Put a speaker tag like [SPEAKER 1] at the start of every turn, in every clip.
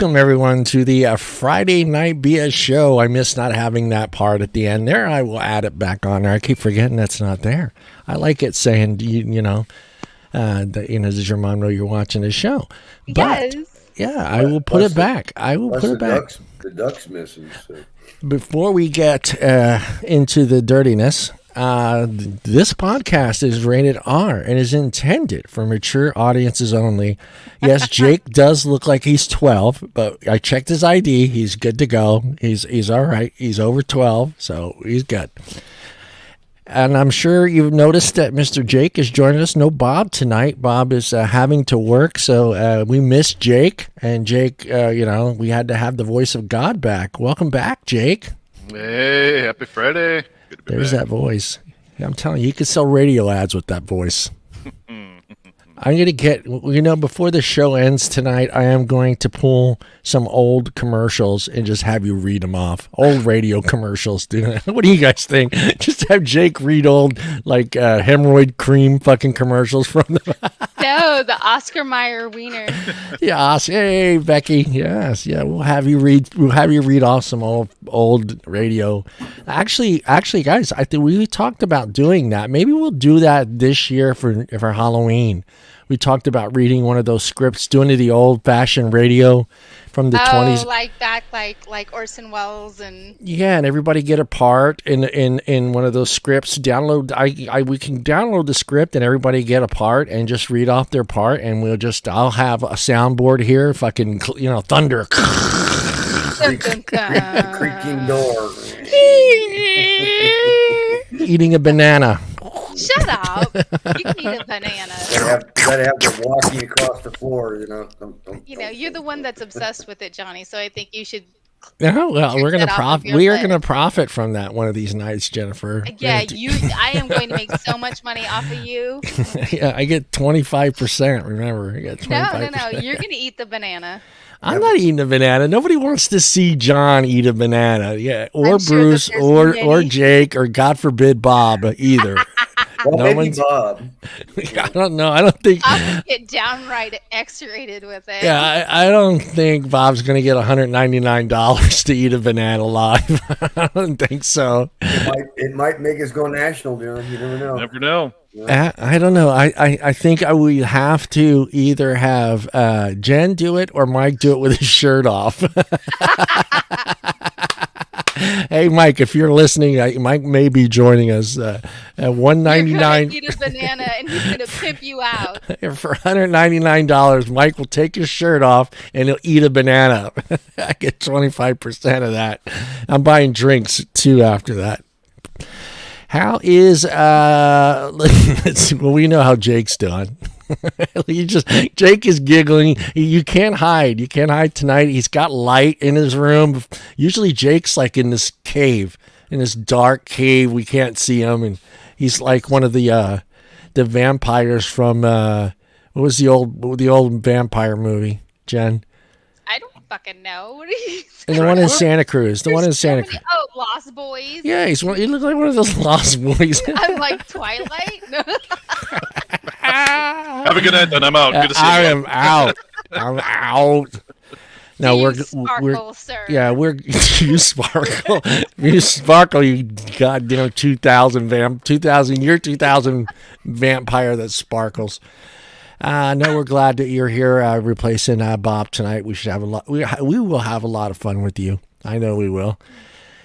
[SPEAKER 1] Welcome, everyone, to the Friday Night BS show. I miss not having that part at the end there. I will add it back on there. I keep forgetting that's not there. I like it saying, does your mom know you're watching the show? But,
[SPEAKER 2] yes.
[SPEAKER 1] Yeah, I will put it back. I will put it back.
[SPEAKER 3] The duck's missing. So.
[SPEAKER 1] Before we get into the dirtiness, this podcast is rated R and is intended for mature audiences only. Yes, Jake does look like he's 12, but I checked his ID. He's good to go. He's all right. He's over 12, so he's good. And I'm sure you've noticed that Mr. Jake is joining us. No Bob tonight. Bob is having to work, so we miss Jake. And Jake, we had to have the voice of God back. Welcome back, Jake.
[SPEAKER 4] Hey, happy Friday. Good to be
[SPEAKER 1] There's
[SPEAKER 4] back.
[SPEAKER 1] that voice. I'm telling you, you could sell radio ads with that voice. I'm going to get, before the show ends tonight, I am going to pull some old commercials and just have you read them off. Old radio commercials, dude. What do you guys think? Just have Jake read old, hemorrhoid cream fucking commercials from the...
[SPEAKER 2] No, the Oscar Mayer wiener.
[SPEAKER 1] Yeah, hey, Becky. Yes, yeah, we'll have you read off some old radio. Actually, guys, I think we talked about doing that. Maybe we'll do that this year for Halloween. We talked about reading one of those scripts, doing the old-fashioned radio from the 20s.
[SPEAKER 2] Oh, like back, like Orson Welles and...
[SPEAKER 1] Yeah, and everybody get a part in one of those scripts. We can download the script and everybody get a part and just read off their part, and I'll have a soundboard here, fucking, thunder.
[SPEAKER 3] Creaking door.
[SPEAKER 1] Eating a banana.
[SPEAKER 2] Shut up. You can eat a banana.
[SPEAKER 3] Gotta have them walking across the floor,
[SPEAKER 2] You're the one that's obsessed with it, Johnny, so I think you should...
[SPEAKER 1] Yeah, well, we're gonna profit. We are gonna
[SPEAKER 2] list.
[SPEAKER 1] profit from that one of these nights, Jennifer.
[SPEAKER 2] Yeah, I am going to make so much money off of you.
[SPEAKER 1] Yeah, I get 25%. Remember, I get 25%.
[SPEAKER 2] No. You're going to eat the banana.
[SPEAKER 1] I'm not eating a banana. Nobody wants to see John eat a banana. Yeah, or
[SPEAKER 2] I'm sure
[SPEAKER 1] Bruce,
[SPEAKER 2] that there's
[SPEAKER 1] or
[SPEAKER 2] many.
[SPEAKER 1] Jake, or God forbid Bob either.
[SPEAKER 3] Well, maybe Bob.
[SPEAKER 1] I don't know. I don't think.
[SPEAKER 2] I would get downright X-rated with it.
[SPEAKER 1] Yeah, I don't think Bob's going to get $199 to eat a banana live. I don't think so.
[SPEAKER 3] It might make us go national, John. You never know.
[SPEAKER 4] Never know.
[SPEAKER 1] I don't know. I think we have to either have Jen do it or Mike do it with his shirt off. Hey, Mike, if you're listening, Mike may be joining us at $199.
[SPEAKER 2] You're going to eat a banana and he's going to pimp you out.
[SPEAKER 1] For $199, Mike will take his shirt off and he'll eat a banana. I get 25% of that. I'm buying drinks too after that. How is well, we know how Jake's doing. Jake is giggling. You can't hide. You can't hide tonight. He's got light in his room. Usually Jake's like in this cave, in this dark cave. We can't see him, and he's like one of the vampires from what was the old vampire movie, Jen?
[SPEAKER 2] I don't fucking know. What are you
[SPEAKER 1] And the one in Santa Cruz. The one in Santa Cruz.
[SPEAKER 2] Oh, Lost Boys.
[SPEAKER 1] Yeah, he looks like one of those Lost Boys.
[SPEAKER 2] I'm like Twilight. No.
[SPEAKER 4] Have a good night, then. I'm out. Good to see you.
[SPEAKER 1] I am out. I'm out. No,
[SPEAKER 2] You
[SPEAKER 1] we're
[SPEAKER 2] sparkle, sir.
[SPEAKER 1] yeah, you sparkle. You sparkle, you goddamn 2000 vampire that sparkles. No, we're glad that you're here replacing Bob tonight. We should have we will have a lot of fun with you. I know we will.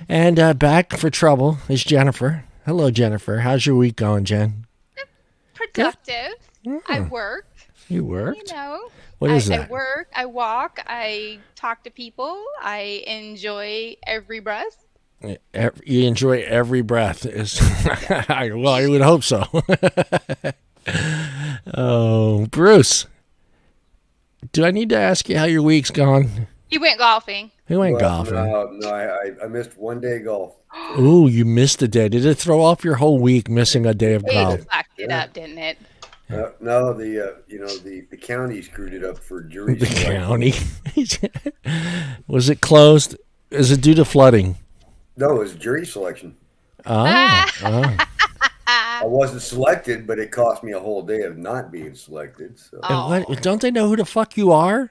[SPEAKER 1] And back for trouble is Jennifer. Hello, Jennifer. How's your week going, Jen?
[SPEAKER 2] Productive.
[SPEAKER 1] Yeah.
[SPEAKER 2] I work.
[SPEAKER 1] You worked? What
[SPEAKER 2] I,
[SPEAKER 1] is that?
[SPEAKER 2] I work. I walk. I talk to people. I enjoy every breath.
[SPEAKER 1] You enjoy every breath. Well, I would hope so. Oh, Bruce. Do I need to ask you how your week's gone?
[SPEAKER 2] You went golfing.
[SPEAKER 1] Who went golfing?
[SPEAKER 3] No, I missed one day golf.
[SPEAKER 1] Ooh, you missed a day. Did it throw off your whole week missing a day of golf?
[SPEAKER 2] It fucked it up, didn't it?
[SPEAKER 3] No, the county screwed it up for jury.
[SPEAKER 1] The county. Was it closed? Is it due to flooding?
[SPEAKER 3] No, it was jury selection.
[SPEAKER 1] Oh.
[SPEAKER 3] I wasn't selected, but it cost me a whole day of not being selected. So.
[SPEAKER 2] Oh.
[SPEAKER 1] What? Don't they know who the fuck you are?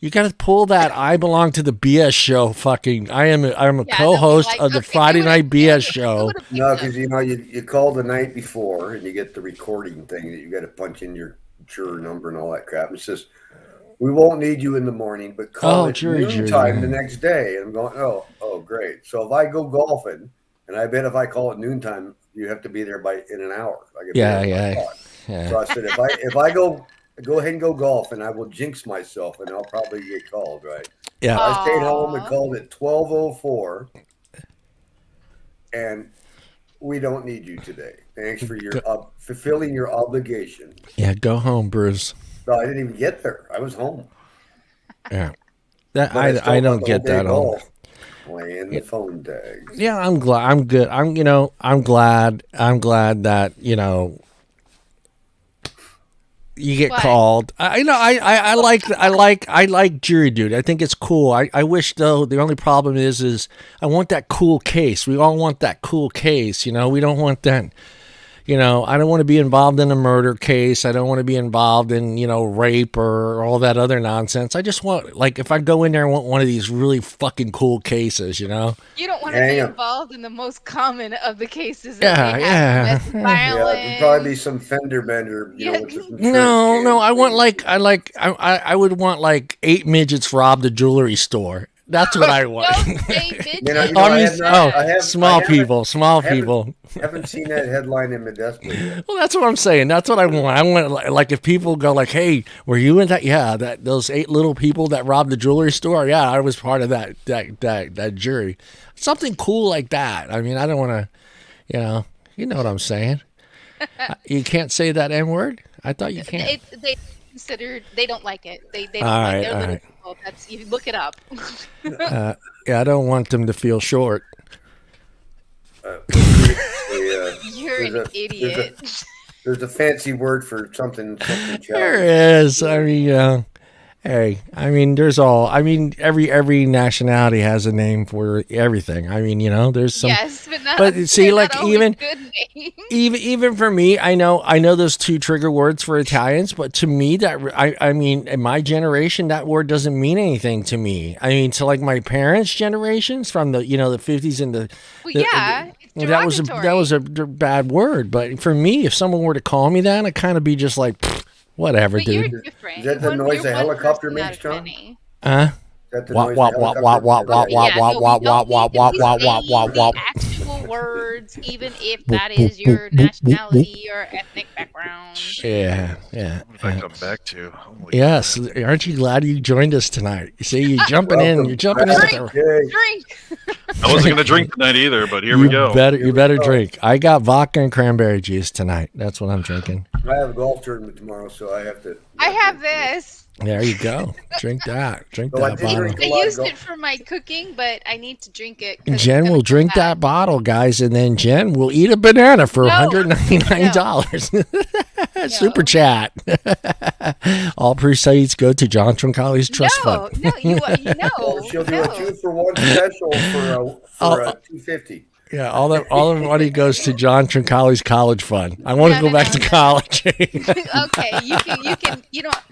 [SPEAKER 1] You got to pull that I belong to the BS show fucking. I'm a co-host
[SPEAKER 2] like,
[SPEAKER 1] of the
[SPEAKER 2] okay,
[SPEAKER 1] Friday Night BS
[SPEAKER 2] who
[SPEAKER 1] show.
[SPEAKER 2] would've picked
[SPEAKER 3] No,
[SPEAKER 2] them?
[SPEAKER 3] because you call the night before and you get the recording thing that you got to punch in your juror number and all that crap. It says we won't need you in the morning, but call at noontime the next day. And I'm going, oh, great. So if I go golfing, and I bet if I call at noontime, you have to be there in an hour. I could be there by 5. So I said, if I go ahead and go golf, and I will jinx myself, and I'll probably get called, right?
[SPEAKER 1] Yeah.
[SPEAKER 3] I stayed home and called at 12:04, and we don't need you today. Thanks for your fulfilling your obligation.
[SPEAKER 1] Yeah, go home, Bruce.
[SPEAKER 3] No, I didn't even get there. I was home.
[SPEAKER 1] Yeah, I don't get that home.
[SPEAKER 3] Playing the phone tags.
[SPEAKER 1] Yeah, I'm glad. I'm good. I'm glad that you get called. I like jury duty. I think it's cool. I wish though the only problem is I want that cool case. We all want that cool case. We don't want that. I don't want to be involved in a murder case. I don't want to be involved in, rape or all that other nonsense. I just want, like, if I go in there, I want one of these really fucking cool cases,
[SPEAKER 2] You don't want to be involved in the most common of the cases.
[SPEAKER 1] Yeah.
[SPEAKER 3] Yeah, there'd probably be some fender bender.
[SPEAKER 1] No. I would want like 8 midgets robbed a jewelry store. That's what I want. Small people.
[SPEAKER 3] Haven't seen that headline in Medefesser yet.
[SPEAKER 1] Well, that's what I'm saying. That's what I want. I want like if people go like, "Hey, were you in that?" Yeah, those 8 little people that robbed the jewelry store. Yeah, I was part of that jury. Something cool like that. I mean, I don't want to, you know what I'm saying. You can't say that N word. I thought you can't.
[SPEAKER 2] They don't like it. They don't
[SPEAKER 1] all
[SPEAKER 2] like
[SPEAKER 1] right,
[SPEAKER 2] it.
[SPEAKER 1] All right.
[SPEAKER 2] You look it up.
[SPEAKER 1] Yeah, I don't want them to feel short.
[SPEAKER 2] You're an idiot.
[SPEAKER 3] There's a fancy word for something.
[SPEAKER 1] There is. I mean, hey, I mean, every nationality has a name for everything. I mean, there's some.
[SPEAKER 2] Yes,
[SPEAKER 1] but see, like
[SPEAKER 2] even
[SPEAKER 1] for me, I know those 2 trigger words for Italians, but to me, I mean, in my generation, that word doesn't mean anything to me. I mean, to like my parents' generations from the the 50s and the. That was a bad word, but for me, if someone were to call me that, I'd kind of be just like. Whatever,
[SPEAKER 2] but
[SPEAKER 1] dude.
[SPEAKER 2] You're different.
[SPEAKER 3] Is that the noise a helicopter makes, John?
[SPEAKER 1] Huh?
[SPEAKER 2] Actual words, even if that is your nationality or ethnic background.
[SPEAKER 1] Yeah.
[SPEAKER 4] If I come back to.
[SPEAKER 1] Yes, aren't you glad you joined us tonight? You see, you're jumping in. You're jumping in.
[SPEAKER 2] Drink.
[SPEAKER 4] I wasn't going to drink tonight either, but here we go.
[SPEAKER 1] You better drink. I got vodka and cranberry juice tonight. That's what I'm drinking.
[SPEAKER 3] I have a golf tournament tomorrow, so I have to.
[SPEAKER 2] I have this.
[SPEAKER 1] There you go. Drink that. Drink
[SPEAKER 3] So
[SPEAKER 1] that bottle.
[SPEAKER 2] I used it for my cooking, but I need to drink it.
[SPEAKER 1] Jen will drink that bottle, guys, and then Jen will eat a banana for $199. Super chat. All proceeds go to John Troncali's trust fund.
[SPEAKER 2] No,
[SPEAKER 3] she'll do a 2-for-1 special for $250.
[SPEAKER 1] Yeah, all the money goes to John Troncali's college fund. I want to go back to college.
[SPEAKER 2] Okay, you can.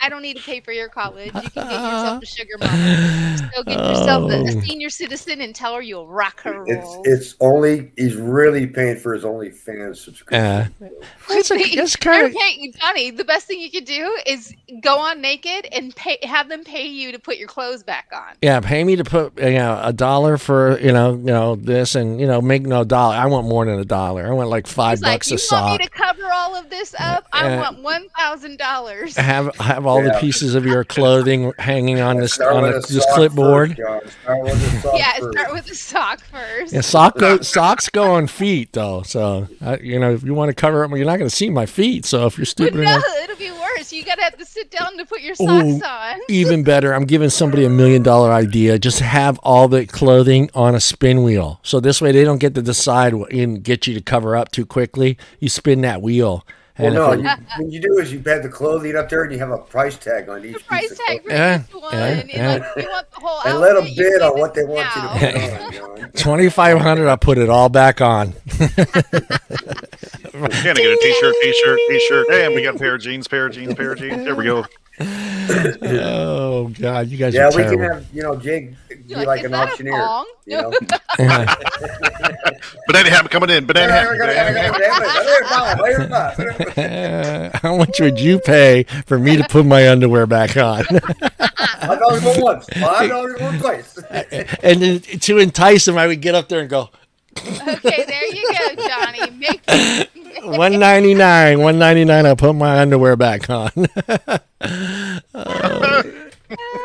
[SPEAKER 2] I don't need to pay for your college. You can get yourself a sugar mama. Still get yourself a senior citizen and tell her you'll rock her roll.
[SPEAKER 3] He's really paying for his OnlyFans subscription.
[SPEAKER 1] It's kind of
[SPEAKER 2] Johnny. The best thing you could do is go on naked and have them pay you to put your clothes back on.
[SPEAKER 1] Yeah, pay me to put $1 for this and make no dollar. I want more than $1. I want like $5 a sock.
[SPEAKER 2] You want me to cover all of this up? I want $1,000.
[SPEAKER 1] Have all the pieces of your clothing hanging on this clipboard.
[SPEAKER 2] Start with the sock first.
[SPEAKER 1] Yeah, socks go on feet though. So if you want to cover up, you're not going to see my feet. So if you're stupid enough,
[SPEAKER 2] it'll be worse. You gotta have to sit down to put your socks on.
[SPEAKER 1] Even better, I'm giving somebody $1 million idea. Just have all the clothing on a spin wheel. So this way they don't get to decide and get you to cover up too quickly. You spin that wheel.
[SPEAKER 3] And what you do is you have the clothing up there and you have a price tag on each piece of clothing.
[SPEAKER 2] You want the whole
[SPEAKER 3] and let them bid on what they want you to put on.
[SPEAKER 1] $2,500, I'll put it all back on.
[SPEAKER 4] We're gonna get a t-shirt. Hey, and we got a pair of jeans. There we go.
[SPEAKER 1] Oh God, you guys
[SPEAKER 3] Yeah,
[SPEAKER 1] are
[SPEAKER 3] we
[SPEAKER 1] terrible.
[SPEAKER 3] can have Jake be
[SPEAKER 2] You're
[SPEAKER 3] like
[SPEAKER 2] is
[SPEAKER 3] an
[SPEAKER 2] that a
[SPEAKER 3] auctioneer.
[SPEAKER 2] bong?
[SPEAKER 3] You know?
[SPEAKER 4] Banana ham coming in. Banana ham.
[SPEAKER 1] How much would you pay for me to put my underwear back on?
[SPEAKER 3] $5 for once, $5 for twice.
[SPEAKER 1] And then to entice him, I would get up there and go,
[SPEAKER 2] Okay, there you go, Johnny.
[SPEAKER 1] $199. I'll put my underwear back on.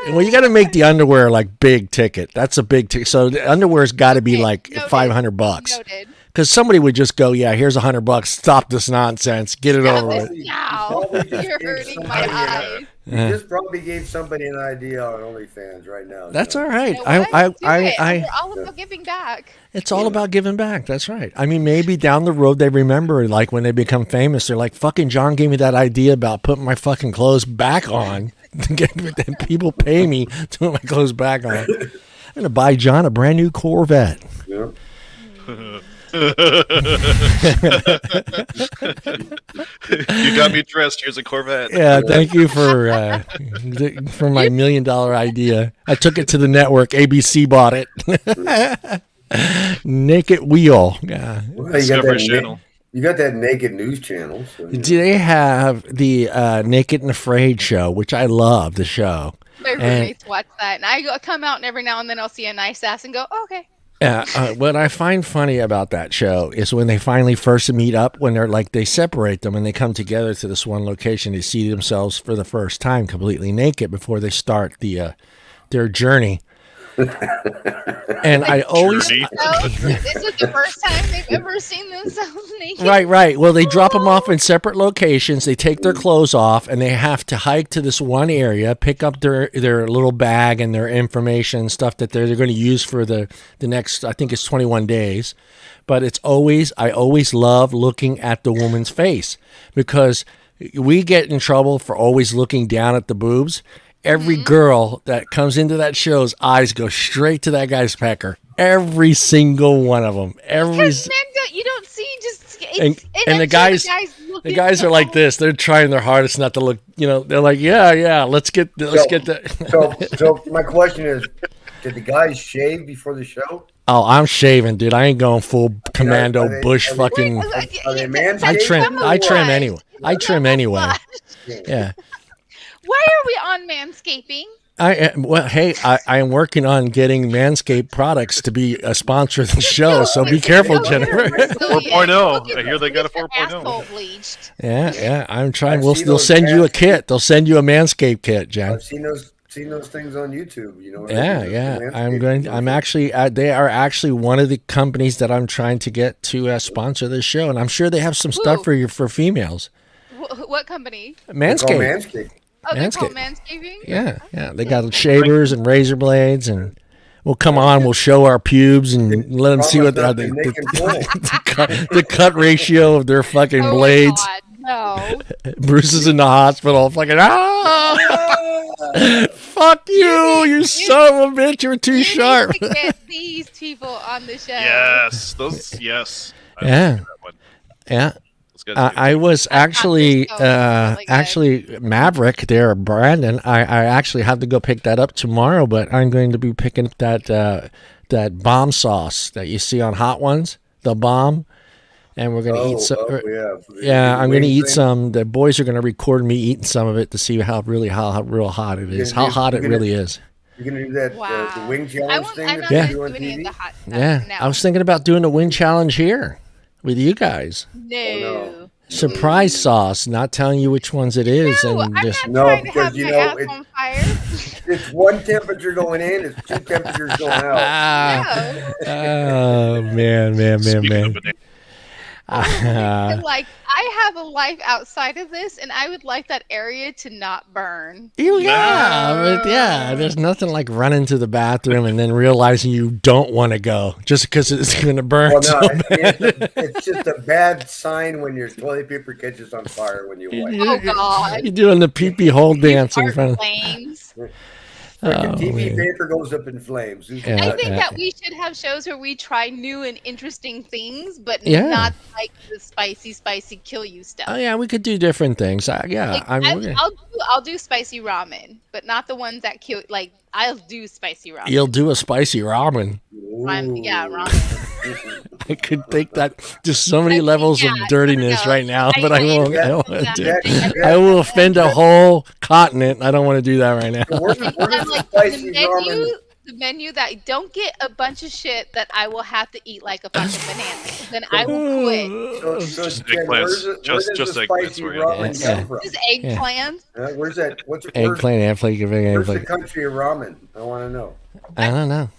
[SPEAKER 1] Well, you got to make the underwear like big ticket. That's a big ticket. So the underwear's got to be like $500.
[SPEAKER 2] Noted.
[SPEAKER 1] Because somebody would just go, yeah, here's $100. Stop this nonsense. Get it over with.
[SPEAKER 2] Now you're hurting my eyes.
[SPEAKER 3] You just probably gave somebody an idea on OnlyFans right now.
[SPEAKER 1] That's all right.
[SPEAKER 2] You know what? We're all about giving back.
[SPEAKER 1] It's all about giving back. That's right. I mean, maybe down the road they remember, like when they become famous, they're like, fucking John gave me that idea about putting my fucking clothes back on. People pay me to put my clothes back on. I'm going to buy John a brand new Corvette.
[SPEAKER 3] Yeah.
[SPEAKER 4] You got me dressed. Here's a Corvette.
[SPEAKER 1] Yeah, thank you for my $1 million idea. I took it to the network. ABC bought it. Naked Wheel. Yeah.
[SPEAKER 3] Well,
[SPEAKER 4] Discovery Channel.
[SPEAKER 3] You got that naked news channel. So,
[SPEAKER 1] Do they have the Naked and Afraid show, which I love the show.
[SPEAKER 2] My roommates watch that, and I come out and every now and then I'll see a nice ass and go, oh, okay.
[SPEAKER 1] What I find funny about that show is when they finally first meet up, when they're like, they separate them and they come together to this one location to see themselves for the first time completely naked before they start their journey. And I always
[SPEAKER 2] this is the first time they've ever seen themselves naked.
[SPEAKER 1] right. Well, they drop them off in separate locations. They take their clothes off, and they have to hike to this one area, pick up their little bag and their information stuff that they're going to use for the next. I think it's 21 days. But I always love looking at the woman's face because we get in trouble for always looking down at the boobs. Every girl that comes into that show's eyes go straight to that guy's pecker. Every single one of them.
[SPEAKER 2] Because men you don't see just
[SPEAKER 1] and the guys are like this. They're trying their hardest not to look. They're like, yeah. Let's get that.
[SPEAKER 3] So my question is, did the guys shave before the show?
[SPEAKER 1] Oh, I'm shaving, dude. I ain't going full commando bush fucking.
[SPEAKER 3] Are they
[SPEAKER 1] I trim anyway. I trim anyway. Yeah.
[SPEAKER 2] Why are we on manscaping?
[SPEAKER 1] I am working on getting Manscaped products to be a sponsor of the show, so be careful, Jennifer.
[SPEAKER 4] 4.0. I hear they got a 4.0.
[SPEAKER 2] Asshole bleached.
[SPEAKER 1] Yeah, I'm trying. They'll send you a kit. They'll send you a Manscaped kit, Jen.
[SPEAKER 3] I've seen those things on YouTube.
[SPEAKER 1] Yeah. I'm actually. They are actually one of the companies that I'm trying to get to sponsor this show, and I'm sure they have some stuff for females.
[SPEAKER 2] What company?
[SPEAKER 1] Manscaped.
[SPEAKER 2] Oh, they're called manscaping?
[SPEAKER 1] Yeah. They got shavers and razor blades, and we'll come on. We'll show our pubes and let them see what the cut ratio of their fucking blades.
[SPEAKER 2] God, no.
[SPEAKER 1] Bruce is in the hospital. Fucking fuck you son of a bitch! You're too sharp.
[SPEAKER 2] Need to get these people on the show.
[SPEAKER 4] Yes, yes.
[SPEAKER 1] Yeah. I was actually Maverick there, Brandon. I actually have to go pick that up tomorrow, but I'm going to be picking up that bomb sauce that you see on Hot Ones, the bomb, and we're going to eat some. I'm going to eat some. The boys are going to record me eating some of it to see how real hot it is, how hot it really is.
[SPEAKER 3] You're going to do that the wing challenge thing?
[SPEAKER 1] I was thinking about doing a wing challenge here with you guys.
[SPEAKER 2] No.
[SPEAKER 1] Surprise sauce, not telling you which ones it is.
[SPEAKER 2] No,
[SPEAKER 1] and just
[SPEAKER 3] because on fire. It's one temperature going in, it's two temperatures going out.
[SPEAKER 1] Oh man.
[SPEAKER 2] Like, I have a life outside of this, and I would like that area to not burn.
[SPEAKER 1] There's nothing like running to the bathroom and then realizing you don't want to go just because it's going to burn.
[SPEAKER 3] It's just a bad sign when your toilet paper catches on fire when you wipe.
[SPEAKER 2] Oh God!
[SPEAKER 1] You're doing the pee-pee hole dance in front of.
[SPEAKER 3] Freaking TV
[SPEAKER 1] man.
[SPEAKER 3] paper goes up in flames.
[SPEAKER 2] I think that we should have shows where we try new and interesting things, but
[SPEAKER 1] Yeah.
[SPEAKER 2] not like the spicy kill you stuff.
[SPEAKER 1] Oh yeah, we could do different things. Yeah,
[SPEAKER 2] Like, I'll do spicy ramen, but not the ones that kill. Like I'll do spicy ramen.
[SPEAKER 1] You'll do a spicy ramen.
[SPEAKER 2] Yeah, ramen.
[SPEAKER 1] I could think that just so many levels of dirtiness right now, but I won't. I don't want to do it. I will offend a whole continent. I don't want to do that right now.
[SPEAKER 2] I'm like the menu that don't get a bunch of shit that I will have to eat like a fucking banana. Then I will quit.
[SPEAKER 3] So
[SPEAKER 4] Just
[SPEAKER 3] Jen,
[SPEAKER 4] eggplants. Just
[SPEAKER 3] the
[SPEAKER 4] eggplants
[SPEAKER 3] spicy
[SPEAKER 4] for you.
[SPEAKER 3] ramen come from?
[SPEAKER 2] Just eggplants.
[SPEAKER 3] Where's that? Where's
[SPEAKER 1] Eggplant.
[SPEAKER 3] the country of ramen? I want to know.
[SPEAKER 1] I don't know.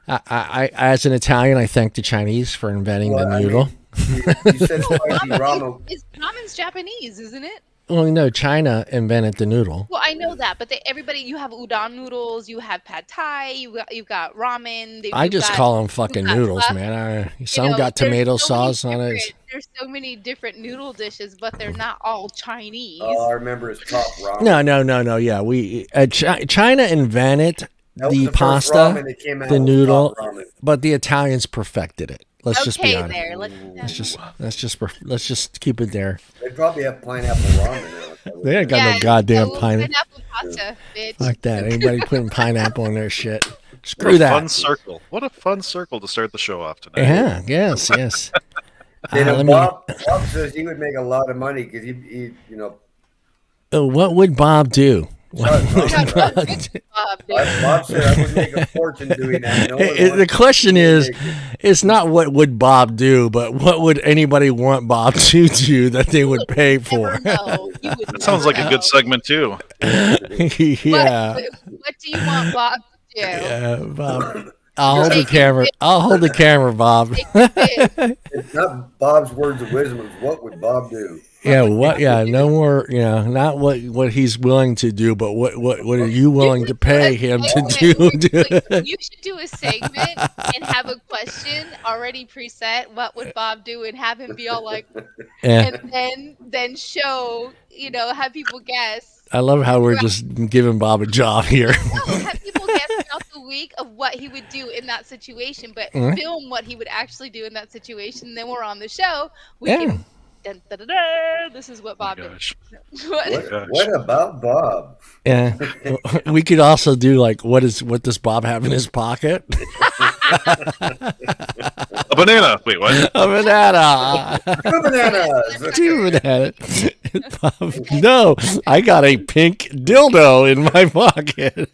[SPEAKER 1] I as an Italian, I thank the Chinese for inventing the noodle.
[SPEAKER 3] You said spicy ramen.
[SPEAKER 2] Ramen's Japanese, isn't it?
[SPEAKER 1] Well, no, China invented the noodle.
[SPEAKER 2] Well, I know that, but you have udon noodles, you have pad thai, you've got ramen.
[SPEAKER 1] I just call them fucking noodles, man. Some got tomato sauce on it.
[SPEAKER 2] There's so many different noodle dishes, but they're not all Chinese.
[SPEAKER 3] Oh, I remember it's top ramen.
[SPEAKER 1] No. Yeah, China invented the pasta, the noodle, but the Italians perfected it. Let's just be honest. Let's just keep it there.
[SPEAKER 3] They probably have pineapple ramen.
[SPEAKER 1] They ain't got no goddamn pineapple.
[SPEAKER 2] Pineapple pasta, bitch.
[SPEAKER 1] Like that. Anybody putting pineapple in their shit? Screw that.
[SPEAKER 4] Fun circle. What a fun circle to start the show off tonight.
[SPEAKER 1] Yeah. Yes.
[SPEAKER 3] Bob says he would make a lot of money because he
[SPEAKER 1] what would Bob do?
[SPEAKER 3] Bob said I would make a fortune doing that.
[SPEAKER 1] The question is, it's not what would Bob do, but what would anybody want Bob to do that they would pay for?
[SPEAKER 4] That sounds like a good segment too.
[SPEAKER 1] Yeah.
[SPEAKER 2] What do you want Bob to do?
[SPEAKER 1] Yeah, Bob. I'll hold the camera. I'll hold the camera, Bob.
[SPEAKER 3] It's not Bob's words of wisdom. It's what would Bob do?
[SPEAKER 1] Yeah, what? Yeah, no more. Not what he's willing to do, but what are you willing to pay him to do?
[SPEAKER 2] You should do a segment and have a question already preset. What would Bob do? And have him be all like, and then show. Have people guess.
[SPEAKER 1] I love how we're just giving Bob a job here.
[SPEAKER 2] No, have people guess throughout the week of what he would do in that situation, but film what he would actually do in that situation. Then we're on the show. We can. Dun, dun, dun, dun. This is what Bob did.
[SPEAKER 3] What about Bob?
[SPEAKER 1] Yeah, we could also do like what does Bob have in his pocket?
[SPEAKER 4] A banana. Wait, what?
[SPEAKER 1] A banana.
[SPEAKER 3] 2 bananas.
[SPEAKER 1] 2 bananas. Bob, no, I got a pink dildo in my pocket.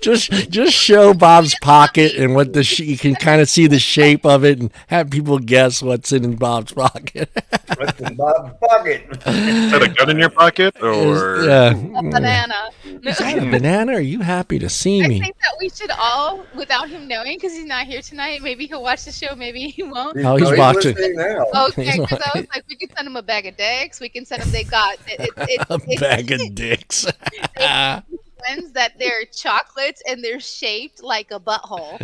[SPEAKER 1] Just show Bob's pocket and what you can kind of see the shape of it and have people guess what's in Bob's pocket.
[SPEAKER 3] What's in Bob's pocket?
[SPEAKER 4] Is that a gun in your pocket or
[SPEAKER 2] a banana?
[SPEAKER 1] Is that a banana? Are you happy to see me?
[SPEAKER 2] I think that we should all, without him knowing, because he's not here tonight. Maybe he'll watch the show. Maybe he won't.
[SPEAKER 1] He's watching
[SPEAKER 3] now.
[SPEAKER 2] Okay, because I was like, we can send him a bag of dicks. We can send him. They got
[SPEAKER 1] a bag of dicks.
[SPEAKER 2] That they're chocolates and they're shaped like a butthole.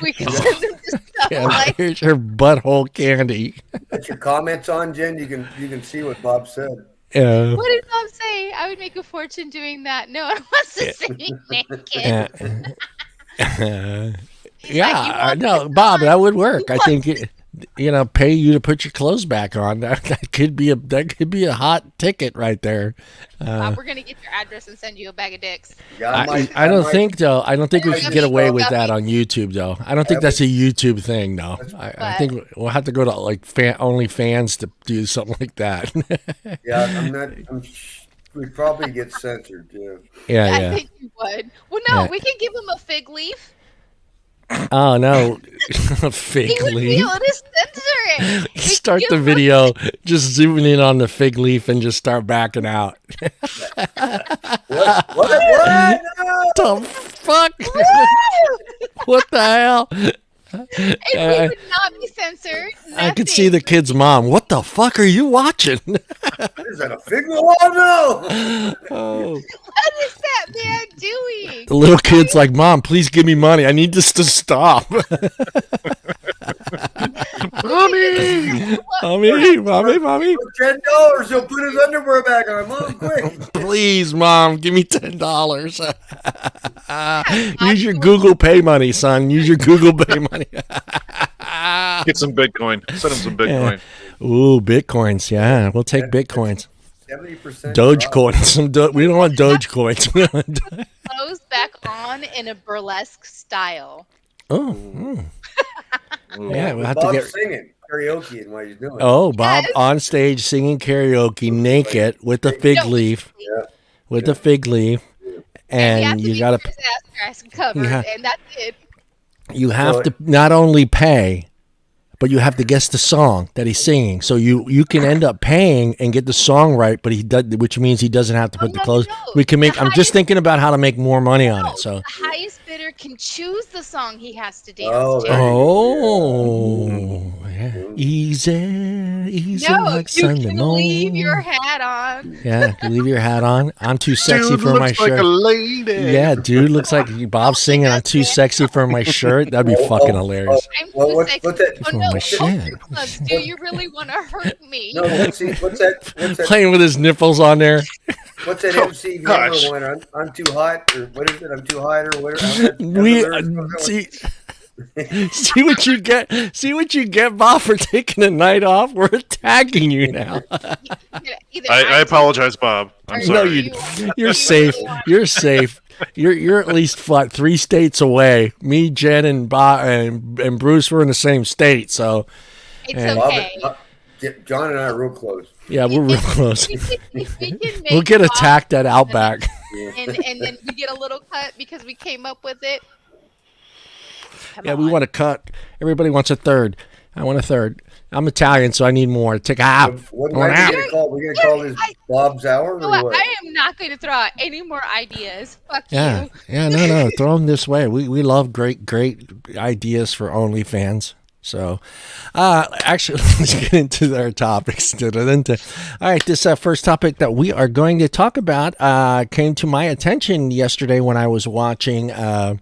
[SPEAKER 2] We can send them to stuff
[SPEAKER 1] here's your butthole candy.
[SPEAKER 3] Put your comments on, Jen. You can see what Bob said.
[SPEAKER 2] What did Bob say? I would make a fortune doing that. No one wants to see me naked.
[SPEAKER 1] No, Bob, that would work. I think pay you to put your clothes back on. That could be a hot ticket right there.
[SPEAKER 2] We're gonna get your address and send you a bag of dicks.
[SPEAKER 1] I don't think we can get away with that on YouTube though. I don't think that's a YouTube thing though. I think we'll have to go to like OnlyFans to do something like that.
[SPEAKER 3] Yeah, we'd probably get censored too.
[SPEAKER 1] Yeah.
[SPEAKER 2] I think you would. Well, no, we can give him a fig leaf.
[SPEAKER 1] Oh no, a fig
[SPEAKER 2] leaf. Be able to censor it.
[SPEAKER 1] Start the video just zooming in on the fig leaf and just start backing out.
[SPEAKER 3] What?
[SPEAKER 1] The fuck? What the hell?
[SPEAKER 2] It would not be censored. Nothing.
[SPEAKER 1] I could see the kid's mom. What the fuck are you watching?
[SPEAKER 3] Is that a fig? Oh
[SPEAKER 1] no!
[SPEAKER 2] What is that man doing?
[SPEAKER 1] The little kid's like, Mom, please give me money. I need this to stop.
[SPEAKER 4] Mommy!
[SPEAKER 1] Mommy.
[SPEAKER 3] For $10, he'll put his underwear back on. Mom, quick.
[SPEAKER 1] Please, Mom, give me $10. Use your Google Pay money, son. Use your Google Pay money.
[SPEAKER 4] Get some Bitcoin. Send him some Bitcoin.
[SPEAKER 1] Ooh, Bitcoins. Yeah, we'll take Bitcoins.
[SPEAKER 3] 70%
[SPEAKER 1] Dogecoins. We don't want Dogecoins.
[SPEAKER 2] Clothes back on in a burlesque style.
[SPEAKER 1] Oh. Yeah, we'll have to get
[SPEAKER 3] singing karaoke and what he's doing.
[SPEAKER 1] Oh, Bob on stage singing karaoke naked with the fig leaf.
[SPEAKER 3] Yeah.
[SPEAKER 1] With the fig leaf. And you got to
[SPEAKER 2] covered, and that's it.
[SPEAKER 1] You have to not only pay, but you have to guess the song that he's singing. So you can end up paying and get the song right, but he does, which means he doesn't have to put the clothes. We can make. I'm just thinking about how to make more money on it. So
[SPEAKER 2] the highest bidder can choose the song he has to dance to.
[SPEAKER 1] Oh, yeah. Easy like Sunday morning.
[SPEAKER 2] Leave your hat on.
[SPEAKER 1] Yeah, you leave your hat on. I'm too sexy
[SPEAKER 4] Dude
[SPEAKER 1] for my
[SPEAKER 4] looks like
[SPEAKER 1] shirt.
[SPEAKER 4] a lady.
[SPEAKER 1] Yeah, dude looks like Bob's singing. I'm too sexy for my shirt. That'd be fucking hilarious.
[SPEAKER 2] I'm too sexy.
[SPEAKER 3] What's that?
[SPEAKER 1] Oh, my shit.
[SPEAKER 2] Do you really want to hurt me?
[SPEAKER 3] No, what's that?
[SPEAKER 1] Playing with his nipples on there.
[SPEAKER 3] What's that MC Hammer one? I'm too hot, or what is it? I'm too hot, or whatever.
[SPEAKER 1] See what you get. See what you get, Bob, for taking a night off. We're attacking you now.
[SPEAKER 4] I apologize, Bob. I'm sorry.
[SPEAKER 1] No, you're safe. You're safe. You're at least 3 states away. Me, Jen, and Bob and Bruce were in the same state, so
[SPEAKER 2] it's okay.
[SPEAKER 3] John and I are real close.
[SPEAKER 1] Yeah, we're real close. We'll get attacked at Outback.
[SPEAKER 2] And then we get a little cut because we came up with it.
[SPEAKER 1] We want a cut. Everybody wants a third. I want a third. I'm Italian, so I need more. Take half.
[SPEAKER 3] What are we going to call this Bob's Hour?
[SPEAKER 2] You know what? I am not going to throw out any more ideas. Fuck you.
[SPEAKER 1] Yeah, no. Throw them this way. We love great ideas for OnlyFans. So, actually, let's get into our topics. All right, this first topic that we are going to talk about came to my attention yesterday when I was watching, going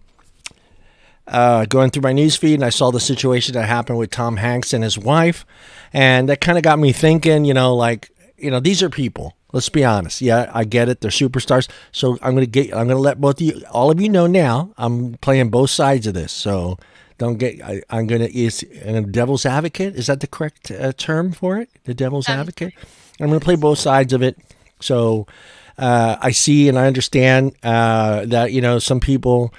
[SPEAKER 1] through my news feed, and I saw the situation that happened with Tom Hanks and his wife, and that kind of got me thinking. These are people. Let's be honest. Yeah, I get it. They're superstars. So I'm gonna let all of you know now. I'm playing both sides of this. So. I'm going to use a devil's advocate. Is that the correct term for it? The devil's advocate? I'm going to play both sides of it. So I see and I understand that, some people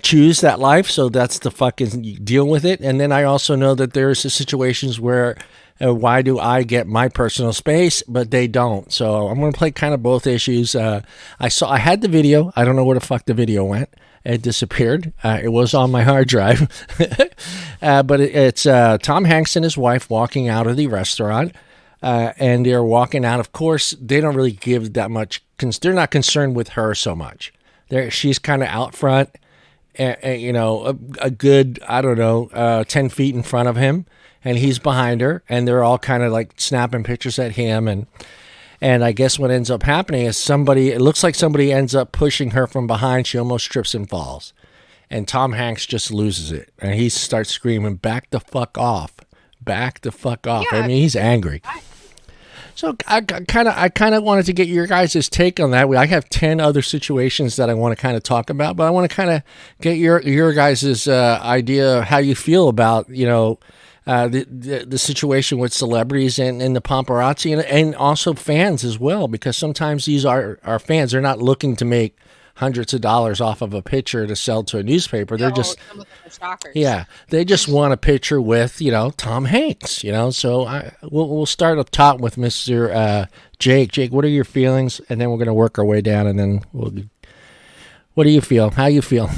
[SPEAKER 1] choose that life. So that's the fucking deal with it. And then I also know that there's situations where why do I get my personal space, but they don't? So I'm going to play kind of both issues. I had the video. I don't know where the fuck the video went. It disappeared. It was on my hard drive. But it's Tom Hanks and his wife walking out of the restaurant. And they're walking out. Of course, they don't really give that much. They're not concerned with her so much. She's kind of out front, a good, 10 feet in front of him. And he's behind her. And they're all kind of like snapping pictures at him. And I guess what ends up happening is it looks like somebody ends up pushing her from behind. She almost trips and falls. And Tom Hanks just loses it. And he starts screaming, "Back the fuck off. Back the fuck off." Yeah. I mean, he's angry. So I kind of wanted to get your guys' take on that. I have 10 other situations that I want to kind of talk about, but I want to kind of get your guys' idea of how you feel about, the situation with celebrities and the paparazzi and also fans as well, because sometimes these are fans. They're not looking to make hundreds of dollars off of a picture to sell to a newspaper. They're just, they just want a picture with, Tom Hanks, so we'll start up top with Mr. Jake. Jake, what are your feelings? And then we're going to work our way down, and then what do you feel? How you feel?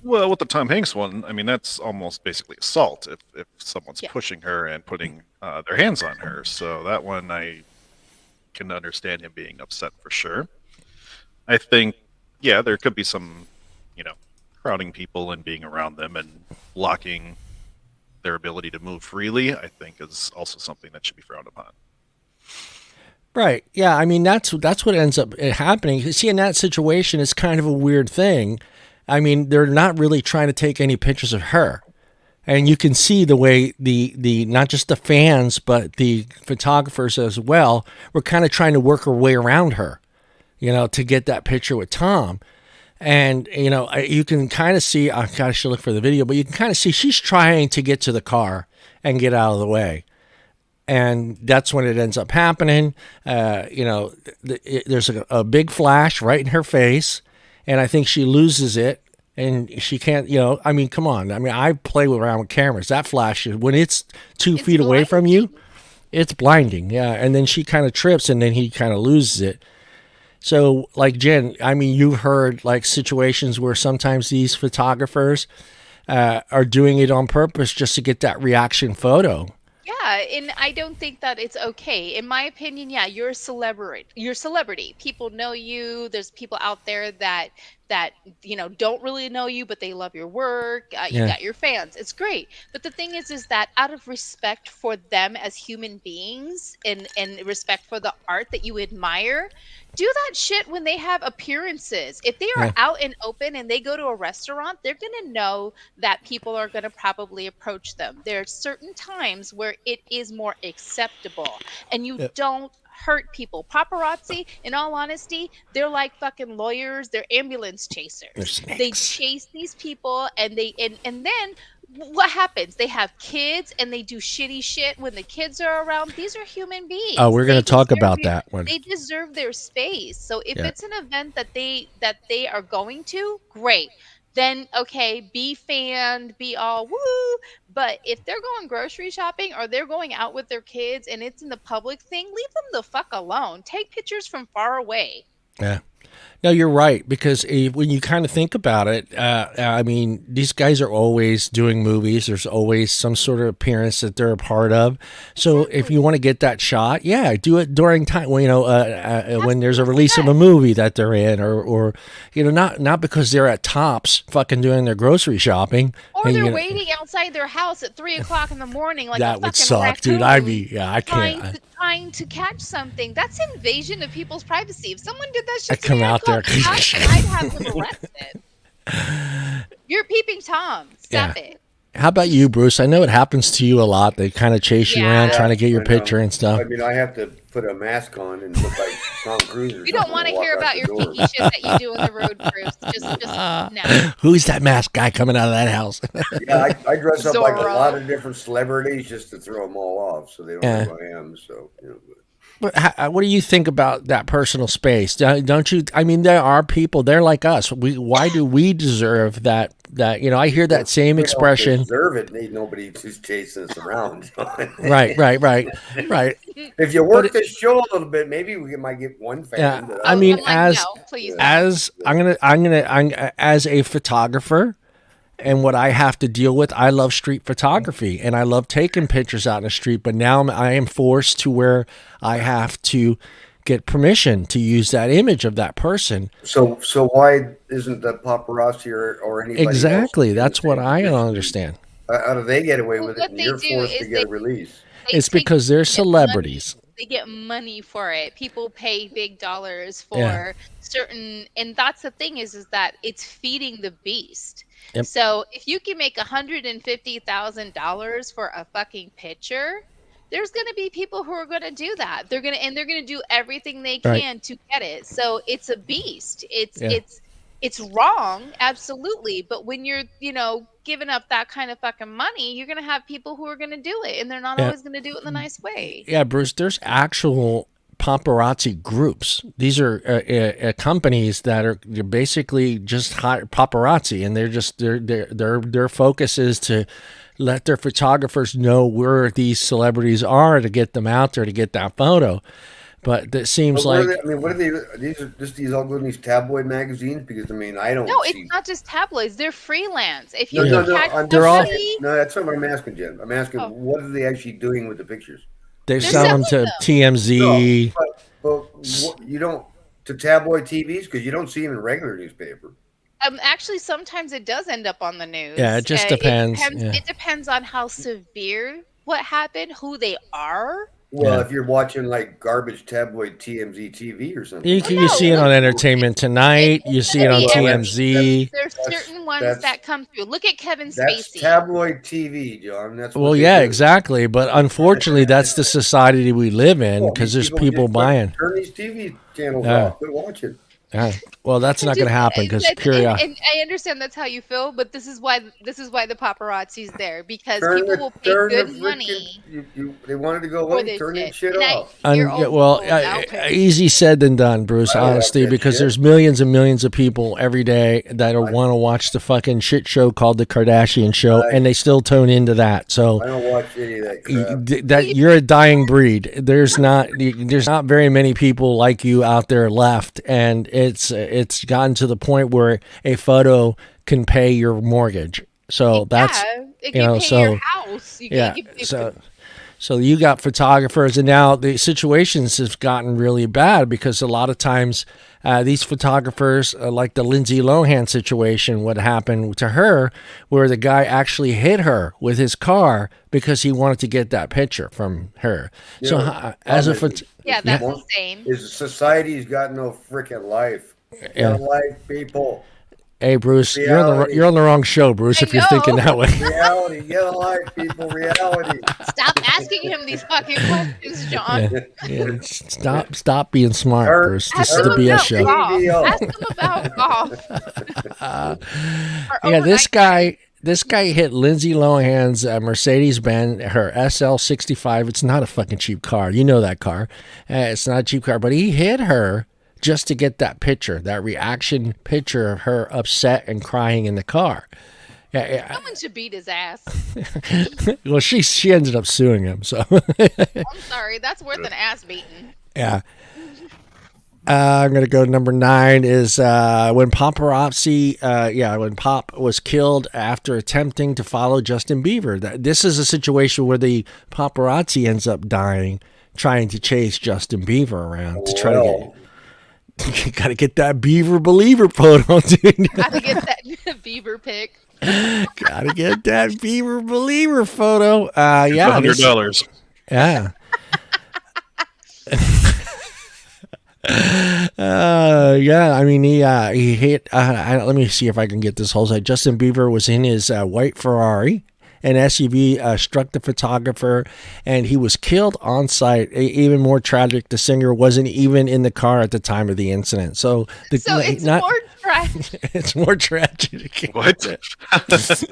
[SPEAKER 4] Well, with the Tom Hanks one, I mean, that's almost basically assault if someone's pushing her and putting their hands on her. So that one, I can understand him being upset for sure. I think, there could be some, crowding people and being around them and blocking their ability to move freely, I think is also something that should be frowned upon.
[SPEAKER 1] Right. Yeah. I mean, that's what ends up happening. See, in that situation, it's kind of a weird thing. I mean, they're not really trying to take any pictures of her. And you can see the way the not just the fans but the photographers as well were kind of trying to work their way around her, to get that picture with Tom. And, you can kind of see, I should look for the video, but you can kind of see she's trying to get to the car and get out of the way. And that's when it ends up happening. There's a big flash right in her face, and I think she loses it, and she can't, come on. I play around with cameras. That flash, when it's 2 feet away from you, it's blinding. Yeah, and then she kind of trips, and then he kind of loses it. So, like, Jen, you've heard, like, situations where sometimes these photographers are doing it on purpose just to get that reaction photo.
[SPEAKER 2] Yeah, and I don't think that it's okay. In my opinion, yeah, you're a celebrity. You're a celebrity. People know you. There's people out there that don't really know you, but they love your work. You got your fans. It's great. But the thing is that out of respect for them as human beings and respect for the art that you admire, do that shit when they have appearances. If they are out and open and they go to a restaurant, they're going to know that people are going to probably approach them. There are certain times where it is more acceptable, and you don't hurt people. Paparazzi, in all honesty, they're like fucking lawyers. They're ambulance chasers. They chase these people, and then what happens? They have kids, and they do shitty shit when the kids are around. These are human beings.
[SPEAKER 1] Oh, we're going to talk about that one.
[SPEAKER 2] They deserve their space. So if it's an event that they are going to, great. Then, okay, be fanned, be all woo. But if they're going grocery shopping or they're going out with their kids and it's in the public thing, leave them the fuck alone. Take pictures from far away.
[SPEAKER 1] Yeah. No, you're right, because when you kind of think about it, these guys are always doing movies. There's always some sort of appearance that they're a part of. So if you want to get that shot, do it during time. When there's a release of a movie that they're in, or not because they're at Tops fucking doing their grocery shopping,
[SPEAKER 2] or they're waiting outside their house at 3:00 in the morning like
[SPEAKER 1] that
[SPEAKER 2] a
[SPEAKER 1] would
[SPEAKER 2] fucking
[SPEAKER 1] suck,
[SPEAKER 2] raccoon,
[SPEAKER 1] dude. I can't.
[SPEAKER 2] Trying to catch something. That's invasion of people's privacy. If someone did that shit,
[SPEAKER 1] I'd come out there.
[SPEAKER 2] I'd have them arrested. You're peeping Tom. Stop it.
[SPEAKER 1] How about you, Bruce? I know it happens to you a lot. They kind of chase you around trying to get your picture and stuff.
[SPEAKER 3] I have to put a mask on and look like Tom Cruise.
[SPEAKER 2] You don't want to hear about your kinky shit that you do on the road, Bruce. Just no.
[SPEAKER 1] Who's that masked guy coming out of that house?
[SPEAKER 3] I dress up like a lot of different celebrities just to throw them all off, so they don't know who I am. So
[SPEAKER 1] But what do you think about that personal space? Don't you? There are people. They're like us. Why do we deserve that? I hear that same expression.
[SPEAKER 3] Deserve it. Need nobody who's chasing us around.
[SPEAKER 1] Right.
[SPEAKER 3] If you work this show a little bit, maybe we might get one fan. As a photographer. And what I have to deal with, I love street photography and I love taking pictures out in the street. But now I am forced to where I have to get permission to use that image of that person. So why isn't the paparazzi or anybody
[SPEAKER 1] exactly? That's what I don't understand.
[SPEAKER 3] How do they get away with it? And you're forced to get a release.
[SPEAKER 1] It's because they're celebrities.
[SPEAKER 2] They get money for it. People pay big dollars for certain, and that's the thing is that it's feeding the beast. Yep. So if you can make $150,000 for a fucking picture, there's going to be people who are going to do that. They're going to do everything they can to get it. So it's a beast. It's wrong, absolutely. But when you're, giving up that kind of fucking money, you're going to have people who are going to do it, and they're not always going to do it in the nice way.
[SPEAKER 1] Yeah, Bruce, there's actual paparazzi groups. These are companies that are basically just hire paparazzi, and their focus is to let their photographers know where these celebrities are to get them out there to get that photo. But it seems
[SPEAKER 3] what are they? These are just these all go in these tabloid magazines because I don't.
[SPEAKER 2] No, it's not just tabloids. They're freelance. If you
[SPEAKER 3] no, that's what I'm asking, Jen. I'm asking what are they actually doing with the pictures?
[SPEAKER 1] They sell them to TMZ.
[SPEAKER 3] No, but you don't to tabloid TVs because you don't see them in regular newspaper.
[SPEAKER 2] Actually, sometimes it does end up on the news.
[SPEAKER 1] Yeah, it just depends.
[SPEAKER 2] It depends on how severe what happened, who they are.
[SPEAKER 3] Well, if you're watching like garbage tabloid TMZ TV or something,
[SPEAKER 1] you see it on Entertainment Tonight. You see it on TMZ.
[SPEAKER 2] There's certain ones that come through. Look at Kevin Spacey.
[SPEAKER 3] That's tabloid TV, John. That's what
[SPEAKER 1] exactly. But unfortunately, that's the society we live in because there's people buying.
[SPEAKER 3] Turn these TV channels off. Quit watching.
[SPEAKER 1] Well, that's not going to happen because curiosity.
[SPEAKER 2] And I understand that's how you feel, but this is why the paparazzi's there because people will pay good money.
[SPEAKER 3] They wanted to go away. Turn that shit off.
[SPEAKER 1] Easy said than done, Bruce. Honestly, because there's millions and millions of people every day that want to watch the fucking shit show called the Kardashian Show, and they still tune into that. So
[SPEAKER 3] I don't watch any of that crap.
[SPEAKER 1] You're a dying breed. There's not very many people like you out there left, and it's gotten to the point where a photo can pay your mortgage. So that's
[SPEAKER 2] it can pay your house.
[SPEAKER 1] So you got photographers, and now the situations have gotten really bad because a lot of times these photographers, like the Lindsay Lohan situation, what happened to her, where the guy actually hit her with his car because he wanted to get that picture from her.
[SPEAKER 2] That's insane.
[SPEAKER 3] Society's got no freaking life. Life, people.
[SPEAKER 1] Hey, Bruce, you're on the wrong show, Bruce, if you're thinking that way.
[SPEAKER 3] Reality. Get a life, people. Reality.
[SPEAKER 2] Stop asking him these fucking questions, John.
[SPEAKER 1] Stop being smart, Bruce. This is the BS show.
[SPEAKER 2] Ask him about golf.
[SPEAKER 1] This guy hit Lindsay Lohan's Mercedes-Benz, her SL65. It's not a fucking cheap car. You know that car. It's not a cheap car, but he hit her just to get that picture, that reaction picture of her upset and crying in the car.
[SPEAKER 2] Someone should beat his ass.
[SPEAKER 1] Well, she ended up suing him. So
[SPEAKER 2] I'm sorry, that's worth an ass beating.
[SPEAKER 1] Yeah. I'm gonna go to number 9 is when paparazzi. When Pop was killed after attempting to follow Justin Bieber. This is a situation where the paparazzi ends up dying trying to chase Justin Bieber around to try to get. You gotta get that Beaver Believer photo, dude.
[SPEAKER 2] Gotta get that Beaver pic.
[SPEAKER 1] Gotta get that Beaver Believer photo.
[SPEAKER 4] $100.
[SPEAKER 1] Yeah. I mean, he hit. Let me see if I can get this whole side. Justin Bieber was in his white Ferrari. An SUV struck the photographer, and he was killed on site. Even more tragic, the singer wasn't even in the car at the time of the incident. More tragic. It's more tragic.
[SPEAKER 4] What?
[SPEAKER 2] That's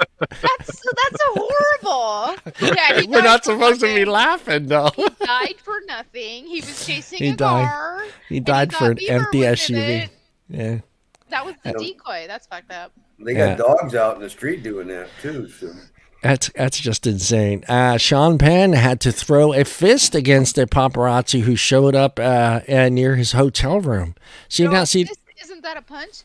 [SPEAKER 2] horrible. Yeah,
[SPEAKER 1] we're not supposed to be laughing, though.
[SPEAKER 2] He died for nothing. He was chasing a car.
[SPEAKER 1] He died for an empty SUV. Yeah.
[SPEAKER 2] That was the decoy. That's fucked up.
[SPEAKER 3] They got dogs out in the street doing that too. So.
[SPEAKER 1] That's just insane. Sean Penn had to throw a fist against a paparazzi who showed up near his hotel room. Isn't
[SPEAKER 2] that a punch?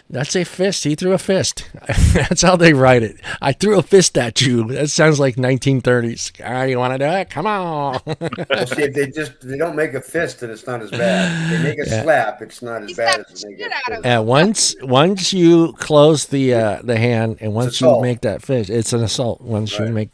[SPEAKER 1] That's a fist. He threw a fist. That's how they write it. I threw a fist at you. That sounds like 1930s. You want to do it? Come on.
[SPEAKER 3] Well, see, if they don't make a fist, then it's not as bad. If they make a slap, it's not as bad as they make a fist.
[SPEAKER 1] Once you close the hand and once you make that fist, it's an assault. Once you make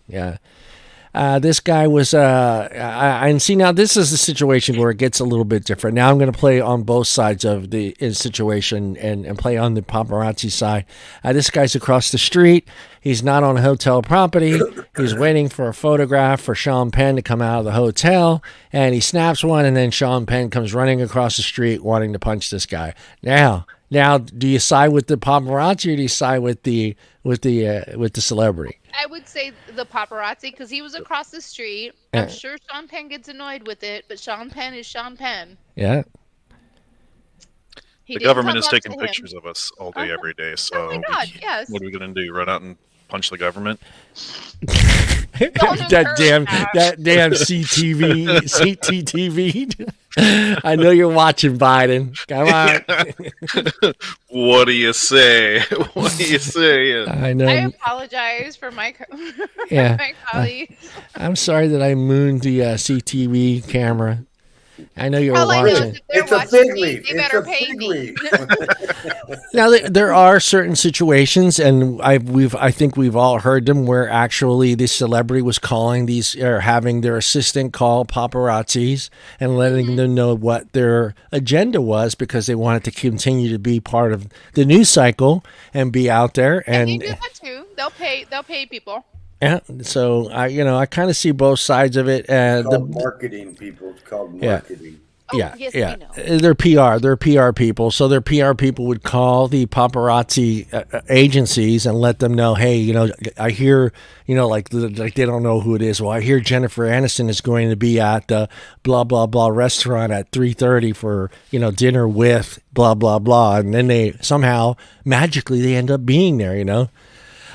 [SPEAKER 1] this guy was and see, now this is the situation where it gets a little bit different. Now I'm going to play on both sides of the situation and play on the paparazzi side. This guy's across the street. He's not on a hotel property. He's waiting for a photograph for Sean Penn to come out of the hotel, and he snaps one, and then Sean Penn comes running across the street wanting to punch this guy. Now, do you side with the paparazzi or do you side with the celebrity?
[SPEAKER 2] I would say the paparazzi because he was across the street. I'm sure Sean Penn gets annoyed with it, but Sean Penn is Sean Penn.
[SPEAKER 1] Yeah.
[SPEAKER 4] The government is taking pictures of us all day, every day. So, what are we going to do? Run out and punch the government?
[SPEAKER 1] that damn CCTV. I know you're watching, Biden. Come on.
[SPEAKER 4] What do you say? What are you saying?
[SPEAKER 1] I know.
[SPEAKER 2] I apologize for my my colleagues.
[SPEAKER 1] I'm sorry that I mooned the CTV camera. I know you're
[SPEAKER 2] All I know is
[SPEAKER 1] watching.
[SPEAKER 2] if they're
[SPEAKER 3] It's a
[SPEAKER 2] watching
[SPEAKER 3] fig
[SPEAKER 2] me,
[SPEAKER 3] leaf.
[SPEAKER 2] they
[SPEAKER 3] It's
[SPEAKER 2] better
[SPEAKER 3] a
[SPEAKER 2] pay
[SPEAKER 3] fig
[SPEAKER 2] me.
[SPEAKER 3] leaf.
[SPEAKER 1] Now there are certain situations, and I think we've all heard them, where actually the celebrity was calling these or having their assistant call paparazzis and letting them know what their agenda was because they wanted to continue to be part of the news cycle and be out there.
[SPEAKER 2] And they
[SPEAKER 1] And
[SPEAKER 2] do that too. They'll pay people.
[SPEAKER 1] yeah, so I kind of see both sides of it.
[SPEAKER 3] It's called marketing, people. It's called marketing.
[SPEAKER 2] Oh,
[SPEAKER 1] Yeah,
[SPEAKER 2] yes,
[SPEAKER 1] yeah.
[SPEAKER 2] we know.
[SPEAKER 1] They're PR. They're PR people. So their PR people would call the paparazzi agencies and let them know, hey, I hear, like they don't know who it is. Well, I hear Jennifer Aniston is going to be at the blah blah blah restaurant at 3:30 for dinner with blah blah blah, and then they somehow magically they end up being there.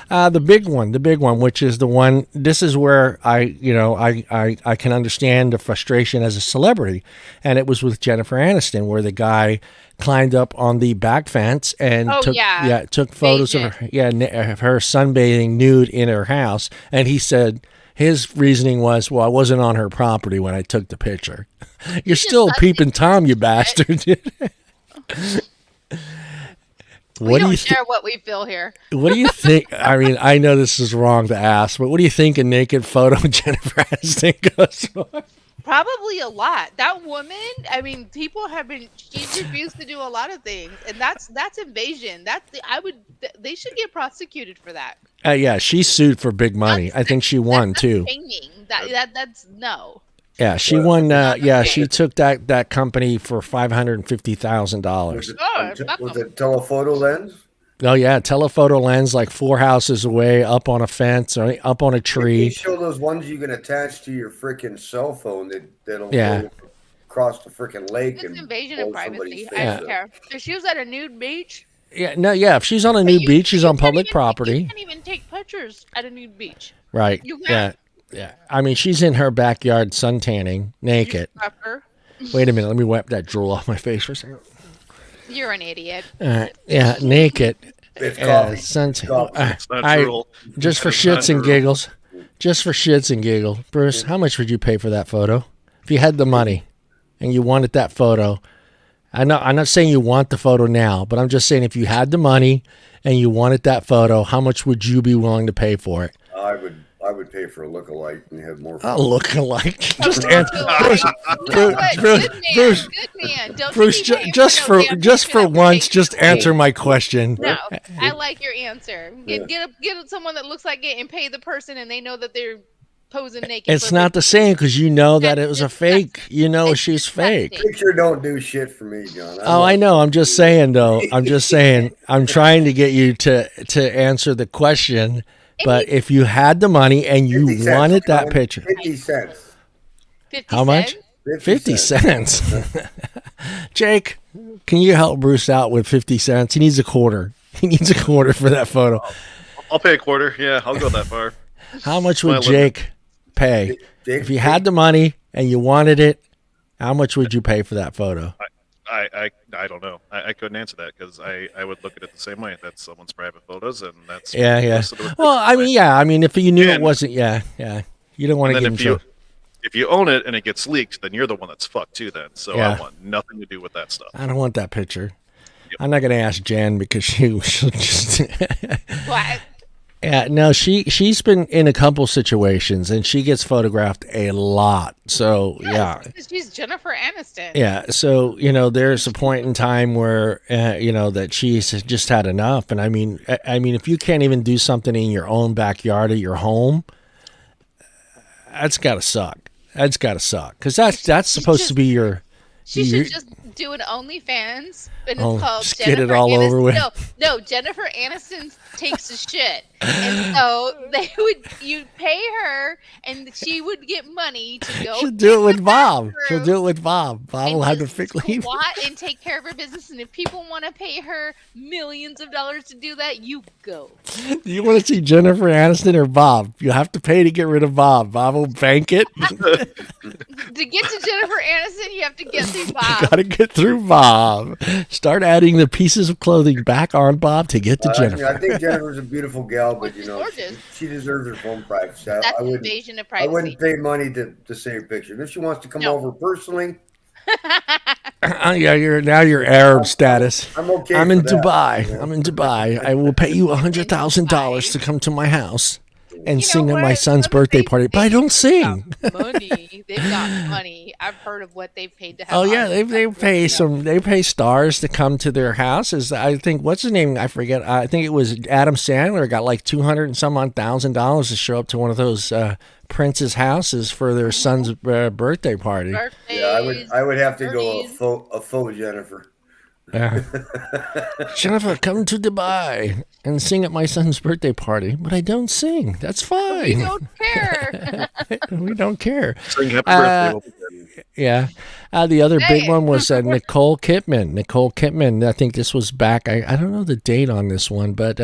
[SPEAKER 1] The big one, which is the one. This is where I can understand the frustration as a celebrity, and it was with Jennifer Aniston, where the guy climbed up on the back fence and took photos of her sunbathing nude in her house, and he said his reasoning was, well, I wasn't on her property when I took the picture. You're still a peeping Tom, you bastard.
[SPEAKER 2] We don't share what we feel here.
[SPEAKER 1] What do you think? I mean, I know this is wrong to ask, but what do you think a naked photo of Jennifer Aniston goes for?
[SPEAKER 2] Probably a lot. That woman, I mean, people have been. She's refused to do a lot of things, and that's invasion. They should get prosecuted for that.
[SPEAKER 1] Yeah, she sued for big money. I think she won too.
[SPEAKER 2] That's no.
[SPEAKER 1] Yeah, she won. She took that company for $550,000.
[SPEAKER 3] Was it telephoto lens?
[SPEAKER 1] Oh yeah, telephoto lens, like 4 houses away, up on a fence or up on a tree.
[SPEAKER 3] You show those ones you can attach to your freaking cell phone that'll go across the freaking lake.
[SPEAKER 2] It's invasion of privacy. I don't care. If she was at a nude beach.
[SPEAKER 1] Yeah, if she's on a nude beach, she's on public property.
[SPEAKER 2] You can't even take pictures at a nude beach.
[SPEAKER 1] Right. Yeah. I mean, she's in her backyard suntanning, naked. Wait a minute. Let me wipe that drool off my face for a second.
[SPEAKER 2] You're an idiot.
[SPEAKER 1] Naked.
[SPEAKER 3] It's coffee.
[SPEAKER 1] Suntan.
[SPEAKER 4] It's not drool.
[SPEAKER 1] Just for shits and giggles. Just for shits and giggles. Bruce, how much would you pay for that photo? If you had the money and you wanted that photo. I'm not saying you want the photo now, but I'm just saying if you had the money and you wanted that photo, how much would you be willing to pay for it?
[SPEAKER 3] I would pay for a look-alike and have more fun.
[SPEAKER 1] A look-alike. Just answer, Bruce. Just for once, just answer my question.
[SPEAKER 2] No, I like your answer. Get someone that looks like it and pay the person, and they know that they're posing naked.
[SPEAKER 1] It's not the same because you know that it was a fake. You know she's fake.
[SPEAKER 3] Picture don't do shit for me, John.
[SPEAKER 1] I know. I'm just saying, though. I'm trying to get you to answer the question. But if you had the money and you wanted that picture.
[SPEAKER 3] 50 cents.
[SPEAKER 2] 50
[SPEAKER 1] How much? 50 cents. Jake, can you help Bruce out with 50 cents? He needs a quarter. He needs a quarter for that photo.
[SPEAKER 4] I'll pay a quarter. Yeah, I'll go that far.
[SPEAKER 1] How much would Jake pay? If you had the money and you wanted it, how much would you pay for that photo?
[SPEAKER 4] I don't know. I couldn't answer that because I would look at it the same way. That's someone's private photos, and that's
[SPEAKER 1] Well, I mean, if you knew it wasn't, you don't want to get into.
[SPEAKER 4] If you own it and it gets leaked, then you're the one that's fucked too. Then, so I want nothing to do with that stuff.
[SPEAKER 1] I don't want that picture. Yep. I'm not going to ask Jen because she'll just.
[SPEAKER 2] What?
[SPEAKER 1] Yeah, no, she's been in a couple situations and she gets photographed a lot. So
[SPEAKER 2] she's Jennifer Aniston.
[SPEAKER 1] Yeah, so there's a point in time where that she's just had enough. And I mean, if you can't even do something in your own backyard at your home, that's gotta suck. That's gotta suck because that's supposed to be your.
[SPEAKER 2] She should just do an OnlyFans, and it's called
[SPEAKER 1] just
[SPEAKER 2] Jennifer
[SPEAKER 1] get it all
[SPEAKER 2] Aniston.
[SPEAKER 1] over with.
[SPEAKER 2] No, Jennifer Aniston takes a shit, and so you'd pay her, and she would get money to go.
[SPEAKER 1] She'll do it with Bob. She'll do it with Bob. Bob will have to fix leave.
[SPEAKER 2] And take care of her business, and if people want to pay her millions of dollars to do that, you go.
[SPEAKER 1] Do you want to see Jennifer Aniston or Bob? You have to pay to get rid of Bob. Bob will bank it.
[SPEAKER 2] To get to Jennifer Aniston, you have to get through Bob.
[SPEAKER 1] You gotta get through Bob. Start adding the pieces of clothing back on Bob to get to Jennifer.
[SPEAKER 3] I think Jennifer's a beautiful gal, but
[SPEAKER 2] gorgeous.
[SPEAKER 3] She deserves her own privacy.
[SPEAKER 2] That's invasion of privacy.
[SPEAKER 3] I wouldn't pay money to see her picture. If she wants to come over personally,
[SPEAKER 1] Yeah, you're Arab status.
[SPEAKER 3] I'm okay.
[SPEAKER 1] I'm in Dubai.
[SPEAKER 3] You know?
[SPEAKER 1] I'm in Dubai. I will pay you $100,000 to come to my house and sing at my son's birthday party. But I don't sing.
[SPEAKER 2] Money. They've got money. I've heard of what they've paid to have.
[SPEAKER 1] Oh yeah, they pay stars to come to their houses. I think what's his name? I forget. I think it was Adam Sandler got like $200 and some odd $1,000 to show up to one of those prince's houses for their son's birthday party.
[SPEAKER 3] Yeah, I would have to go a faux Jennifer.
[SPEAKER 1] Jennifer, come to Dubai and sing at my son's birthday party, but I don't sing. That's fine.
[SPEAKER 2] We don't care.
[SPEAKER 1] We don't care.
[SPEAKER 4] Sing happy birthday.
[SPEAKER 1] Yeah. The other big one was Nicole Kidman. Nicole Kidman, I think this was back. I don't know the date on this one, but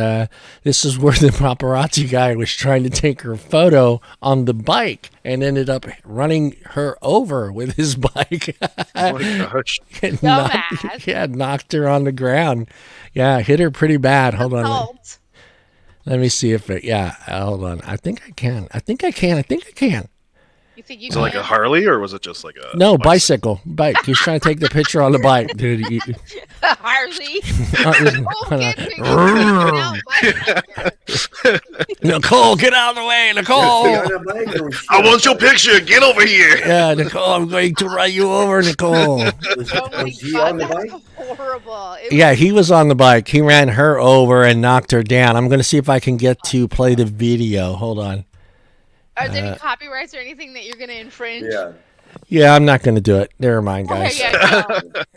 [SPEAKER 1] this is where the paparazzi guy was trying to take her photo on the bike and ended up running her over with his bike.
[SPEAKER 4] Oh my gosh.
[SPEAKER 1] Knocked her on the ground. Yeah, hit her pretty bad. Hold on. Let me see if hold on. I think I can.
[SPEAKER 2] You think
[SPEAKER 4] Was it like a Harley or was it just like a
[SPEAKER 1] bicycle? Bike. He's trying to take the picture on the bike, dude.
[SPEAKER 2] Harley.
[SPEAKER 1] Nicole, get out of the way, Nicole.
[SPEAKER 4] I want your picture. Get over here.
[SPEAKER 1] Yeah, Nicole, I'm going to run you over, Nicole.
[SPEAKER 3] Was he on the bike?
[SPEAKER 2] Horrible.
[SPEAKER 1] Yeah, he was on the bike. He ran her over and knocked her down. I'm going to see if I can get to play the video. Hold on.
[SPEAKER 2] Are there any copyrights or anything that you're going to infringe?
[SPEAKER 1] Yeah, I'm not going to do it. Never mind, guys.
[SPEAKER 2] Okay,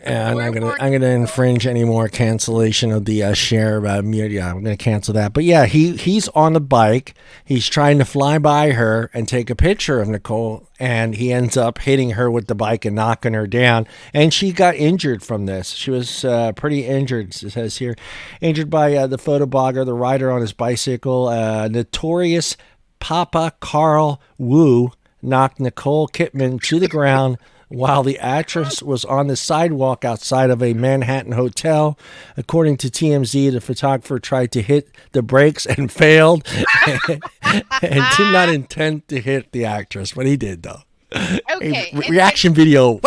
[SPEAKER 1] I'm not going to infringe any more cancellation of the share media. I'm going to cancel that. But yeah, he's on the bike. He's trying to fly by her and take a picture of Nicole, and he ends up hitting her with the bike and knocking her down. And she got injured from this. She was pretty injured, it says here. Injured by the photoblogger, the rider on his bicycle, notorious Papa Carl Wu knocked Nicole Kidman to the ground while the actress was on the sidewalk outside of a Manhattan hotel. According to TMZ, the photographer tried to hit the brakes and failed and did not intend to hit the actress, but he did, though.
[SPEAKER 2] Okay.
[SPEAKER 1] Reaction video.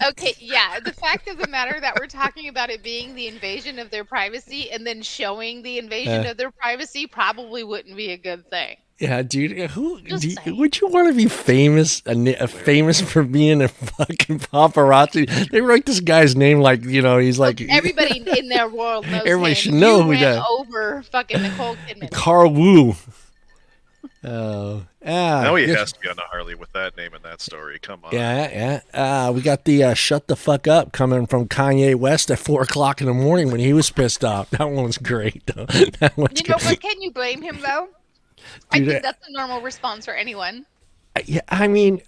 [SPEAKER 2] Okay, yeah. The fact of the matter that we're talking about it being the invasion of their privacy and then showing the invasion of their privacy probably wouldn't be a good thing.
[SPEAKER 1] Yeah, dude. Would you want to be famous? Famous for being a fucking paparazzi? They wrote this guy's name like he's like
[SPEAKER 2] everybody in their world knows.
[SPEAKER 1] Everybody
[SPEAKER 2] him.
[SPEAKER 1] should know who that.
[SPEAKER 2] Over fucking Nicole Kidman.
[SPEAKER 1] Carl Wu. Oh,
[SPEAKER 4] now he has to be on a Harley with that name and that story. Come on.
[SPEAKER 1] Yeah. We got the "Shut the Fuck Up" coming from Kanye West at 4:00 in the morning when he was pissed off. That one was great, though. That one's
[SPEAKER 2] know what? Can you blame him though? Dude, I think that's a normal response for anyone.
[SPEAKER 1] Yeah, I mean,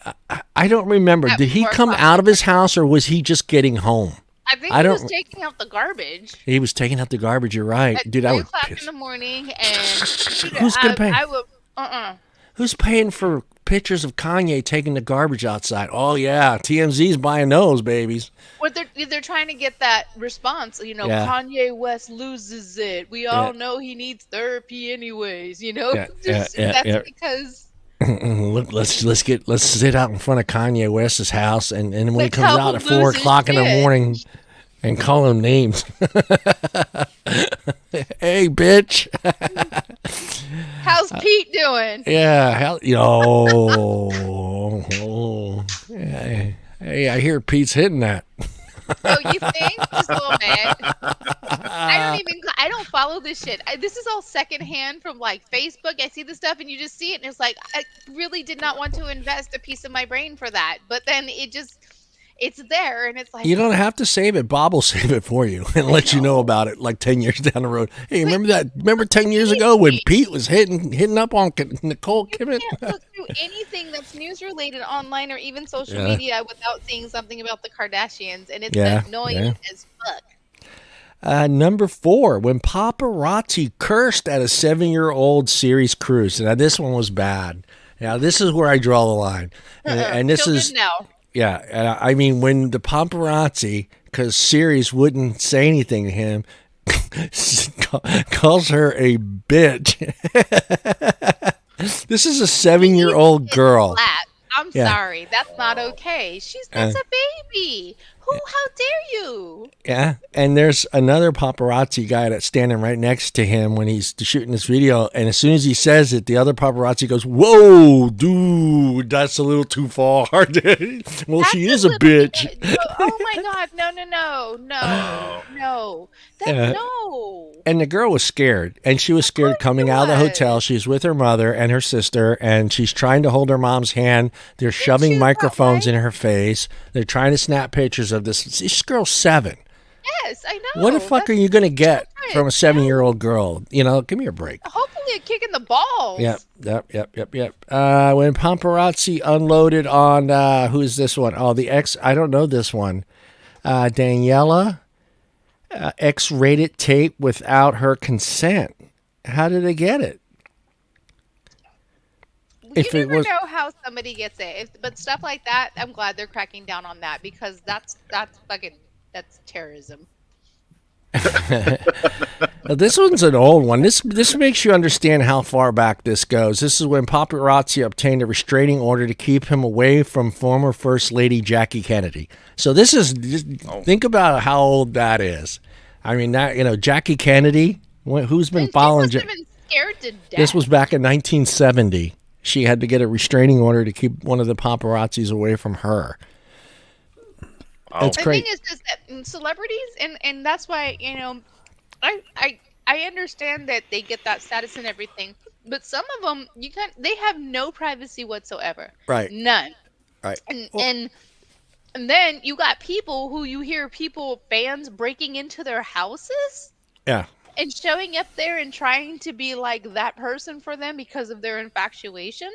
[SPEAKER 1] I don't remember. Did he come out of his house or was he just getting home?
[SPEAKER 2] I think he was taking out the garbage.
[SPEAKER 1] He was taking out the garbage. You're right, dude.
[SPEAKER 2] At 3:00 in the morning, and
[SPEAKER 1] who's gonna pay? Who's paying for pictures of Kanye taking the garbage outside? Oh yeah, TMZ's buying those babies.
[SPEAKER 2] Well, they're trying to get that response. Kanye West loses it. We all know he needs therapy, anyways. That's because.
[SPEAKER 1] Look, let's sit out in front of Kanye West's house, and when he comes out at 4:00 in the morning, and call him names. Hey, bitch.
[SPEAKER 2] How's Pete doing?
[SPEAKER 1] Yeah, hey, I hear Pete's hitting that.
[SPEAKER 2] Oh, you think? Just a little bit. I don't follow this shit. This is all secondhand from like Facebook. I see this stuff and you just see it and it's like, I really did not want to invest a piece of my brain for that. But then it's there and it's like.
[SPEAKER 1] You don't have to save it. Bob will save it for you and let you know about it like 10 years down the road. Hey, remember 10 years ago when Pete was hitting up on Nicole Kidman?
[SPEAKER 2] You can't look through anything that's news related online or even social media without seeing something about the Kardashians, and it's annoying as fuck.
[SPEAKER 1] Number 4, when paparazzi cursed at a 7-year-old series cruise. Now this one was bad. Now this is where I draw the line, and this is
[SPEAKER 2] now.
[SPEAKER 1] Yeah, I mean when the paparazzi, because Sirius wouldn't say anything to him, calls her a bitch. This is a 7-year-old girl.
[SPEAKER 2] I'm sorry. That's not okay. That's a baby. How dare you?
[SPEAKER 1] Yeah. And there's another paparazzi guy that's standing right next to him when he's shooting this video. And as soon as he says it, the other paparazzi goes, "Whoa, dude, that's a little too far." Well, she is a bitch.
[SPEAKER 2] Oh my God. No. No.
[SPEAKER 1] And the girl was scared. And she was scared coming out of the hotel. She's with her mother and her sister. And she's trying to hold her mom's hand. They're shoving microphones in her face. They're trying to snap pictures of this girl's 7.
[SPEAKER 2] Yes, I know.
[SPEAKER 1] What the fuck are you going to get from a 7-year-old girl? You know, give me a break.
[SPEAKER 2] Hopefully a kick in the balls.
[SPEAKER 1] Yep. When paparazzi unloaded on, who's this one? Oh, the ex, I don't know this one. Daniela, X-rated tape without her consent. How did they get it?
[SPEAKER 2] You never know how somebody gets it. But stuff like that, I'm glad they're cracking down on that because that's terrorism.
[SPEAKER 1] This one's an old one. This makes you understand how far back this goes. This is when paparazzi obtained a restraining order to keep him away from former First Lady Jackie Kennedy. So think about how old that is. I mean, Jackie Kennedy, who's been following?
[SPEAKER 2] She must have been scared to death.
[SPEAKER 1] This was back in 1970. She had to get a restraining order to keep one of the paparazzis away from her. It's great.
[SPEAKER 2] The thing is just that celebrities, and that's why, I understand that they get that status and everything, but some of them, they have no privacy whatsoever.
[SPEAKER 1] Right.
[SPEAKER 2] None.
[SPEAKER 1] Right.
[SPEAKER 2] And then you got people who you hear fans breaking into their houses.
[SPEAKER 1] Yeah.
[SPEAKER 2] And showing up there and trying to be like that person for them because of their infatuation.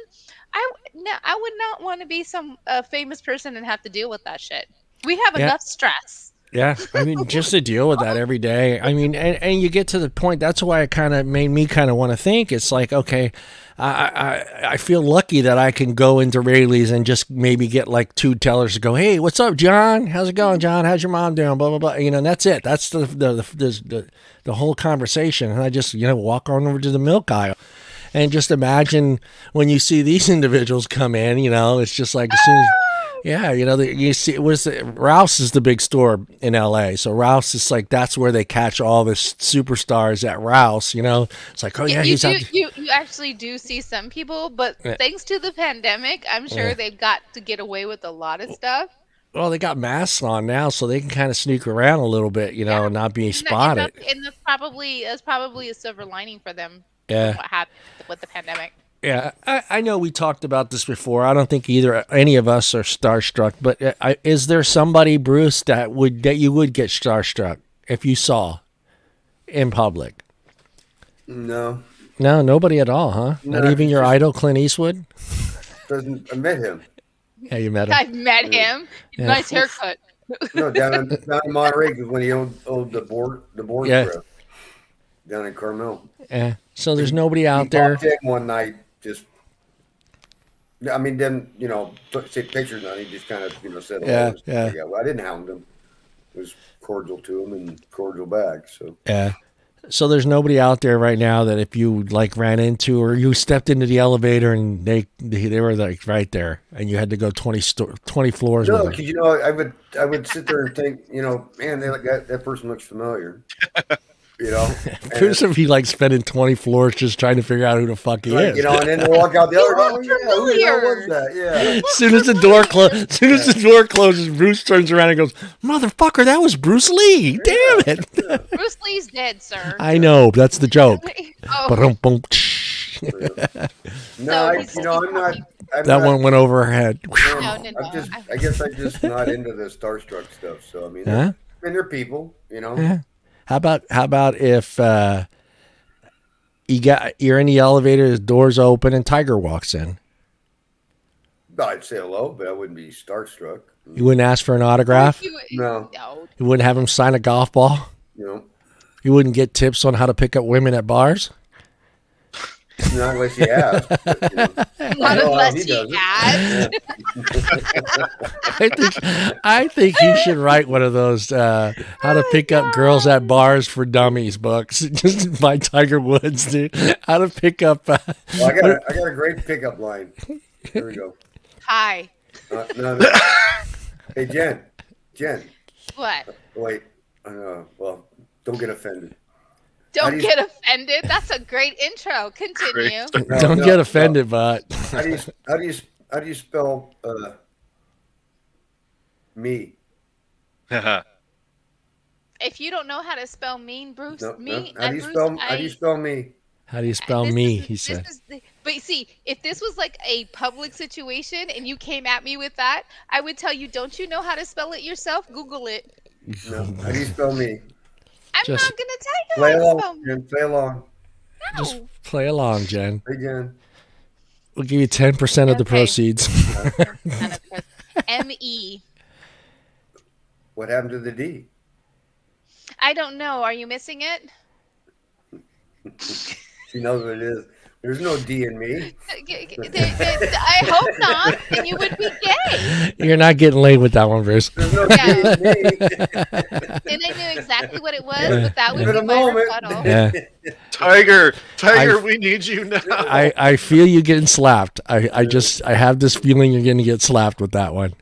[SPEAKER 2] I would not want to be some famous person and have to deal with that shit. We have enough stress.
[SPEAKER 1] Yeah, I mean, just to deal with that every day. I mean, and you get to the point. That's why it kind of made me kind of want to think. It's like, okay, I feel lucky that I can go into Rayleigh's and just maybe get like 2 tellers to go, "Hey, what's up, John? How's it going, John? How's your mom doing?" Blah blah blah. And that's it. That's the whole conversation. And I just walk on over to the milk aisle. And just imagine when you see these individuals come in, it's just like as soon as. Yeah, you see, Rouse is the big store in LA. So Rouse is like, that's where they catch all the superstars at Rouse. It's like, oh yeah,
[SPEAKER 2] you actually do see some people, but thanks to the pandemic, I'm sure they've got to get away with a lot of stuff.
[SPEAKER 1] Well, they got masks on now, so they can kind of sneak around a little bit, and not being spotted.
[SPEAKER 2] And that's probably a silver lining for them.
[SPEAKER 1] Yeah.
[SPEAKER 2] What happened with the pandemic.
[SPEAKER 1] Yeah, I know we talked about this before. I don't think any of us are starstruck, but is there somebody, Bruce, that you would get starstruck if you saw in public?
[SPEAKER 3] No.
[SPEAKER 1] No, nobody at all, huh?
[SPEAKER 3] No,
[SPEAKER 1] not even your idol, Clint Eastwood?
[SPEAKER 3] I met him.
[SPEAKER 1] Yeah, you met him.
[SPEAKER 2] I've met him. Yeah. Nice haircut.
[SPEAKER 3] No, down in Monterey, because when he owned the board grill down in Carmel.
[SPEAKER 1] Yeah. So there's nobody out there.
[SPEAKER 3] One night. Then, take pictures on it. He just kind of, said hello.
[SPEAKER 1] Yeah.
[SPEAKER 3] Well, I didn't hound him. It was cordial to him and cordial back. So.
[SPEAKER 1] Yeah. So there's nobody out there right now that if you ran into or you stepped into the elevator and they were like right there and you had to go 20 floors.
[SPEAKER 3] No, because I would sit there and think, man, that person looks familiar.
[SPEAKER 1] Bruce, if he spending 20 floors just trying to figure out who the fuck he is.
[SPEAKER 3] And then they walk out the other. Oh yeah, who the hell was that? Yeah.
[SPEAKER 1] As soon as the door closes, Bruce turns around and goes, "Motherfucker, that was Bruce Lee! Damn it!"
[SPEAKER 2] Bruce Lee's dead, sir.
[SPEAKER 1] I know, that's the joke.
[SPEAKER 3] No, I'm not.
[SPEAKER 1] That one went over her head.
[SPEAKER 2] No.
[SPEAKER 3] I guess I'm just not into the starstruck stuff. So they're people,
[SPEAKER 1] Yeah. How about if you're in the elevator, the doors open, and Tiger walks in?
[SPEAKER 3] I'd say hello, but I wouldn't be starstruck.
[SPEAKER 1] You wouldn't ask for an autograph?
[SPEAKER 3] No.
[SPEAKER 1] You wouldn't have him sign a golf ball?
[SPEAKER 3] No.
[SPEAKER 1] You wouldn't get tips on how to pick up women at bars?
[SPEAKER 3] Not unless he asked.
[SPEAKER 2] Not unless he asked.
[SPEAKER 1] I think he should write one of those how to pick up girls at bars for dummies books. Just by Tiger Woods, dude. How to pick up.
[SPEAKER 3] Well, I got a great pickup line. Here we go.
[SPEAKER 2] Hi.
[SPEAKER 3] No. Hey, Jen.
[SPEAKER 2] What?
[SPEAKER 3] Wait. Well, don't get offended.
[SPEAKER 2] Don't get offended. That's a great intro. Continue.
[SPEAKER 1] Don't get offended, but
[SPEAKER 3] how do you spell me?
[SPEAKER 2] If you don't know how to spell mean, Bruce,
[SPEAKER 3] How do you spell me?
[SPEAKER 1] How do you spell me? He said.
[SPEAKER 2] But see, if this was like a public situation and you came at me with that, I would tell you, don't you know how to spell it yourself? Google it.
[SPEAKER 3] No. How do you spell me?
[SPEAKER 2] I'm not going to tell you how to spell me.
[SPEAKER 3] Jen, play along.
[SPEAKER 2] No.
[SPEAKER 1] Just play along, Jen.
[SPEAKER 3] Hey, Jen.
[SPEAKER 1] We'll give you 10% of the proceeds.
[SPEAKER 2] M-E.
[SPEAKER 3] What happened to the D?
[SPEAKER 2] I don't know. Are you missing it?
[SPEAKER 3] She knows what it is. There's no D in me.
[SPEAKER 2] I hope not. Then you would be gay.
[SPEAKER 1] You're not getting laid with that one, Bruce.
[SPEAKER 3] There's no D in me.
[SPEAKER 2] And I knew exactly what it was, but that would be my rebuttal.
[SPEAKER 1] Yeah.
[SPEAKER 4] Tiger, we need you now.
[SPEAKER 1] I feel you getting slapped. I have this feeling you're going to get slapped with that one.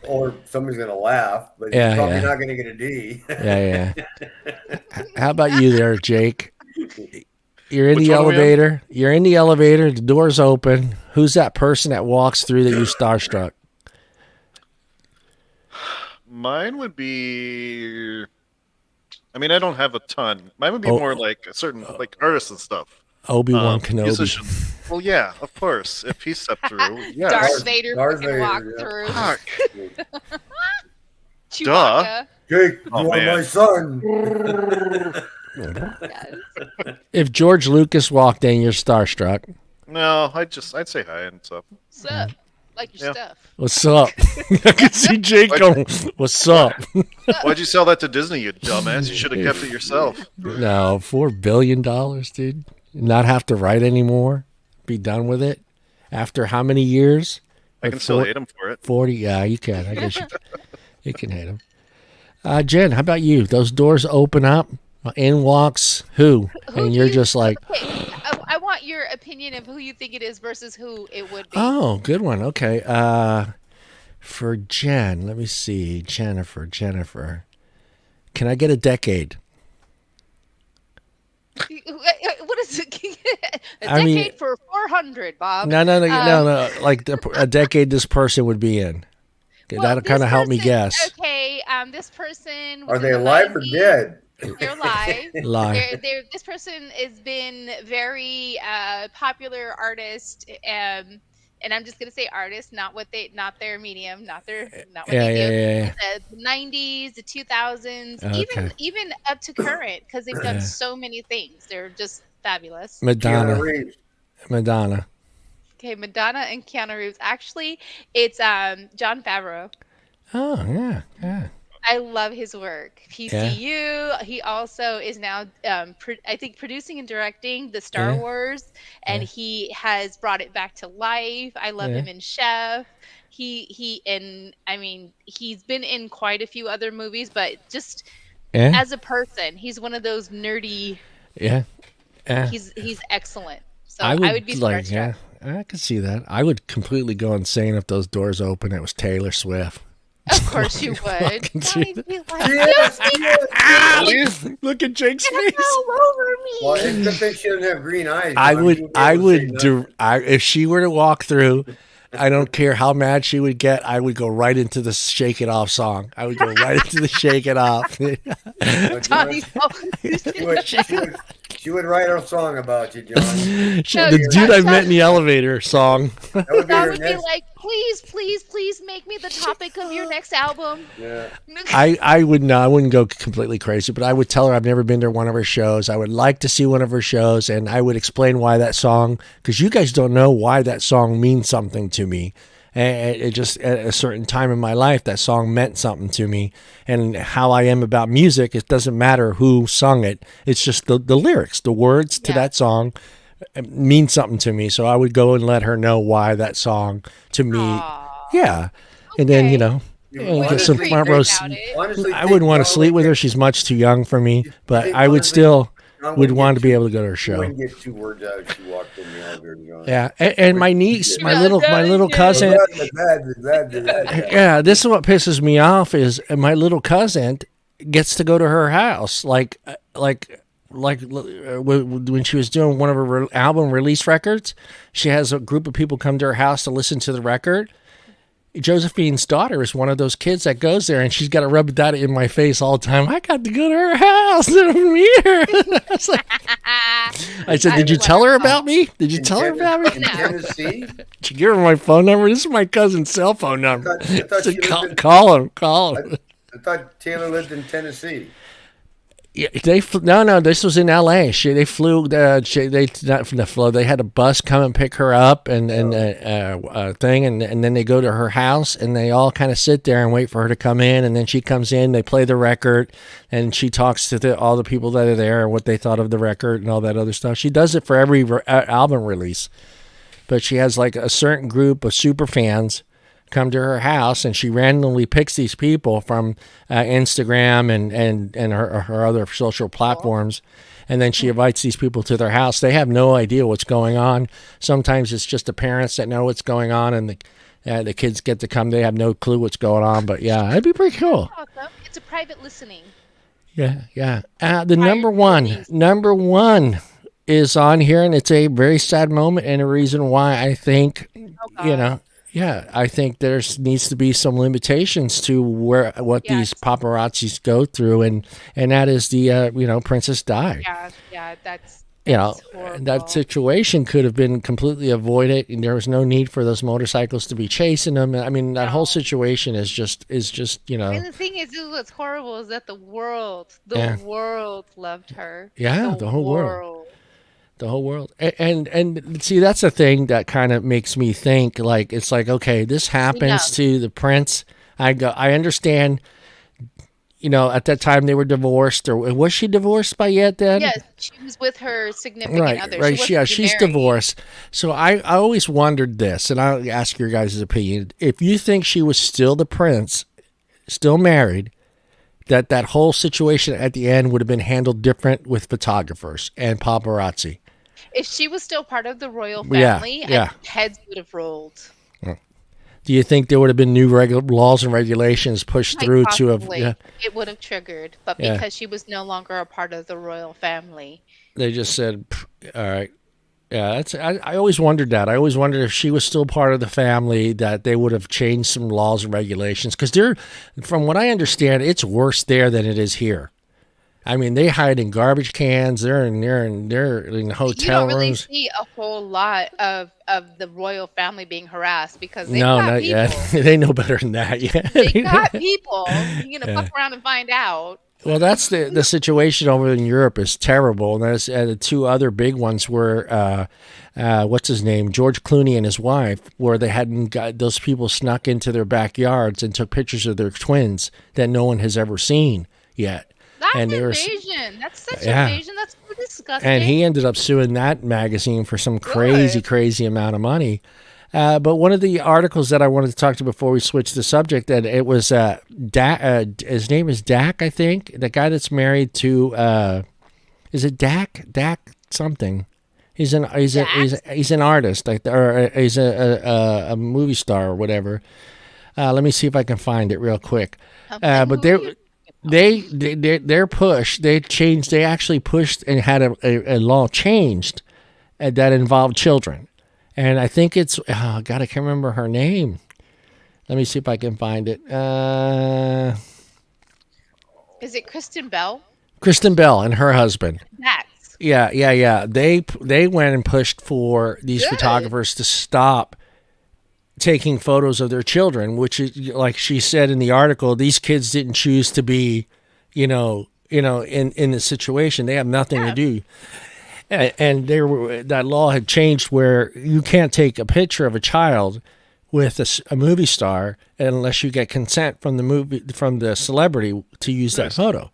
[SPEAKER 3] Or somebody's going to laugh, but you're probably not going to get a D.
[SPEAKER 1] Yeah. How about you there, Jake? You're in the elevator. You're in the elevator. The door's open. Who's that person that walks through that you starstruck?
[SPEAKER 4] Mine would be... I mean, I don't have a ton. Mine would be more like a certain like artists and stuff.
[SPEAKER 1] Obi-Wan Kenobi.
[SPEAKER 4] Musician. Well, yeah, of course. If he stepped through, yeah.
[SPEAKER 2] Darth Vader walked through.
[SPEAKER 4] Fuck.
[SPEAKER 2] Chewbacca.
[SPEAKER 3] Jake, you are my son.
[SPEAKER 2] Yes.
[SPEAKER 1] If George Lucas walked in, you're starstruck.
[SPEAKER 4] No, I'd say hi and stuff.
[SPEAKER 2] What's up? Like your stuff.
[SPEAKER 1] What's up? I can see Jake going, what's up?
[SPEAKER 4] Why'd you sell that to Disney, you dumbass? You should have kept it yourself.
[SPEAKER 1] No, $4 billion, dude. Not have to write anymore. Be done with it. After how many years?
[SPEAKER 4] I can still hate him for it.
[SPEAKER 1] 40, yeah, you can. I guess you can hate him. Jen, how about you? Those doors open up. In walks who? And you're just like...
[SPEAKER 2] Okay. I want your opinion of who you think it is versus who it would be.
[SPEAKER 1] Oh, good one. Okay. For Jen, let me see. Jennifer. Can I get a decade?
[SPEAKER 2] What is it? A decade for 400, Bob.
[SPEAKER 1] No. Like a decade this person would be in. Well, that'll kind of help me guess.
[SPEAKER 2] Okay. This person...
[SPEAKER 3] Are they alive or dead?
[SPEAKER 2] They're alive. This person has been very popular artist, and I'm just gonna say artist, not their medium, not what they do. The 90s, the 2000s, even up to current, because they've done so many things. They're just fabulous.
[SPEAKER 1] Madonna. Okay,
[SPEAKER 2] Madonna and Keanu Reeves. Actually, it's Jon Favreau.
[SPEAKER 1] Oh yeah.
[SPEAKER 2] I love his work. PCU. He also is now, I think, producing and directing the Star Wars, and he has brought it back to life. I love him in Chef. He's been in quite a few other movies, but just as a person, he's one of those nerdy. Yeah. He's excellent. So I would be starstruck.
[SPEAKER 1] I could see that. I would completely go insane if those doors open. It was Taylor Swift.
[SPEAKER 2] Of course you would.
[SPEAKER 1] Look at Jake's face.
[SPEAKER 2] All over me.
[SPEAKER 3] Well, it's good thing she doesn't have green eyes.
[SPEAKER 1] If she were to walk through, I don't care how mad she would get, I would go right into the Shake It Off song. I would go right into the Shake It Off.
[SPEAKER 3] She would write a song about you, John.
[SPEAKER 1] The dude I met in the elevator song.
[SPEAKER 2] That would be like, please make me the topic of your next album.
[SPEAKER 3] Yeah.
[SPEAKER 1] I wouldn't go completely crazy, but I would tell her I've never been to one of her shows. I would like to see one of her shows, and I would explain why that song, because you guys don't know why that song means something to me. And it just, at a certain time in my life, that song meant something to me. And how I am about music, it doesn't matter who sung it. It's just the lyrics, the words to that song mean something to me. So I would go and let her know why that song to me. Yeah. Okay. And then, get some front row. I wouldn't want to sleep with her. She's much too young for me. But I would still would want to be able to go to her
[SPEAKER 3] She
[SPEAKER 1] show.
[SPEAKER 3] wouldn't get 2 words out if she walked in the elevator.
[SPEAKER 1] Yeah, and my niece, my little cousin. Yeah, this is what pisses me off is my little cousin gets to go to her house, like when she was doing one of her album release records. She has a group of people come to her house to listen to the record. Josephine's daughter is one of those kids that goes there, and she's got to rub that in my face all the time. I got to go to her house from here. I said, "Did you tell her about me? Did you tell her about me?"
[SPEAKER 3] In Tennessee?
[SPEAKER 1] Did you give her my phone number? This is my cousin's cell phone number. I said, call him.
[SPEAKER 3] I thought Taylor lived in Tennessee.
[SPEAKER 1] Yeah, no. This was in L.A. They flew. They had a bus come and pick her up and thing, and then they go to her house and they all kind of sit there and wait for her to come in, and then she comes in. They play the record, and she talks to all the people that are there and what they thought of the record and all that other stuff. She does it for every album release, but she has like a certain group of super fans come to her house, and she randomly picks these people from Instagram and her other social platforms, and then she invites these people to their house. They have no idea what's going on. Sometimes it's just the parents that know what's going on, and the kids get to come. They have no clue what's going on, but yeah, it'd be pretty cool.
[SPEAKER 2] It's a private listening.
[SPEAKER 1] Yeah. The number one is on here, and it's a very sad moment, and a reason why I think, I think there needs to be some limitations to what these paparazzis go through, and that is the Princess Di.
[SPEAKER 2] Yeah, that's
[SPEAKER 1] horrible. That situation could have been completely avoided, and there was no need for those motorcycles to be chasing them. I mean, that whole situation is just
[SPEAKER 2] And the thing is, what's horrible is that the world loved her.
[SPEAKER 1] Yeah, the whole world. The whole world. And see, that's the thing that kind of makes me think, like, it's like, okay, this happens to the prince. I understand, at that time they were divorced, or was she divorced by yet then?
[SPEAKER 2] Yes, she was with her significant other.
[SPEAKER 1] Right. She's divorced. So I always wondered this, and I'll ask your guys' opinion. If you think she was still the prince, still married, that whole situation at the end would have been handled different with photographers and paparazzi.
[SPEAKER 2] If she was still part of the royal family, heads would have rolled.
[SPEAKER 1] Do you think there would have been new laws and regulations pushed through to have? Yeah.
[SPEAKER 2] It would have triggered, but because she was no longer a part of the royal family,
[SPEAKER 1] they just said, "All right." Yeah, I always wondered that. I always wondered if she was still part of the family, that they would have changed some laws and regulations. Because from what I understand, it's worse there than it is here. I mean, they hide in garbage cans. They're in hotel rooms. You don't really
[SPEAKER 2] see a whole lot of the royal family being harassed because they've
[SPEAKER 1] got
[SPEAKER 2] not
[SPEAKER 1] people. Yet. They know better than that. Yeah.
[SPEAKER 2] They got people. You're gonna fuck around and find out.
[SPEAKER 1] Well, that's the situation over in Europe is terrible. And there's the two other big ones were, what's his name, George Clooney and his wife, where they hadn't got those people snuck into their backyards and took pictures of their twins that no one has ever seen yet.
[SPEAKER 2] That's invasion. That's such invasion. That's so disgusting.
[SPEAKER 1] And he ended up suing that magazine for some crazy amount of money. But one of the articles that I wanted to talk to before we switch the subject, and it was his name is Dak, I think, the guy that's married to is it Dak something? He's an artist, or he's a movie star or whatever. Let me see if I can find it real quick. But their push, they actually pushed and had a law changed that involved children. And I think it's, I can't remember her name. Let me see if I can find it.
[SPEAKER 2] Is it Kristen Bell?
[SPEAKER 1] Kristen Bell and her husband.
[SPEAKER 2] That's.
[SPEAKER 1] Yeah. They went and pushed for these photographers to stop taking photos of their children, which is, like she said in the article, these kids didn't choose to be, in the situation. They have nothing to do. And that law had changed where you can't take a picture of a child with a movie star unless you get consent from the celebrity to use that photo.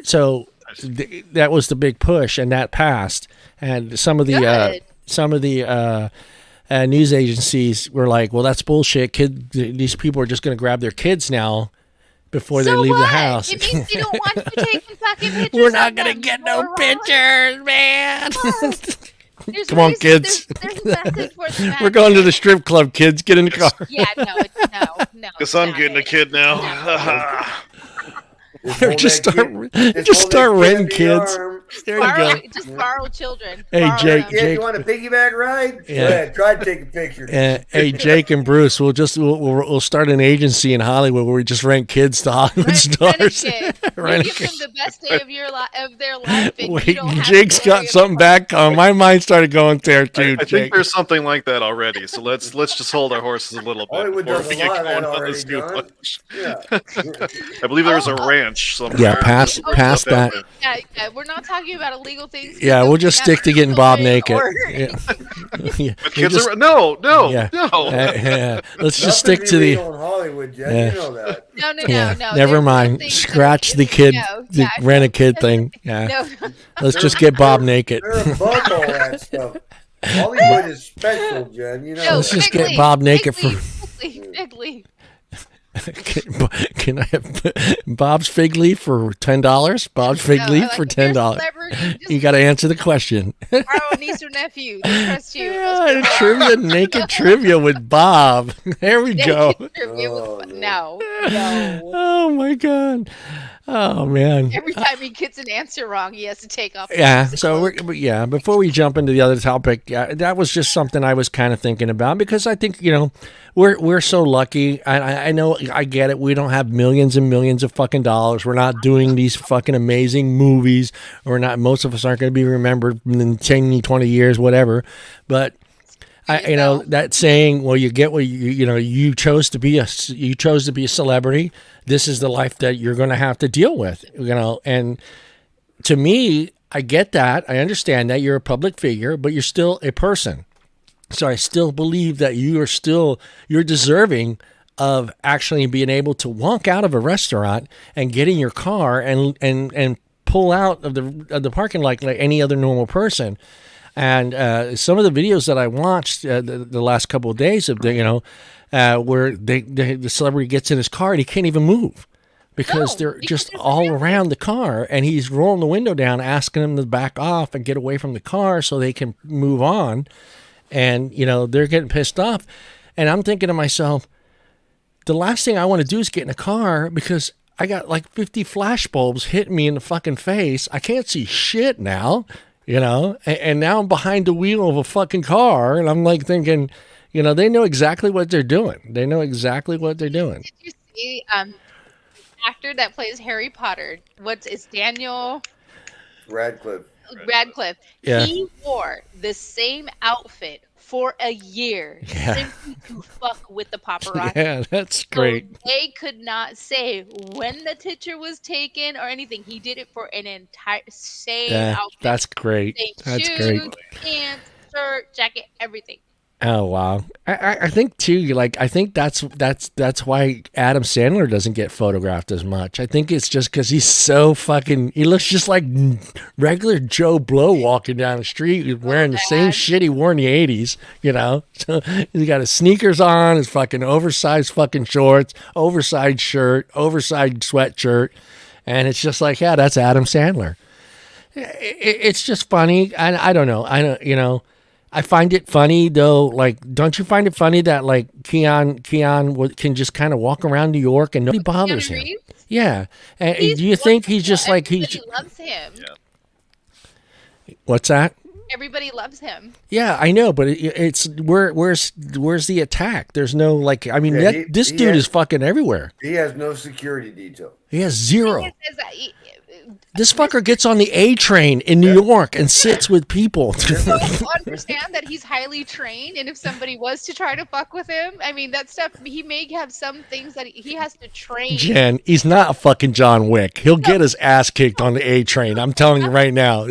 [SPEAKER 1] So that was the big push, and that passed. And some of the news agencies were like, "Well, that's bullshit. These people are just going to grab their kids now before they leave the house.
[SPEAKER 2] It means they don't want you taking fucking pictures.
[SPEAKER 1] We're not gonna get no pictures, man. Come on, kids.
[SPEAKER 2] There's method for the
[SPEAKER 1] We're going to the strip club, kids. Get in the car.
[SPEAKER 2] Yeah, no.
[SPEAKER 4] Guess I'm getting a kid now.
[SPEAKER 1] Just start renting kids. There you go.
[SPEAKER 2] Just borrow children.
[SPEAKER 1] Hey, Jake.
[SPEAKER 3] Yeah, you want a piggyback ride? Yeah. Go ahead, try to take a picture.
[SPEAKER 1] Hey, Jake and Bruce, we'll start an agency in Hollywood where we just rent kids to Hollywood stars.
[SPEAKER 2] Rent give them the best day of their life.
[SPEAKER 1] Wait, Jake's got something back on. My mind started going there too.
[SPEAKER 4] I think there's something like that already. So let's just hold our horses a little bit.
[SPEAKER 3] Hollywood does a lot of that already, John.
[SPEAKER 4] I believe there was a ranch somewhere.
[SPEAKER 1] Yeah, past that.
[SPEAKER 2] Yeah, we're not talking about illegal things.
[SPEAKER 1] Yeah, we'll just stick to getting Bob naked.
[SPEAKER 4] No.
[SPEAKER 1] Let's just stick to the.
[SPEAKER 3] In Hollywood, Jen. You know that.
[SPEAKER 2] No.
[SPEAKER 1] Never mind. Scratch the kid, the rent a kid thing. Yeah. Let's just get Bob naked.
[SPEAKER 3] They're above all that stuff. Hollywood is special, Jen. You know.
[SPEAKER 1] Let's just get Bob naked for.
[SPEAKER 2] Big
[SPEAKER 1] Can I have Bob's fig leaf for $10? Bob's fig leaf for $10. You got to answer the question.
[SPEAKER 2] Borrow a niece or nephew. They trust you.
[SPEAKER 1] Naked trivia with Bob. There we go.
[SPEAKER 2] No.
[SPEAKER 1] Oh my God. Oh man!
[SPEAKER 2] Every time he gets an answer wrong, he has to take off.
[SPEAKER 1] Yeah. So before we jump into the other topic, that was just something I was kind of thinking about because I think we're so lucky. I know I get it. We don't have millions and millions of fucking dollars. We're not doing these fucking amazing movies. We're not. Most of us aren't going to be remembered in 10, 20 years, whatever. But that saying, well, you get what you chose to be a celebrity. This is the life that you're going to have to deal with, and to me, I get that. I understand that you're a public figure, but you're still a person. So I still believe that you're deserving of actually being able to walk out of a restaurant and get in your car and pull out of the parking lot like any other normal person. And some of the videos that I watched the last couple of days of where the celebrity gets in his car and he can't even move because they're just all around the car and he's rolling the window down, asking them to back off and get away from the car so they can move on. And they're getting pissed off. And I'm thinking to myself, the last thing I want to do is get in a car because I got like 50 flash bulbs hitting me in the fucking face. I can't see shit now. And now I'm behind the wheel of a fucking car, and I'm like thinking, they know exactly what they're doing. Did you
[SPEAKER 2] see actor that plays Harry Potter? It's Daniel
[SPEAKER 3] Radcliffe.
[SPEAKER 1] Yeah.
[SPEAKER 2] He wore the same outfit for a year simply to fuck with the paparazzi.
[SPEAKER 1] Yeah, that's great.
[SPEAKER 2] So they could not say when the picture was taken or anything. He did it for an entire outfit.
[SPEAKER 1] That's great.
[SPEAKER 2] Same shoes, pants, shirt, jacket, everything.
[SPEAKER 1] Oh wow! I think too. I think that's why Adam Sandler doesn't get photographed as much. I think it's just because he's so fucking. He looks just like regular Joe Blow walking down the street, wearing the same shit he wore in the '80s. So he got his sneakers on, his fucking oversized fucking shorts, oversized shirt, oversized sweatshirt, and it's just like, yeah, that's Adam Sandler. It's just funny. I don't know. I find it funny though. Like, don't you find it funny that like Keon can just kind of walk around New York and nobody bothers him? Yeah. And do you think he's just like
[SPEAKER 2] everybody loves him?
[SPEAKER 1] Yeah. What's that?
[SPEAKER 2] Everybody loves him.
[SPEAKER 1] Yeah, I know, but it's where's the attack? There's no this dude is fucking everywhere.
[SPEAKER 3] He has no security detail.
[SPEAKER 1] He has zero. This fucker gets on the A train in New York and sits with people.
[SPEAKER 2] So understand that he's highly trained, and if somebody was to try to fuck with him, I mean, that stuff, he may have some things that he has to train.
[SPEAKER 1] Jen, he's not a fucking John Wick. He'll get his ass kicked on the A train. I'm telling you right now.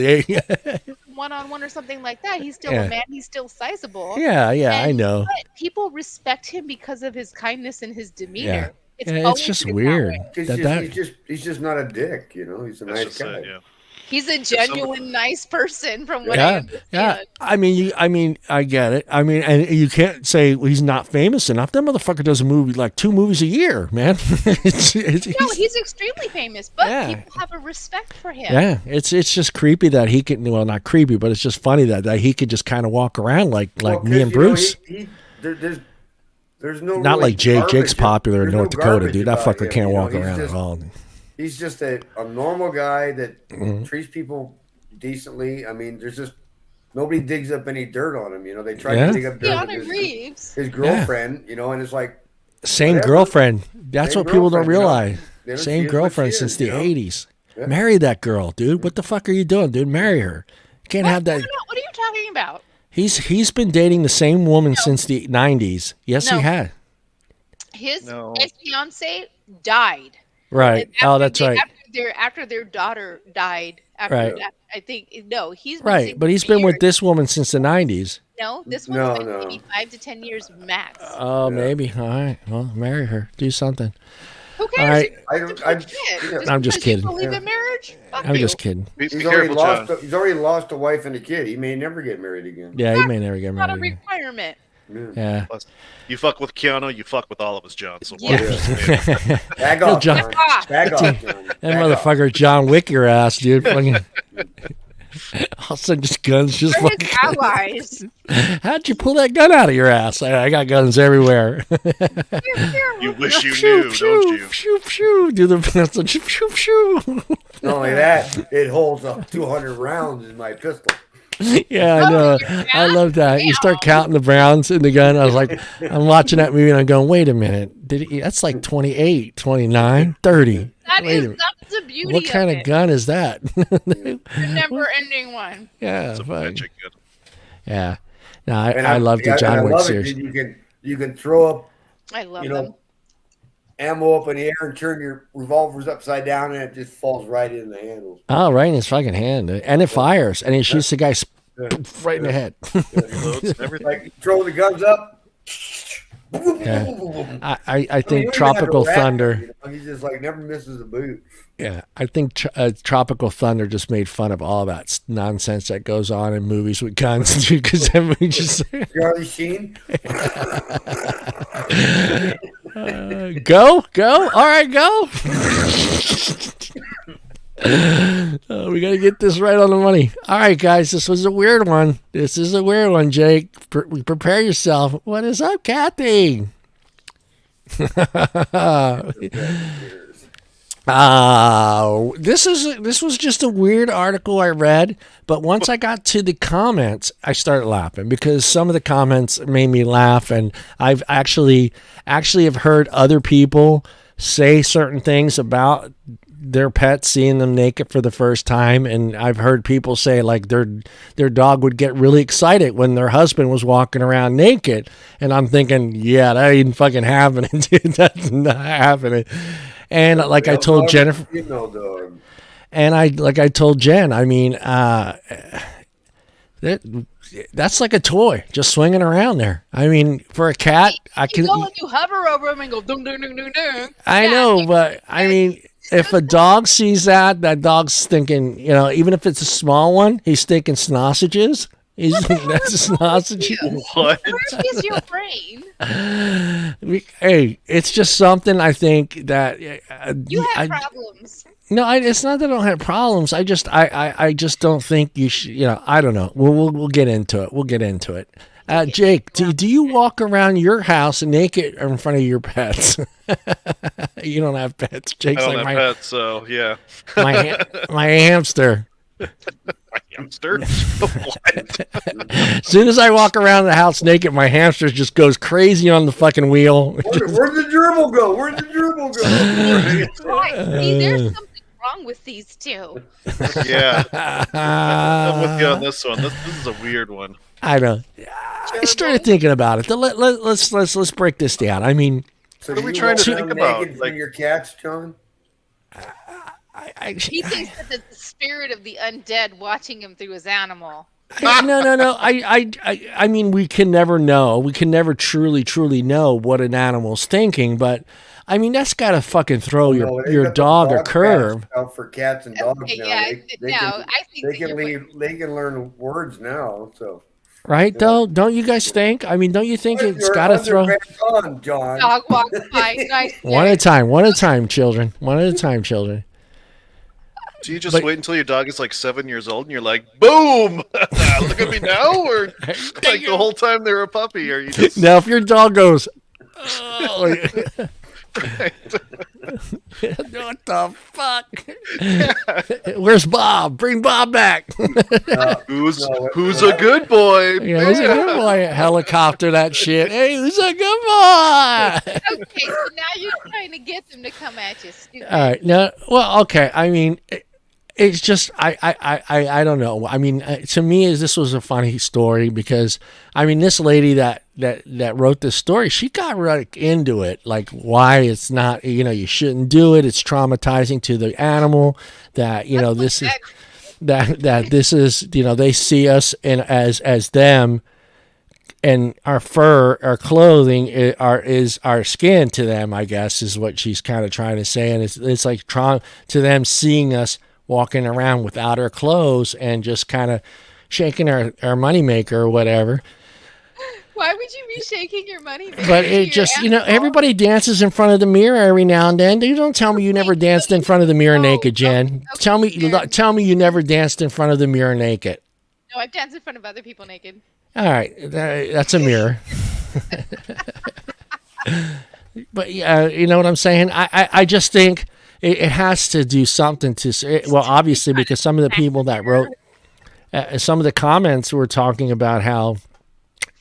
[SPEAKER 2] One-on-one or something like that. He's still a man. He's still sizable.
[SPEAKER 1] Yeah, I know.
[SPEAKER 2] But people respect him because of his kindness and his demeanor.
[SPEAKER 1] Yeah. It's just weird.
[SPEAKER 3] He's just not a dick, He's a nice guy.
[SPEAKER 2] He's a genuine nice person, from what I
[SPEAKER 1] Yeah,
[SPEAKER 2] understand.
[SPEAKER 1] yeah. I mean, I get it. I mean, and you can't say he's not famous enough. That motherfucker does a movie like 2 movies a year, man.
[SPEAKER 2] No, he's extremely famous, but people have a respect for him.
[SPEAKER 1] Yeah, it's just creepy that he can. Well, not creepy, but it's just funny that he could just kind of walk around like me and Bruce.
[SPEAKER 3] There's no
[SPEAKER 1] not
[SPEAKER 3] really
[SPEAKER 1] like Jake. Jake's popular in North Dakota, dude. That fucker
[SPEAKER 3] him,
[SPEAKER 1] can't walk around at all.
[SPEAKER 3] He's just a normal guy that treats people decently. I mean, there's just nobody digs up any dirt on him. They try to dig up dirt with his girlfriend. And it's like
[SPEAKER 1] same girlfriend. That's what people don't realize. Same girlfriend since the 80s. Yeah. Marry that girl, dude. What the fuck are you doing, dude? Marry her. You can't have that.
[SPEAKER 2] What are you talking about?
[SPEAKER 1] He's been dating the same woman since the 90s. Yes, he had.
[SPEAKER 2] His ex-fiance died.
[SPEAKER 1] Right. That's right.
[SPEAKER 2] After their daughter died. I think he's
[SPEAKER 1] right. But he's been with this woman since the 90s.
[SPEAKER 2] No, this one's maybe 5 to 10 years max.
[SPEAKER 1] Oh, maybe. All right. Well, marry her. Do something.
[SPEAKER 2] Who cares?
[SPEAKER 1] All right. I'm just kidding.
[SPEAKER 2] You believe in marriage?
[SPEAKER 1] I'm just kidding.
[SPEAKER 3] He's already lost a wife and a kid. He may never get married again.
[SPEAKER 1] Yeah, he may never get married.
[SPEAKER 2] Not a requirement.
[SPEAKER 1] Yeah.
[SPEAKER 4] You fuck with Keanu, you fuck with all of us, John. So
[SPEAKER 3] Bag off, John. Bag off, John.
[SPEAKER 1] That motherfucker John Wick your ass, dude. All of a sudden, just guns just fucking.
[SPEAKER 2] Allies.
[SPEAKER 1] How'd you pull that gun out of your ass? I got guns everywhere.
[SPEAKER 4] You wish you knew, don't you?
[SPEAKER 1] Shoo, shoo. Do the pistol. Shoo, shoo, shoo.
[SPEAKER 3] Not only that, it holds up 200 rounds in my pistol.
[SPEAKER 1] Yeah, I know. I love that. You start counting the rounds in the gun. I was like, I'm watching that movie and I'm going, wait a minute. That's like 28, 29, 30.
[SPEAKER 2] That's the beauty
[SPEAKER 1] what kind of gun is that?
[SPEAKER 2] The never-ending one.
[SPEAKER 1] Yeah.
[SPEAKER 4] It's a magic gun.
[SPEAKER 1] Yeah. No, I love the John Wick series.
[SPEAKER 3] You can throw up,
[SPEAKER 2] I love them.
[SPEAKER 3] ammo up in the air and turn your revolvers upside down and it just falls right in the handles.
[SPEAKER 1] Oh, right in his fucking hand. And it fires. And he shoots the guy right in the head.
[SPEAKER 3] Like, throw the guns up.
[SPEAKER 1] Yeah. I think Tropical Thunder.
[SPEAKER 3] He just never misses a boot.
[SPEAKER 1] Yeah, I think Tropical Thunder just made fun of all that nonsense that goes on in movies with guns, because everybody just
[SPEAKER 3] Charlie Sheen.
[SPEAKER 1] Go, all right, go. We got to get this right on the money. All right, guys, this was a weird one. This is a weird one, Jake. Prepare yourself. What is up, Kathy? This was just a weird article I read, but once I got to the comments, I started laughing because some of the comments made me laugh, and I've actually have heard other people say certain things about their pets seeing them naked for the first time, and I've heard people say like their dog would get really excited when their husband was walking around naked, and I'm thinking, yeah, that ain't fucking happening, dude. That's not happening. And like I told Jennifer, and I told Jen, I mean, that's like a toy just swinging around there. I mean, for a cat, I can
[SPEAKER 2] go and you hover over him and go dung dung dung dung dung.
[SPEAKER 1] I know, but I mean, if a dog sees that dog's thinking, even if it's a small one, he's thinking sausages. That's a sausage.
[SPEAKER 4] What?
[SPEAKER 2] Where is your brain?
[SPEAKER 1] Hey, it's just something I think that
[SPEAKER 2] you have problems.
[SPEAKER 1] No, it's not that I don't have problems. I just don't think you should. I don't know. We'll get into it. We'll get into it. Jake, do you walk around your house naked in front of your pets? You don't have pets. Jake's
[SPEAKER 4] I don't have pets, so yeah.
[SPEAKER 1] my hamster.
[SPEAKER 4] My hamster? What?
[SPEAKER 1] As soon as I walk around the house naked, my hamster just goes crazy on the fucking wheel.
[SPEAKER 3] Where'd the gerbil go?
[SPEAKER 2] Right. See, there's something wrong with these two.
[SPEAKER 4] Yeah. I'm with you on this one. This is a weird one.
[SPEAKER 1] I know. I started thinking about it. Let's break this down. I mean,
[SPEAKER 3] so
[SPEAKER 4] what are we trying to think about?
[SPEAKER 3] Like your cats, John?
[SPEAKER 2] He thinks that the spirit of the undead watching him through his animal.
[SPEAKER 1] No. I mean, we can never know. We can never truly know what an animal's thinking. But I mean, that's got to fucking throw
[SPEAKER 3] they
[SPEAKER 1] your
[SPEAKER 3] got the
[SPEAKER 1] dog a
[SPEAKER 3] dog
[SPEAKER 1] curve.
[SPEAKER 3] pads out for cats and dogs
[SPEAKER 2] Okay,
[SPEAKER 3] now.
[SPEAKER 2] yeah,
[SPEAKER 3] They can learn words now. So
[SPEAKER 1] right, though? Don't you guys think? I mean, don't you think it's got to throw?
[SPEAKER 3] On, John.
[SPEAKER 2] Dog walk by. Nice.
[SPEAKER 1] One at a time, children. One at a time, children.
[SPEAKER 4] Do you just wait until your dog is like 7 years old and you're like, boom! Look at me now? Or like the whole time they're a puppy? Are you just...
[SPEAKER 1] Now, if your dog goes, oh, what the fuck? Where's Bob? Bring Bob back.
[SPEAKER 4] Who's a good boy?
[SPEAKER 1] Yeah, who's a good boy? Helicopter that shit. Hey, who's a good boy?
[SPEAKER 2] Okay, so now you're trying to get them to come at you. Stupid.
[SPEAKER 1] All right. Now, well, okay. I mean, it's just I don't know. I mean, to me, this was a funny story because I mean, this lady that wrote this story, she got right into it, like why it's not, you shouldn't do it. It's traumatizing to the animal. That this is that this is they see us as them, and our fur, our clothing is our skin to them. I guess is what she's kind of trying to say, and it's like to them seeing us walking around without our clothes and just kind of shaking our moneymaker or whatever.
[SPEAKER 2] Why would you be shaking your moneymaker?
[SPEAKER 1] But it just, everybody dances in front of the mirror every now and then. You don't tell me you never danced in front of the mirror naked, Jen. Tell me you never danced in front of the mirror naked.
[SPEAKER 2] No, I've danced in front of other people naked.
[SPEAKER 1] All right, that's a mirror. But you know what I'm saying? I just think it has to do something to, well, obviously, because some of the people that wrote, some of the comments were talking about how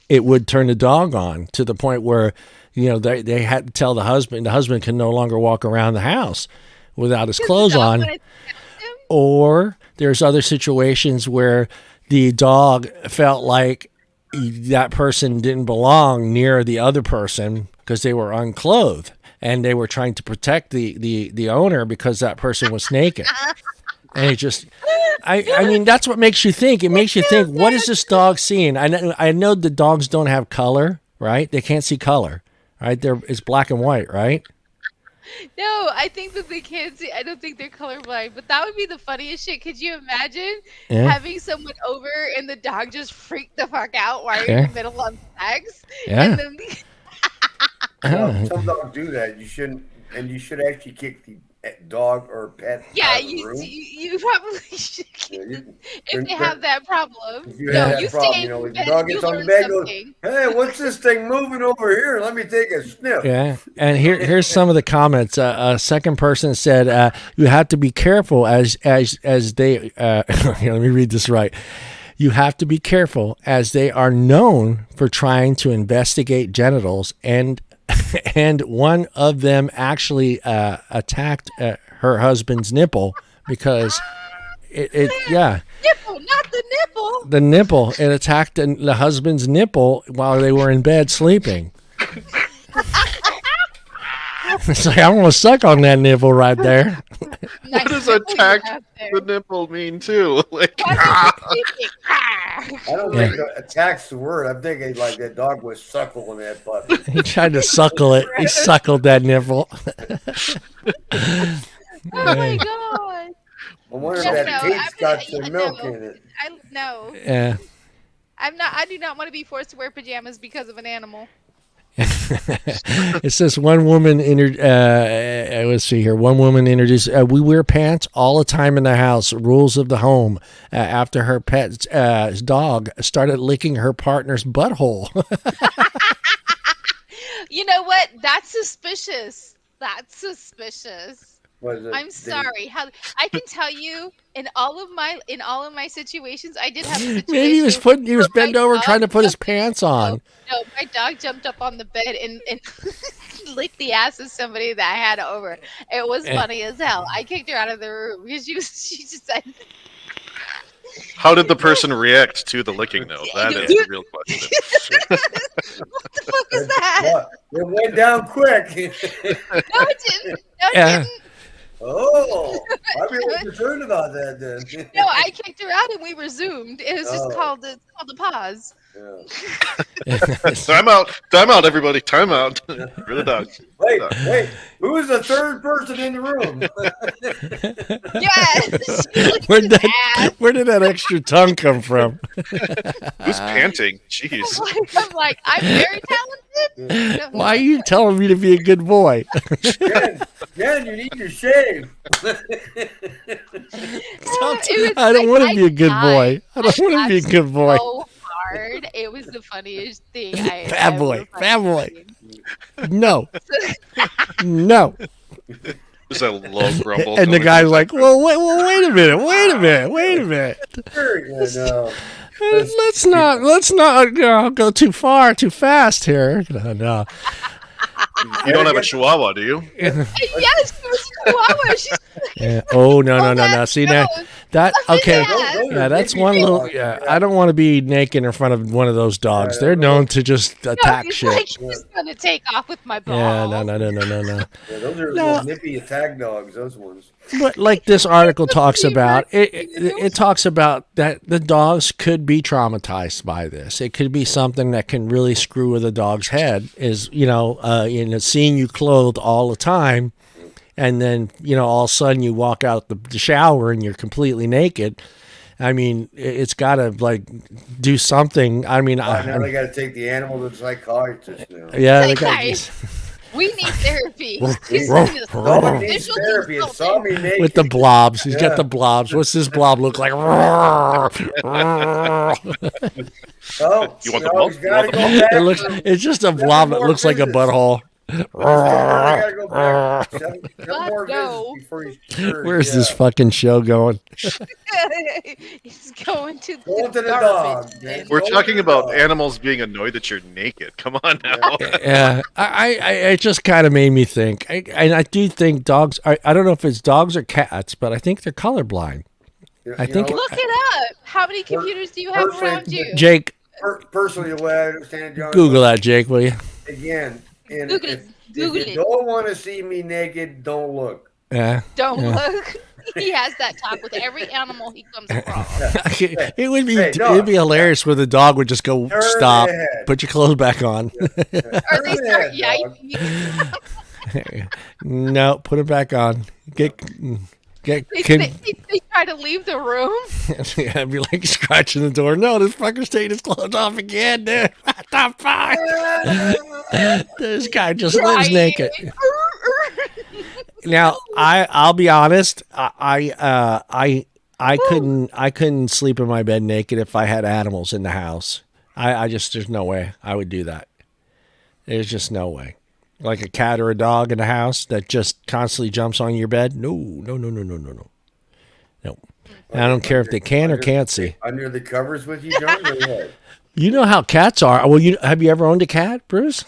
[SPEAKER 1] it would turn the dog on to the point where, they had to tell the husband can no longer walk around the house without his clothes on. Or there's other situations where the dog felt like that person didn't belong near the other person because they were unclothed. And they were trying to protect the owner because that person was naked. And it just, I mean, that's what makes you think. It makes you think, what is this dog seeing? I know the dogs don't have color, right? They can't see color, right? It's black and white, right?
[SPEAKER 2] No, I think that they can't see. I don't think they're colorblind, but that would be the funniest shit. Could you imagine having someone over and the dog just freaked the fuck out while you're in the middle of sex?
[SPEAKER 1] Yeah.
[SPEAKER 2] And then
[SPEAKER 3] some dogs do that. You shouldn't, and you should actually kick the dog or pet out of the room.
[SPEAKER 2] You probably should if they have that problem.
[SPEAKER 3] If you have that problem, the dog gets on the bed and goes, hey, what's this thing moving over here? Let me take a sniff.
[SPEAKER 1] Yeah, and here's some of the comments. A second person said, you have to be careful as they, let me read this right. You have to be careful as they are known for trying to investigate genitals, and one of them actually attacked her husband's nipple because
[SPEAKER 2] nipple, not
[SPEAKER 1] the nipple. It attacked the husband's nipple while they were in bed sleeping. It's like, I want to suck on that nipple right there.
[SPEAKER 4] What does attack the nipple mean too? Like,
[SPEAKER 3] I don't think attack's the word. I'm thinking like that dog was suckling that butt.
[SPEAKER 1] He tried to suckle it. He suckled that nipple.
[SPEAKER 2] Oh my god!
[SPEAKER 3] I wonder if that cake's got some milk in it.
[SPEAKER 2] No.
[SPEAKER 1] Yeah.
[SPEAKER 2] I do not want to be forced to wear pajamas because of an animal.
[SPEAKER 1] It says one woman let's see here. One woman introduced, we wear pants all the time in the house, rules of the home, after her pet's dog started licking her partner's butthole.
[SPEAKER 2] You know what? That's suspicious. I'm sorry. I can tell you in all of my situations, I did have a situation.
[SPEAKER 1] Maybe he was bent over trying to put his pants on.
[SPEAKER 2] No, my dog jumped up on the bed and licked the ass of somebody that I had over. It was funny as hell. I kicked her out of the room because she just said.
[SPEAKER 4] How did the person react to the licking, though? That is the real question.
[SPEAKER 2] What the fuck is that?
[SPEAKER 3] It went down quick.
[SPEAKER 2] No, it didn't. No, it didn't.
[SPEAKER 3] Oh, I'd be a little concerned about that then.
[SPEAKER 2] No, I kicked her out and we resumed. It was just called a pause.
[SPEAKER 4] Time out, everybody, time out. For the dog.
[SPEAKER 3] Wait, who is the third person in the room?
[SPEAKER 2] Yes.
[SPEAKER 1] Where did that extra tongue come from?
[SPEAKER 4] Who's panting? Jeez.
[SPEAKER 2] I'm like, I'm very talented.
[SPEAKER 1] Why are you telling me to be a good boy?
[SPEAKER 3] Jen, you need to shave.
[SPEAKER 1] I don't want to be a good boy. I don't want to be a good boy.
[SPEAKER 2] So hard. It was the funniest thing I
[SPEAKER 1] Bad boy. No.
[SPEAKER 4] Just a low grumble.
[SPEAKER 1] And the guy's like, wait a minute. Let's not go too far, too fast here. No.
[SPEAKER 4] You don't have a chihuahua, do you?
[SPEAKER 2] Yes, it was a chihuahua.
[SPEAKER 1] Yeah. Oh, no. See, now that okay. Yeah, that's one little. Yeah, I don't want to be naked in front of one of those dogs. They're known to just attack shit.
[SPEAKER 2] Like, he's gonna take off with my ball.
[SPEAKER 1] Yeah, no.
[SPEAKER 3] Yeah, those are little nippy attack dogs. Those ones.
[SPEAKER 1] But like this article talks about, it talks about that the dogs could be traumatized by this. It could be something that can really screw with a dog's head. Is seeing you clothed all the time, and then all of a sudden you walk out the shower and you're completely naked. I mean, it's got to like do something. I mean,
[SPEAKER 3] now they got to take the animal to the psychiatrist now.
[SPEAKER 1] Yeah, they got to.
[SPEAKER 2] We need therapy.
[SPEAKER 3] Needs therapy. It saw me naked.
[SPEAKER 1] With the blobs. He's got the blobs. What's this blob look like?
[SPEAKER 4] You want the bump?
[SPEAKER 1] It's just a blob that looks like a butthole. Where's this fucking show going?
[SPEAKER 2] He's going to
[SPEAKER 3] the dog.
[SPEAKER 4] We're talking about animals being annoyed that you're naked. Come on now.
[SPEAKER 1] Yeah, it just kind of made me think. I do think dogs. I don't know if it's dogs or cats, but I think they're colorblind. I think.
[SPEAKER 2] Look it up. How many computers do you have around you,
[SPEAKER 1] Jake?
[SPEAKER 3] Personally, the way I understand it, John.
[SPEAKER 1] Google that, Jake, will you?
[SPEAKER 3] Again. And
[SPEAKER 2] Google
[SPEAKER 3] if you don't want to see me naked, don't look.
[SPEAKER 1] Yeah.
[SPEAKER 2] Don't look. He has that talk with every animal he comes across.
[SPEAKER 1] It would be it'd be hilarious where the dog would just go, stop, put your clothes back on.
[SPEAKER 2] Or they start
[SPEAKER 1] No, put it back on. They
[SPEAKER 2] try to leave the room.
[SPEAKER 1] Yeah, I'd be like scratching the door. No, this fucker's taking his clothes off again, dude. What the fuck? This guy just lives naked. Now, I'll be honest. I couldn't sleep in my bed naked if I had animals in the house. There's no way I would do that. There's just no way. Like a cat or a dog in the house that just constantly jumps on your bed. No. I don't care if they can or can't see.
[SPEAKER 3] Under the covers with you, John, or what?
[SPEAKER 1] You know how cats are. Well, have you ever owned a cat, Bruce?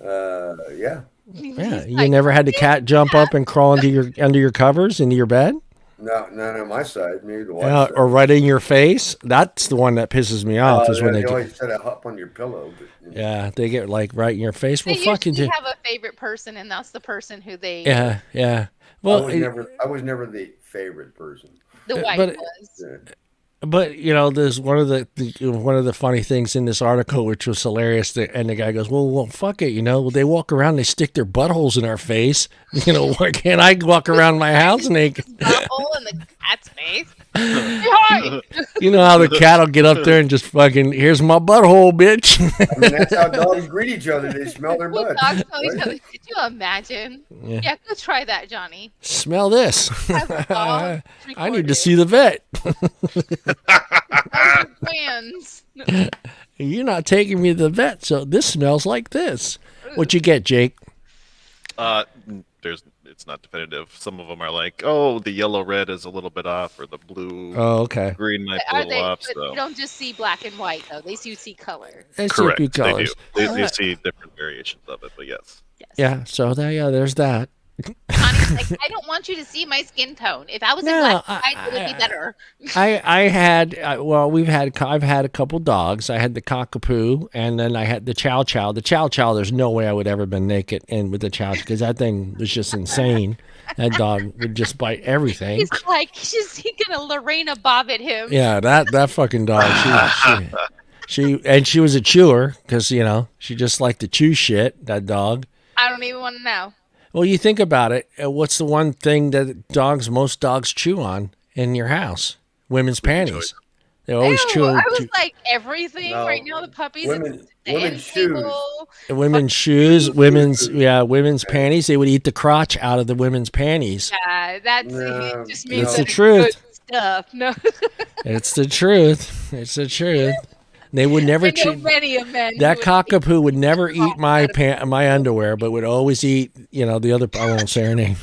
[SPEAKER 3] Yeah.
[SPEAKER 1] Yeah, you never had the cat jump up and crawl under your covers, into your bed?
[SPEAKER 3] No, not on my side. Maybe the wife
[SPEAKER 1] or right in your face. That's the one that pisses me off. Is when they
[SPEAKER 3] always set it up on your pillow. But,
[SPEAKER 1] yeah, they get like right in your face.
[SPEAKER 2] They usually have a favorite person, and that's the person who they.
[SPEAKER 1] Yeah. Well,
[SPEAKER 3] I was never the favorite person.
[SPEAKER 2] The wife was.
[SPEAKER 1] But there's one of the funny things in this article, which was hilarious. And the guy goes, "Well, fuck it, they walk around, they stick their buttholes in our face. Why can't I walk around my house naked?"
[SPEAKER 2] Butthole in the cat's face.
[SPEAKER 1] You know how the cat will get up there and just fucking, here's my butthole, bitch.
[SPEAKER 3] I mean, that's how dogs greet each other. They smell their butts.
[SPEAKER 2] Dogs smell each other. Could you imagine? Yeah, go try that, Johnny.
[SPEAKER 1] Smell this. I need to see the vet.
[SPEAKER 2] Plans.
[SPEAKER 1] You're not taking me to the vet, so this smells like this. What you get, Jake?
[SPEAKER 4] It's not definitive. Some of them are like, oh, the yellow red is a little bit off, or the blue, green might be a little off. So
[SPEAKER 2] you don't just see black and white though; you see color.
[SPEAKER 4] Correct. They do. They see different variations of it, but yes.
[SPEAKER 1] Yeah. So there's that.
[SPEAKER 2] Connie's like, I don't want you to see my skin tone. If I was in black and white, it would be better.
[SPEAKER 1] I've had a couple dogs. I had the cockapoo, and then I had the chow chow. The chow chow, there's no way I would ever been naked in with the chow, because that thing was just insane. That dog would just bite everything.
[SPEAKER 2] He's like, he's gonna Lorena Bob at him.
[SPEAKER 1] Yeah, that fucking dog. She was a chewer because she just liked to chew shit. That dog.
[SPEAKER 2] I don't even want to know.
[SPEAKER 1] Well, you think about it. What's the one thing that most dogs chew on in your house? Women's panties. They always chew.
[SPEAKER 2] I was like everything right now. The puppies,
[SPEAKER 3] women's shoes,
[SPEAKER 1] women's shoes, women's panties. They would eat the crotch out of the women's panties.
[SPEAKER 2] Yeah, just means
[SPEAKER 1] it's the truth.
[SPEAKER 2] Stuff. No,
[SPEAKER 1] it's the truth. It's the truth. They would never chew. That cockapoo would never eat my underwear, but would always eat. The other. I won't say her name.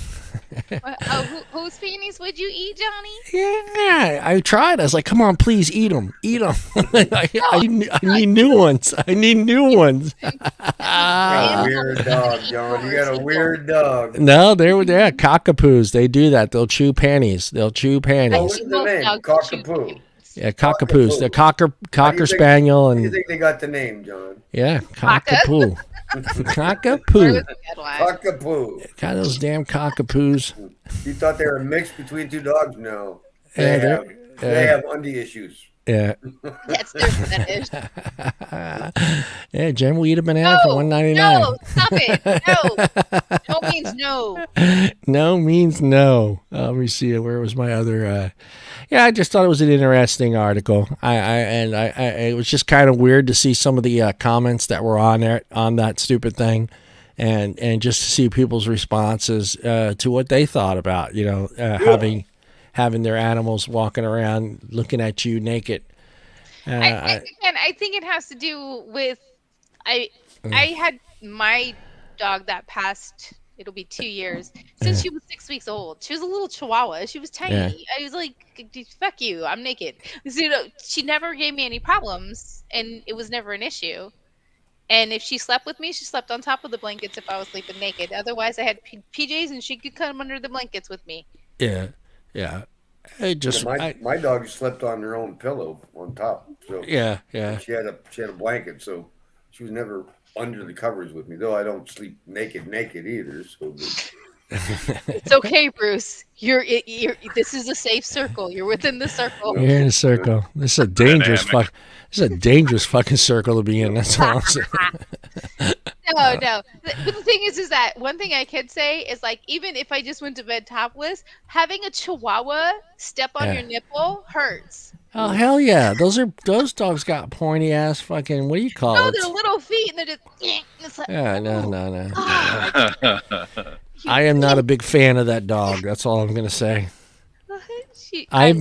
[SPEAKER 2] Whose panties would you eat, Johnny?
[SPEAKER 1] Yeah, I tried. I was like, "Come on, please eat them, eat them." I need new ones. I need new ones.
[SPEAKER 3] You got a weird dog, John. You got a weird dog.
[SPEAKER 1] No, they're cockapoos. They do that. They'll chew panties. What's
[SPEAKER 3] the name? Cockapoo.
[SPEAKER 1] Yeah, cockapoos. The cocker spaniel.
[SPEAKER 3] How do you think they got the name, John?
[SPEAKER 1] Yeah, cockapoo. Cockapoo.
[SPEAKER 3] Cockapoo.
[SPEAKER 1] God, those damn cockapoos.
[SPEAKER 3] You thought they were a mix between two dogs? No. They have undie issues.
[SPEAKER 1] Yeah.
[SPEAKER 2] That's their fetish.
[SPEAKER 1] Yeah, Jen will eat a banana for $1.99.
[SPEAKER 2] No, stop it. No. No means no.
[SPEAKER 1] No means no. Let me see. Where was my other? I just thought it was an interesting article. It was just kind of weird to see some of the comments that were on there on that stupid thing, and just to see people's responses to what they thought about having their animals walking around looking at you naked.
[SPEAKER 2] I think it has to do with I had my dog that passed. It'll be 2 years since she was 6 weeks old. She was a little chihuahua. She was tiny. Yeah. I was like, fuck you, I'm naked. So, she never gave me any problems, and it was never an issue. And if she slept with me, she slept on top of the blankets if I was sleeping naked. Otherwise, I had PJs, and she could come under the blankets with me.
[SPEAKER 1] Yeah.
[SPEAKER 3] My dog slept on her own pillow on top. So
[SPEAKER 1] yeah.
[SPEAKER 3] She had a blanket, so she was never under the covers with me, though I don't sleep naked either. So
[SPEAKER 2] it's okay, Bruce. You're this is a safe circle. You're within the circle.
[SPEAKER 1] You're in a circle. This is a dangerous fucking circle to be in. That's all I'm saying.
[SPEAKER 2] No. But the thing is that one thing I could say is, like, even if I just went to bed topless, having a chihuahua step on your nipple hurts.
[SPEAKER 1] Oh, hell yeah. Those dogs got pointy ass fucking, what do you call it?
[SPEAKER 2] They're little feet and they're just like,
[SPEAKER 1] no. I am not a big fan of that dog. That's all I'm going to say. I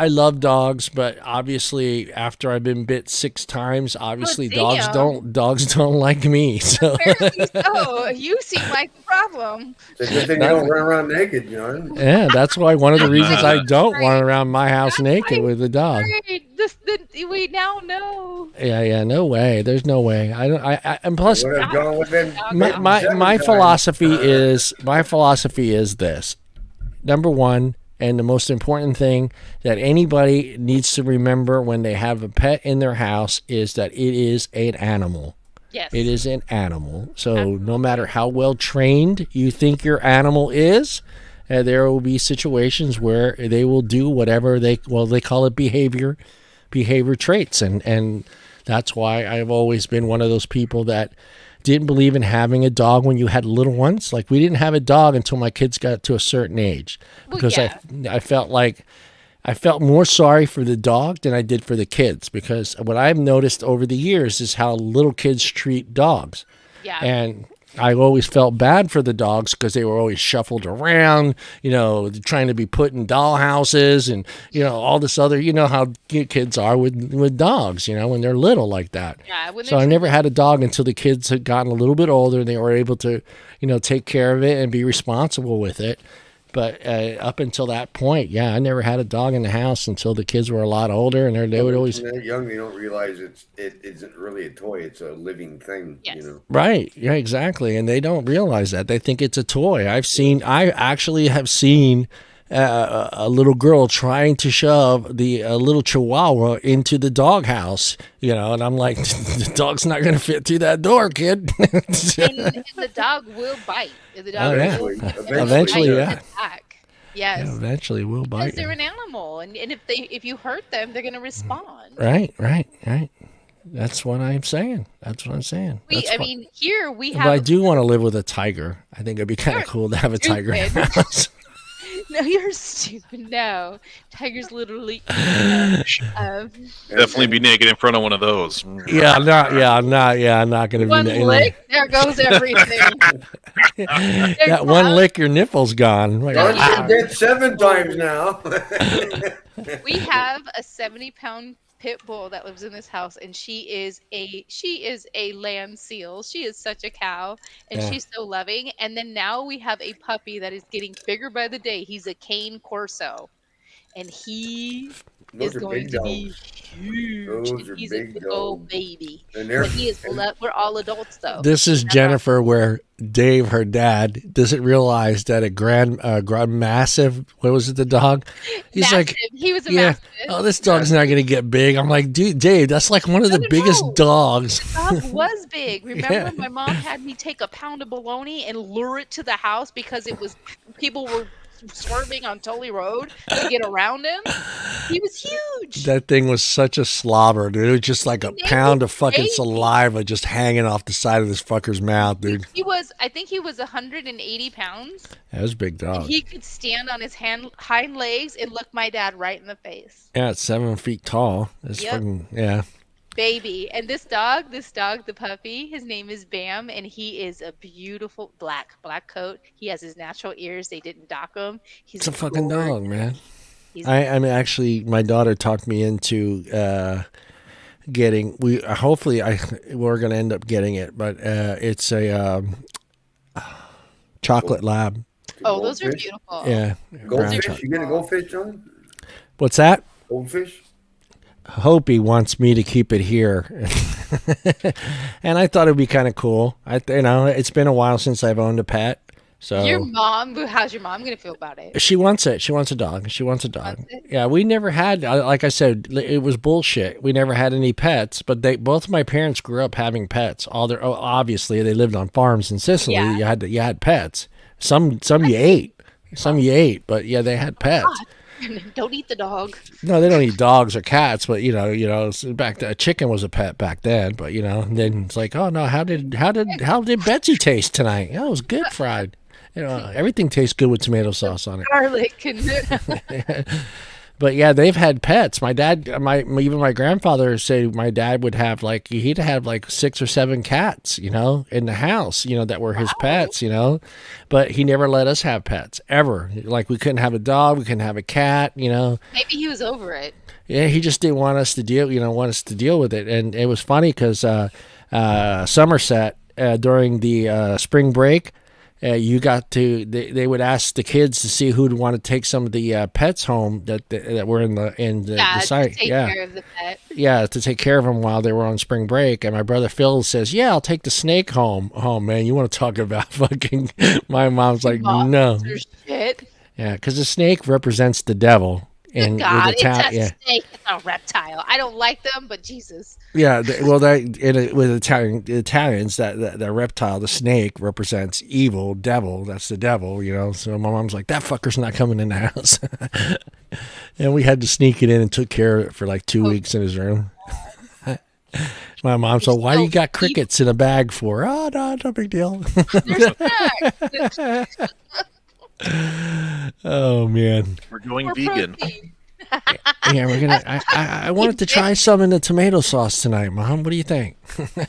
[SPEAKER 1] love dogs, but obviously after I've been bit 6 times, obviously dogs don't like me. So
[SPEAKER 2] you seem like the problem.
[SPEAKER 3] It's a good thing you don't run around naked, John.
[SPEAKER 1] Yeah, that's why one of the reasons I don't run around my house naked with a dog.
[SPEAKER 2] We now know.
[SPEAKER 1] Yeah, no way. There's no way. And plus, my philosophy is this. Number one, and the most important thing that anybody needs to remember when they have a pet in their house is that it is an animal.
[SPEAKER 2] Yes.
[SPEAKER 1] It is an animal. So no matter how well trained you think your animal is, there will be situations where they will do whatever they call it behavior traits. And that's why I've always been one of those people that didn't believe in having a dog when you had little ones. Like, we didn't have a dog until my kids got to a certain age, because I felt more sorry for the dog than I did for the kids, because what I've noticed over the years is how little kids treat dogs.
[SPEAKER 2] Yeah.
[SPEAKER 1] And I always felt bad for the dogs because they were always shuffled around, trying to be put in dollhouses and, all this other, how kids are with dogs, when they're little like that. Yeah, so I never had a dog until the kids had gotten a little bit older and they were able to, take care of it and be responsible with it. But up until that point, I never had a dog in the house until the kids were a lot older, and they would always.
[SPEAKER 3] When they're young, they don't realize it isn't really a toy; it's a living thing.
[SPEAKER 2] Yes.
[SPEAKER 1] Right? Yeah, exactly. And they don't realize that. They think it's a toy. I actually have seen a little girl trying to shove a little chihuahua into the doghouse, and I'm like, the dog's not going to fit through that door, kid.
[SPEAKER 2] and the dog will bite. The dog
[SPEAKER 1] eventually,
[SPEAKER 2] yeah. Yes.
[SPEAKER 1] Yeah, eventually will bite.
[SPEAKER 2] Because they're an animal, and if you hurt them, they're going to respond.
[SPEAKER 1] Right. That's what I'm saying.
[SPEAKER 2] Here we have.
[SPEAKER 1] But I do want to live with a tiger. I think it'd be kind of cool to have a tiger in the house.
[SPEAKER 2] No, you're stupid. No, tigers literally.
[SPEAKER 4] Definitely be naked in front of one of those.
[SPEAKER 1] I'm not gonna
[SPEAKER 2] one
[SPEAKER 1] be.
[SPEAKER 2] lick, there goes everything.
[SPEAKER 1] That one lick, your nipple's gone. Like,
[SPEAKER 3] dead 7 times now.
[SPEAKER 2] We have a 70-pound pit bull that lives in this house, and she is a land seal. She is such a cow, and she's so loving. And then now we have a puppy that is getting bigger by the day. He's a Cane Corso, and he is going to be huge. He's a big old baby. We're all adults though.
[SPEAKER 1] This is Jennifer, where Dave, her dad, doesn't realize that a massive, what was it, the dog? He's
[SPEAKER 2] massive. He was a massive.
[SPEAKER 1] Oh, this dog's not going to get big. I'm like, dude, Dave, that's like one of the biggest dogs.
[SPEAKER 2] The dog was big. Remember, my mom had me take a pound of bologna and lure it to the house because people were swerving on Tully Road to get around him. He was huge.
[SPEAKER 1] That thing was such a slobber, dude. It was just like a pound of fucking saliva just hanging off the side of this fucker's mouth, dude.
[SPEAKER 2] I think he was 180 pounds.
[SPEAKER 1] That was a big dog.
[SPEAKER 2] He could stand on his hind legs and look my dad right in the face.
[SPEAKER 1] Yeah, it's 7 feet tall. It's fucking,
[SPEAKER 2] baby. And this dog, the puppy, his name is Bam, and he is a beautiful black coat. He has his natural ears. They didn't dock him.
[SPEAKER 1] It's a fucking dog, man. I mean, actually, my daughter talked me into getting. We're going to end up getting it, but it's a chocolate lab.
[SPEAKER 2] Oh, those are beautiful.
[SPEAKER 1] Yeah,
[SPEAKER 3] goldfish. You get a goldfish, John?
[SPEAKER 1] What's that?
[SPEAKER 3] Goldfish.
[SPEAKER 1] Hopi wants me to keep it here, and I thought it'd be kind of cool. It's been a while since I've owned a pet. So
[SPEAKER 2] how's your mom gonna feel about it?
[SPEAKER 1] She wants it. She wants a dog. Yeah, we never had. Like I said, it was bullshit. We never had any pets. But both of my parents grew up having pets. Obviously they lived on farms in Sicily. Yeah. You had pets. Some you ate. But yeah, they had pets.
[SPEAKER 2] Don't eat the dog.
[SPEAKER 1] No, they don't eat dogs or cats, but a chicken was a pet back then. But and then it's like, oh no, how did Betsy taste tonight? Oh, it was good fried. Everything tastes good with tomato sauce on it.
[SPEAKER 2] Garlic.
[SPEAKER 1] But yeah, they've had pets. My dad, even my grandfather said my dad would have he'd have 6 or 7 cats, in the house, that were his pets, but he never let us have pets ever. Like we couldn't have a dog, we couldn't have a cat,
[SPEAKER 2] Maybe he was over it.
[SPEAKER 1] Yeah, he just didn't want us to deal with it. And it was funny because Somerset during the spring break. They would ask the kids to see who'd want to take some of the pets home that were in the site.
[SPEAKER 2] To take care of the pet.
[SPEAKER 1] Yeah, to take care of them while they were on spring break. And my brother Phil says, "Yeah, I'll take the snake home." Oh man, you want to talk about fucking? My mom's like, no.
[SPEAKER 2] Shit.
[SPEAKER 1] Yeah, because the snake represents the devil. And
[SPEAKER 2] God, it's a snake. It's a reptile. I don't like them, but Jesus.
[SPEAKER 1] Yeah, with Italians, that reptile, the snake, represents evil, devil. That's the devil, So my mom's like, that fucker's not coming in the house. And we had to sneak it in and took care of it for 2 weeks in his room. My mom said, why you got crickets in a bag for? Oh, no big deal. Oh man,
[SPEAKER 4] we're going vegan.
[SPEAKER 1] Yeah, we're gonna. I wanted to try some in the tomato sauce tonight, Mom. What do you think?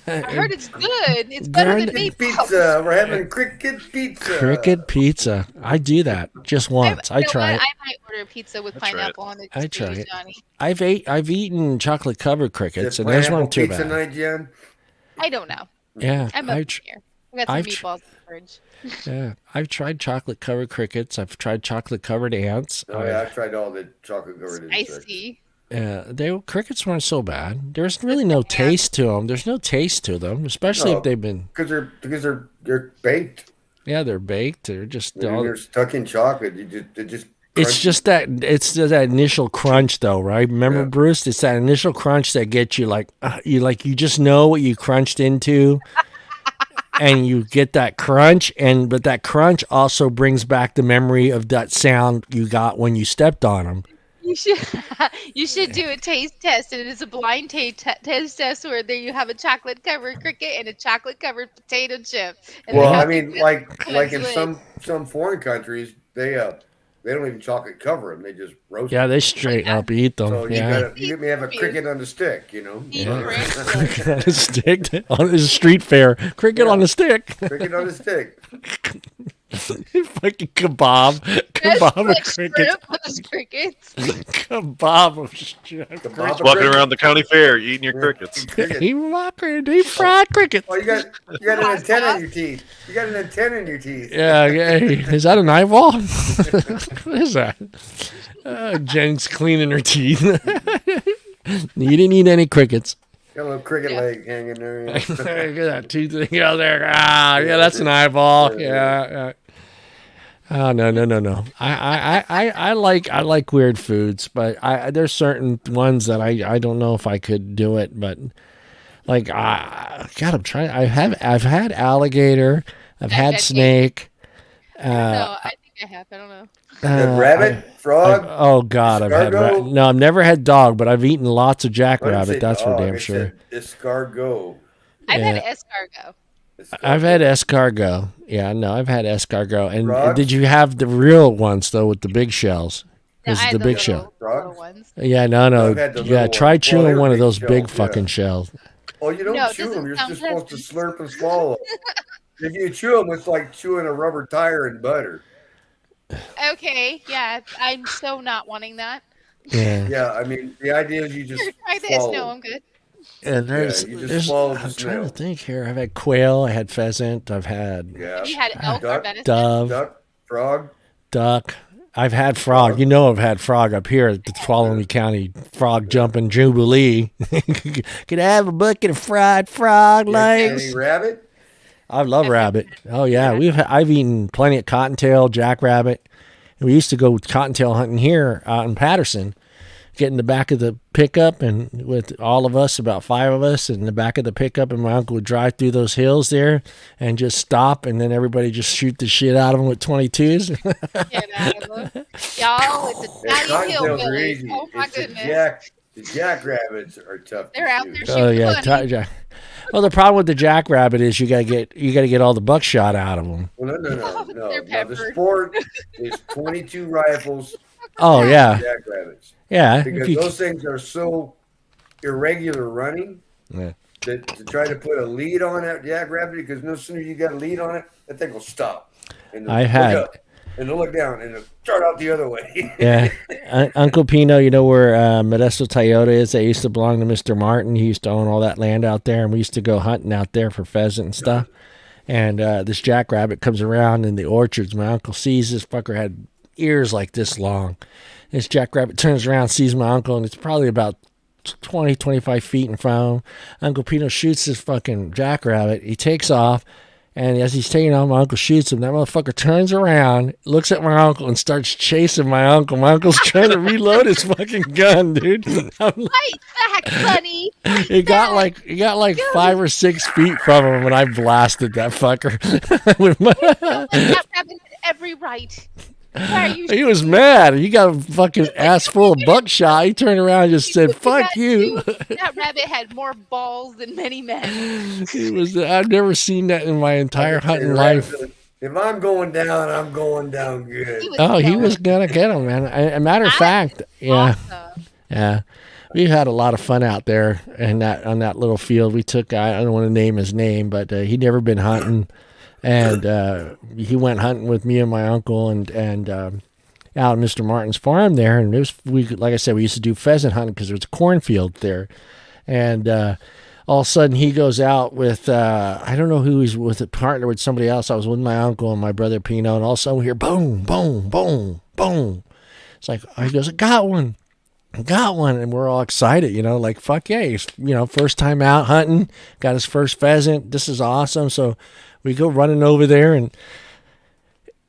[SPEAKER 2] I heard it's good. It's better than meatballs.
[SPEAKER 3] Pizza. We're having cricket pizza.
[SPEAKER 1] Cricket pizza. I do that just once. I try it.
[SPEAKER 2] I might order pizza with pineapple on it.
[SPEAKER 1] I try it. Johnny. I've eaten chocolate covered crickets, and those weren't too bad.
[SPEAKER 3] Night, Jen?
[SPEAKER 2] I don't know.
[SPEAKER 1] Yeah,
[SPEAKER 2] I'm up here. We got some meatballs in the fridge.
[SPEAKER 1] Yeah, I've tried chocolate covered crickets. I've tried chocolate covered ants.
[SPEAKER 3] Oh yeah, I've tried all the chocolate covered ants.
[SPEAKER 2] Spicy.
[SPEAKER 1] Yeah, crickets weren't so bad. There's really no taste to them. There's no taste to them, especially if they've been
[SPEAKER 3] because they're baked.
[SPEAKER 1] Yeah, they're baked. They're just
[SPEAKER 3] they're stuck in chocolate.
[SPEAKER 1] It's just that initial crunch, though, right? Remember, Bruce? It's that initial crunch that gets you you just know what you crunched into. And you get that crunch, but that crunch also brings back the memory of that sound you got when you stepped on them.
[SPEAKER 2] You should you should do a taste test, and it's a blind taste test where there you have a chocolate covered cricket and a chocolate covered potato chip. And
[SPEAKER 3] well, I mean, like in some foreign countries, they don't even chocolate cover them; they just roast.
[SPEAKER 1] Yeah, they straight up eat them.
[SPEAKER 3] So you may have a cricket on the stick, you know.
[SPEAKER 1] Yeah. Cricket on a stick on the street fair. Cricket on a stick.
[SPEAKER 3] Cricket on a stick.
[SPEAKER 1] Fucking kebab of crickets. Kebab of crickets.
[SPEAKER 4] Walking around the county fair, eating your crickets.
[SPEAKER 1] Deep fried crickets.
[SPEAKER 3] Oh, you got an antenna in your teeth. You got an antenna in your teeth.
[SPEAKER 1] Yeah. Is that an eyeball? What is that? Jen's cleaning her teeth. You didn't eat any crickets.
[SPEAKER 3] Got a little cricket leg hanging there.
[SPEAKER 1] Look at that tooth thing out there. Yeah, that's an eyeball. Yeah. Oh no. I like weird foods, but there's certain ones that I don't know if I could do it. But like, God, I'm trying. I've had alligator. I've had snake.
[SPEAKER 2] No, I think I have. I don't know.
[SPEAKER 3] Rabbit, frog.
[SPEAKER 1] Oh God,
[SPEAKER 3] escargot?
[SPEAKER 1] I've never had dog, but I've eaten lots of jackrabbit. That's for damn sure.
[SPEAKER 3] Escargot.
[SPEAKER 2] I've had escargot.
[SPEAKER 1] I've had escargot. Yeah, no, I've had escargot. And
[SPEAKER 3] Frogs?
[SPEAKER 1] Did you have the real ones though with the big shells?
[SPEAKER 2] No,
[SPEAKER 1] The big shell.
[SPEAKER 2] little ones.
[SPEAKER 1] Yeah, no.
[SPEAKER 3] I've had the
[SPEAKER 1] Yeah,
[SPEAKER 3] little
[SPEAKER 1] try
[SPEAKER 3] ones.
[SPEAKER 1] chewing
[SPEAKER 3] Well,
[SPEAKER 1] one of
[SPEAKER 3] they're
[SPEAKER 1] those big
[SPEAKER 3] shells,
[SPEAKER 1] fucking shells.
[SPEAKER 3] Oh, you don't
[SPEAKER 2] No, it
[SPEAKER 3] chew them.
[SPEAKER 2] doesn't
[SPEAKER 3] You're
[SPEAKER 2] sound
[SPEAKER 3] just supposed to
[SPEAKER 2] pleasant.
[SPEAKER 3] slurp and swallow. If you chew them, it's like chewing a rubber tire in butter.
[SPEAKER 2] Okay, yeah, I'm so not wanting that.
[SPEAKER 1] Yeah.
[SPEAKER 3] Yeah, I mean, the idea is you just
[SPEAKER 2] Try this.
[SPEAKER 3] swallow.
[SPEAKER 2] No, I'm good.
[SPEAKER 1] And
[SPEAKER 3] you just swallow the
[SPEAKER 1] I'm trying to
[SPEAKER 3] smell.
[SPEAKER 1] think here. I've had quail. I had pheasant. I've had
[SPEAKER 3] Yeah.
[SPEAKER 2] You had elk or
[SPEAKER 3] Duck,
[SPEAKER 2] venison?
[SPEAKER 1] dove,
[SPEAKER 3] duck, frog.
[SPEAKER 1] duck. I've had frog. You know I've had frog up here at the Tuolumne County Frog Jumping Jubilee. Could I have a bucket of fried frog legs?
[SPEAKER 3] Any rabbit?
[SPEAKER 1] I love rabbit. Oh yeah, I've eaten plenty of cottontail, jackrabbit. And we used to go cottontail hunting here out in Patterson. Get in the back of the pickup, and with all of us, about 5 of us, in the back of the pickup, and my uncle would drive through those hills there and just stop, and then everybody just shoot the shit out of them with 22s.
[SPEAKER 2] Get out of them. Y'all, it's a tiny
[SPEAKER 3] Cottontails are
[SPEAKER 2] hillbilly.
[SPEAKER 3] easy.
[SPEAKER 2] Oh my
[SPEAKER 3] It's the
[SPEAKER 2] goodness.
[SPEAKER 3] The jackrabbits are tough.
[SPEAKER 2] They're out there
[SPEAKER 3] shoot.
[SPEAKER 2] shooting
[SPEAKER 1] Oh yeah,
[SPEAKER 2] money.
[SPEAKER 1] well the problem with the jackrabbit is you gotta get all the buckshot out of them.
[SPEAKER 3] Well, no.
[SPEAKER 2] They're
[SPEAKER 3] Now, the
[SPEAKER 2] peppered.
[SPEAKER 3] sport is 22 rifles.
[SPEAKER 1] Oh yeah,
[SPEAKER 3] Jackrabbits.
[SPEAKER 1] yeah.
[SPEAKER 3] Because those things are so irregular running
[SPEAKER 1] Yeah.
[SPEAKER 3] that to try to put a lead on that jackrabbit, because no sooner you got a lead on it, that thing will stop. And
[SPEAKER 1] I
[SPEAKER 3] look
[SPEAKER 1] had-
[SPEAKER 3] up, and they'll look down and it'll start out the other way.
[SPEAKER 1] Yeah, Uncle Pino, you know where Medefesser Toyota is? They used to belong to Mr. Martin. He used to own all that land out there, and we used to go hunting out there for pheasant and stuff. And this jackrabbit comes around in the orchards. My uncle sees this fucker had ears like this long. This jackrabbit turns around, sees my uncle, and it's probably about 20, 25 feet in front of him. Uncle Pino shoots this fucking jackrabbit. He takes off. And as he's taking off, my uncle shoots him. That motherfucker turns around, looks at my uncle, and starts chasing my uncle. My uncle's trying to reload his fucking gun, dude.
[SPEAKER 2] Fight back, Sonny.
[SPEAKER 1] He got like 5 or 6 feet from him, and I blasted that fucker. With my-
[SPEAKER 2] That rabbit had every right. Why are you
[SPEAKER 1] he was mad. He got a fucking ass full of buckshot. He turned around and just said, "Fuck you."
[SPEAKER 2] That rabbit had more balls than many men.
[SPEAKER 1] He was. I've never seen that in my entire hunting life.
[SPEAKER 3] If I'm going down, I'm going down good.
[SPEAKER 1] He was gonna get him, man. A matter of fact, yeah.
[SPEAKER 2] Awesome.
[SPEAKER 1] Yeah, we had a lot of fun out there and on that little field. We took, I don't want to name his name, but he'd never been hunting, and he went hunting with me and my uncle and out at Mr. Martin's farm there. And like I said, we used to do pheasant hunting because there was a cornfield there, and all of a sudden he goes out with I don't know who he's with, a partner with somebody else. I was with my uncle and my brother Pino, and all of a sudden we hear boom, boom, boom, boom. It's like, he goes, I got one, and we're all excited, like, fuck yeah, he's, first time out hunting, got his first pheasant, this is awesome. So we go running over there, and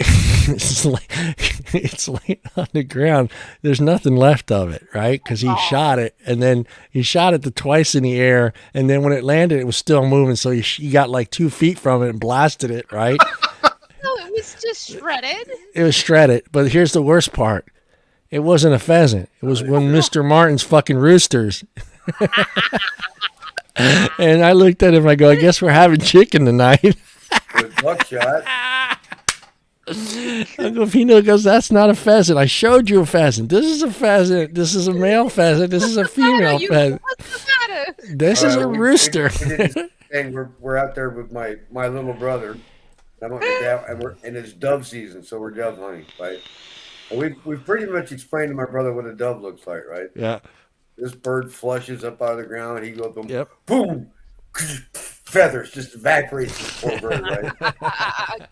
[SPEAKER 1] it's laying on the ground. There's nothing left of it, right? Because he shot it, and then he shot it twice in the air, and then when it landed, it was still moving, so he got like 2 feet from it and blasted it, right?
[SPEAKER 2] No, it was just shredded.
[SPEAKER 1] It was shredded, but here's the worst part. It wasn't a pheasant. It was one of Mr. Martin's fucking roosters. And I looked at him. I go, I guess we're having chicken tonight.
[SPEAKER 3] With buckshot.
[SPEAKER 1] Uncle Pino goes, that's not a pheasant. I showed you a pheasant. This is a pheasant. This is a male pheasant. This is a female pheasant. This is a rooster.
[SPEAKER 3] And we're out there with my little brother. And it's dove season, so we're dove hunting, right? And we've pretty much explained to my brother what a dove looks like, right?
[SPEAKER 1] Yeah.
[SPEAKER 3] This bird flushes up out of the ground. He goes,
[SPEAKER 1] yep.
[SPEAKER 3] Boom, feathers just evaporates this poor bird, right?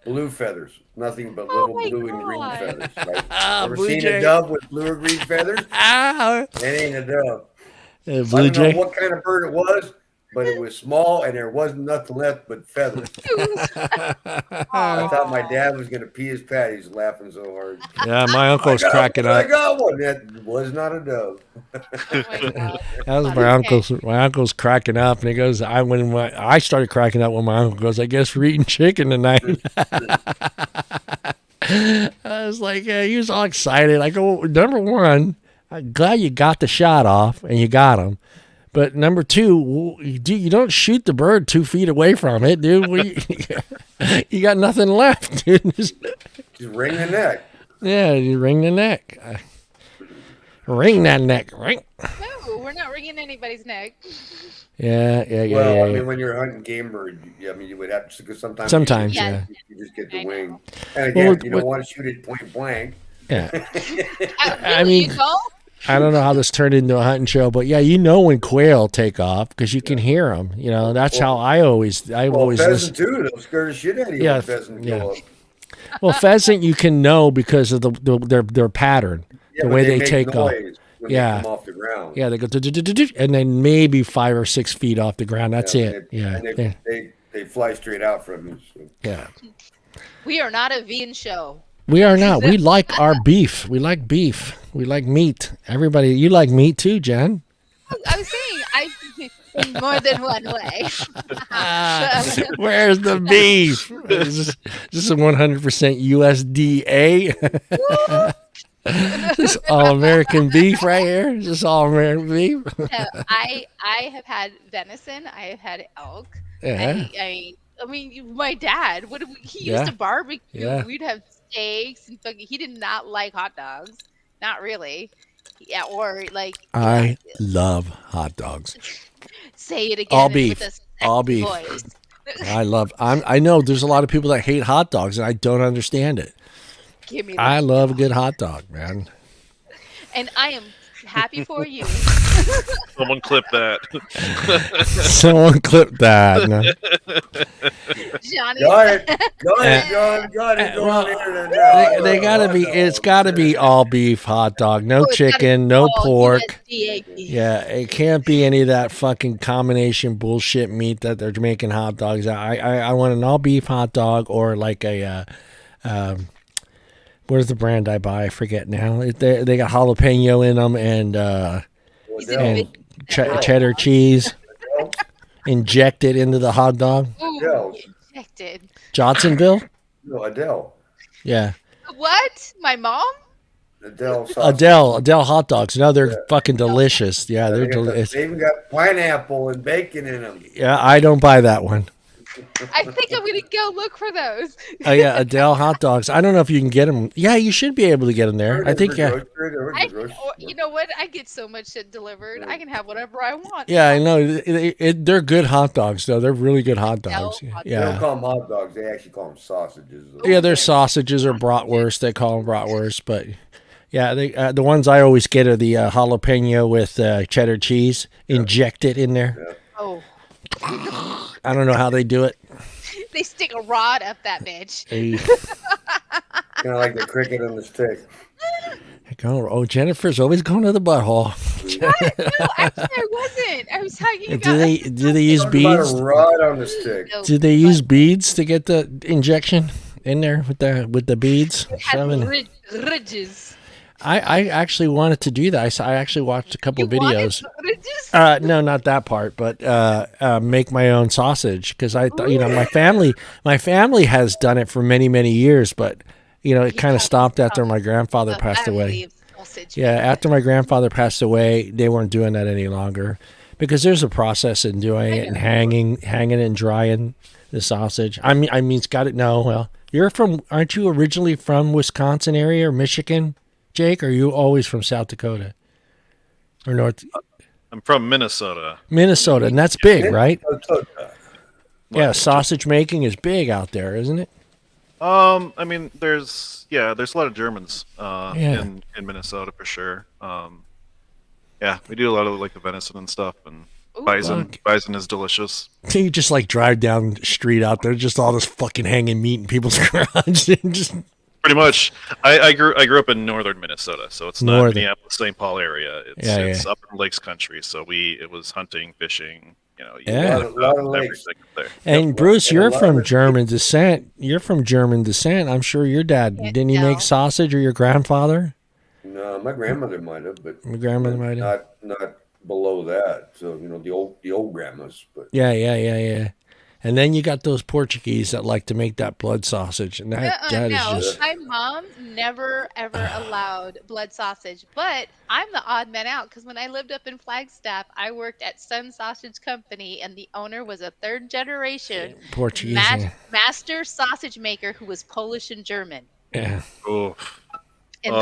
[SPEAKER 3] Blue feathers, nothing but little blue and green feathers. Right? Ever seen a dove with blue or green feathers? It ain't a dove. I don't know what kind of bird it was, but it was small and there wasn't nothing left but feathers. I thought my dad was going to pee his pants. He's laughing so hard.
[SPEAKER 1] Yeah, my uncle's cracking up.
[SPEAKER 3] I got one. That was not a dove.
[SPEAKER 1] That was my uncle's. My uncle's cracking up, and he goes, I started cracking up when my uncle goes, I guess we're eating chicken tonight. I was like, yeah, he was all excited. I go, number one, I'm glad you got the shot off, and you got him. But number two, you don't shoot the bird 2 feet away from it, dude. You got nothing left, dude.
[SPEAKER 3] Just wring the neck.
[SPEAKER 1] Yeah, you wring the neck. Wring that neck, ring.
[SPEAKER 2] No, we're not wringing anybody's neck.
[SPEAKER 1] Yeah.
[SPEAKER 3] Well, I mean, when you're hunting game bird, you would have to, because sometimes
[SPEAKER 1] yeah.
[SPEAKER 3] You just get the wing. And again, you don't want to shoot it point blank.
[SPEAKER 1] Yeah.
[SPEAKER 2] I mean, you don't?
[SPEAKER 1] I don't know how this turned into a hunting show, but yeah, when quail take off because you can hear them. That's how I always
[SPEAKER 3] pheasant too. They'll scare the shit out of you.
[SPEAKER 1] Yeah,
[SPEAKER 3] pheasant
[SPEAKER 1] Well, pheasant you can know because of their pattern, the way they take off.
[SPEAKER 3] When they come off the ground.
[SPEAKER 1] Yeah, they go and then maybe 5 or 6 feet off the ground. That's it.
[SPEAKER 3] They fly straight out from you. So.
[SPEAKER 1] Yeah.
[SPEAKER 2] We are not a vegan show.
[SPEAKER 1] We are not. We like our beef. We like beef. We like meat. Everybody, you like meat too, Jen?
[SPEAKER 2] I was saying, in more than one way.
[SPEAKER 1] Where's the beef? Is this a 100% USDA? This all American beef right here? Is this all American beef?
[SPEAKER 2] No, I have had venison. I have had elk.
[SPEAKER 1] Yeah.
[SPEAKER 2] I mean, my dad, he used to barbecue.
[SPEAKER 1] Yeah.
[SPEAKER 2] We'd have steaks and fucking. He did not like hot dogs. Not really. Yeah, or like.
[SPEAKER 1] I love hot dogs.
[SPEAKER 2] Say it again.
[SPEAKER 1] All beef.
[SPEAKER 2] With
[SPEAKER 1] All beef.
[SPEAKER 2] Voice.
[SPEAKER 1] I know there's a lot of people that hate hot dogs, and I don't understand it.
[SPEAKER 2] Give me.
[SPEAKER 1] I love a good hot dog, man.
[SPEAKER 2] And I am happy for you.
[SPEAKER 4] Someone clip that.
[SPEAKER 1] Someone clip that. No.
[SPEAKER 2] Johnny.
[SPEAKER 3] Got it. Go
[SPEAKER 1] They gotta be. It's gotta be all beef hot dog. No chicken. No pork. Yeah, it can't be any of that fucking combination bullshit meat that they're making hot dogs. I want an all beef hot dog or like a. Where's the brand I buy? I forget now. They got jalapeno in them and cheddar cheese injected into the hot dog.
[SPEAKER 2] Ooh, injected.
[SPEAKER 1] Johnsonville?
[SPEAKER 3] No, Adele.
[SPEAKER 1] Yeah.
[SPEAKER 2] What? My mom?
[SPEAKER 1] Adele hot dogs. No, they're fucking delicious. Yeah, they're delicious.
[SPEAKER 3] They even got pineapple and bacon in them.
[SPEAKER 1] Yeah, I don't buy that one.
[SPEAKER 2] I think I'm going to go look for those.
[SPEAKER 1] Oh, yeah, Adele hot dogs. I don't know if you can get them. Yeah, you should be able to get them there. I think, yeah.
[SPEAKER 2] You know what? I get so much shit delivered. I can have whatever I want.
[SPEAKER 1] Yeah, I know. They're good hot dogs, though. They're really good hot dogs. Yeah.
[SPEAKER 3] They don't call them hot dogs. They actually call them sausages.
[SPEAKER 1] Yeah, they're sausages or bratwurst. They call them bratwurst. But, yeah, the ones I always get are the jalapeno with cheddar cheese injected in there.
[SPEAKER 3] Yeah.
[SPEAKER 2] Oh.
[SPEAKER 1] I don't know how they do it.
[SPEAKER 2] They stick a rod up that bitch.
[SPEAKER 3] Kind of like the cricket on the stick.
[SPEAKER 1] Oh, Jennifer's always going to the butthole.
[SPEAKER 2] What? No, actually, I wasn't. I was talking about.
[SPEAKER 1] Do they use beads?
[SPEAKER 3] A rod on the stick.
[SPEAKER 2] No.
[SPEAKER 1] Do they use beads to get the injection in there with the beads?
[SPEAKER 2] Ridges.
[SPEAKER 1] I actually wanted to do that. I actually watched a couple of videos. No, not that part, but make my own sausage because I thought, my family has done it for many, many years, but You know, it kind of stopped after my grandfather passed away. Yeah, after my grandfather passed away, they weren't doing that any longer because there's a process in doing it and hanging and drying the sausage. I mean, it's got it. No, well, aren't you originally from Wisconsin area or Michigan, Jake? Or are you always from South Dakota or North?
[SPEAKER 4] I'm from Minnesota.
[SPEAKER 1] Minnesota, and that's big, right? Yeah, sausage making is big out there, isn't it?
[SPEAKER 4] I mean, there's a lot of Germans in Minnesota for sure. Yeah, we do a lot of like the venison and stuff, and bison. Bison is delicious.
[SPEAKER 1] You just like drive down the street out there, just all this fucking hanging meat in people's garage, and just
[SPEAKER 4] pretty much. I grew up in northern Minnesota, so it's not Minneapolis, St. Paul area. It's Upper Lakes country, so it was hunting, fishing. You know,
[SPEAKER 3] a lot of lakes.
[SPEAKER 4] There.
[SPEAKER 1] And Bruce, you're from German descent. I'm sure your dad didn't he make sausage, or your grandfather?
[SPEAKER 3] No, my grandmother might have, but
[SPEAKER 1] my grandmother might have.
[SPEAKER 3] Not below that. So the old grandmas. But
[SPEAKER 1] yeah. And then you got those Portuguese that like to make that blood sausage, and that is just.
[SPEAKER 2] My mom never ever allowed blood sausage, but I'm the odd man out because when I lived up in Flagstaff, I worked at Sun Sausage Company, and the owner was a third generation
[SPEAKER 1] Portuguese
[SPEAKER 2] master sausage maker who was Polish and German.
[SPEAKER 1] Yeah.
[SPEAKER 4] Oh.
[SPEAKER 2] And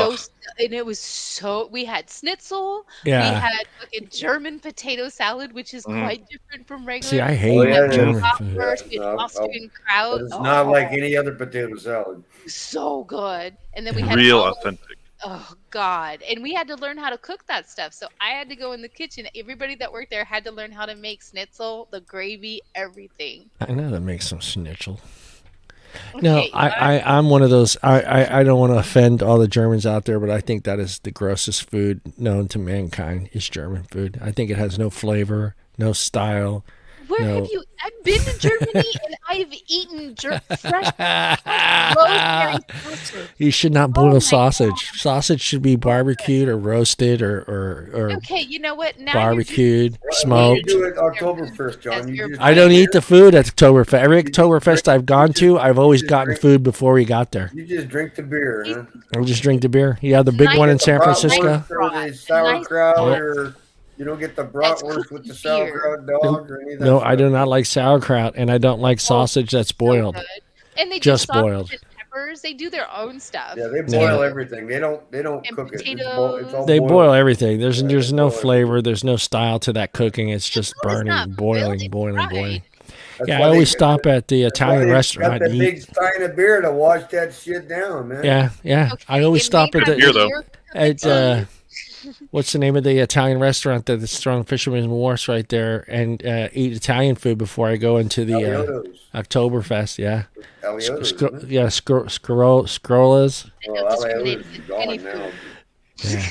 [SPEAKER 2] it was so. We had schnitzel.
[SPEAKER 1] Yeah.
[SPEAKER 2] We had fucking German potato salad, which is quite different from regular.
[SPEAKER 1] See, I hate German food.
[SPEAKER 2] We had Austrian kraut.
[SPEAKER 3] It's not like any other potato salad.
[SPEAKER 2] So good. And then we had
[SPEAKER 4] real authentic.
[SPEAKER 2] Oh God! And we had to learn how to cook that stuff. So I had to go in the kitchen. Everybody that worked there had to learn how to make schnitzel, the gravy, everything.
[SPEAKER 1] I know that makes some schnitzel. No, I'm one of those. I don't want to offend all the Germans out there, but I think that is the grossest food known to mankind is German food. I think it has no flavor, no style.
[SPEAKER 2] Where have you? I've been to Germany and I've eaten fresh rosemary sausage.
[SPEAKER 1] You should not boil sausage. God. Sausage should be barbecued or roasted or
[SPEAKER 2] okay, you know what? Now
[SPEAKER 1] barbecued, smoked.
[SPEAKER 3] You do it Oktoberfest, John.
[SPEAKER 1] I don't eat the food at Oktoberfest. Every Oktoberfest I've gone to, I've always gotten food before we got there.
[SPEAKER 3] You just drink the beer, huh?
[SPEAKER 1] I just drink the beer. Yeah, the big one in San Francisco.
[SPEAKER 3] Sauerkraut or you don't get the bratwurst with the sauerkraut dog or anything.
[SPEAKER 1] No, I do not like sauerkraut, and I don't like sausage that's boiled.
[SPEAKER 2] So and they
[SPEAKER 1] just boiled.
[SPEAKER 2] And peppers. They do their own stuff.
[SPEAKER 3] Yeah, they boil everything. They don't cook
[SPEAKER 2] potatoes.
[SPEAKER 3] it.
[SPEAKER 1] They boil everything. There's no flavor. There's no style to that cooking. It's just burning, boiling. Yeah, I always stop at the Italian restaurant.
[SPEAKER 3] Got that big stein of beer to wash that shit down, man.
[SPEAKER 1] Yeah. Okay, I always stop at the what's the name of the Italian restaurant that the Strong Fisherman's Wharf right there, and eat Italian food before I go into the Oktoberfest. Yeah. Scrollas. Yeah.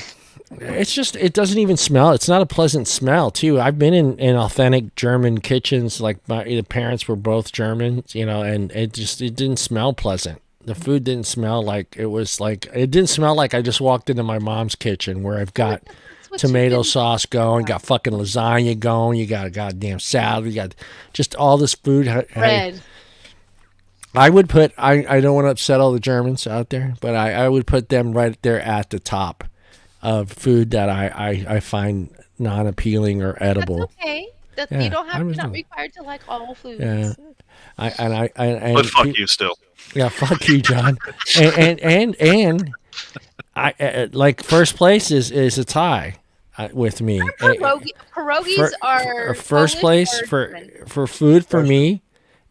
[SPEAKER 1] It's just, it doesn't even smell. It's not a pleasant smell, too. I've been in authentic German kitchens. Like the parents were both German, and it didn't smell pleasant. The food didn't smell like it didn't smell like I just walked into my mom's kitchen where I've got tomato sauce going, got fucking lasagna going, you got a goddamn salad, you got just all this food.
[SPEAKER 2] Bread.
[SPEAKER 1] I would put, I don't want to upset all the Germans out there, but I would put them right there at the top of food that I find non-appealing or edible.
[SPEAKER 2] That's okay. You don't have, you're not required to like all foods.
[SPEAKER 1] Yeah.
[SPEAKER 4] But fuck you still.
[SPEAKER 1] Yeah, fuck you, John. and I like first place is a tie with me.
[SPEAKER 2] Pierogies are
[SPEAKER 1] first place for food for me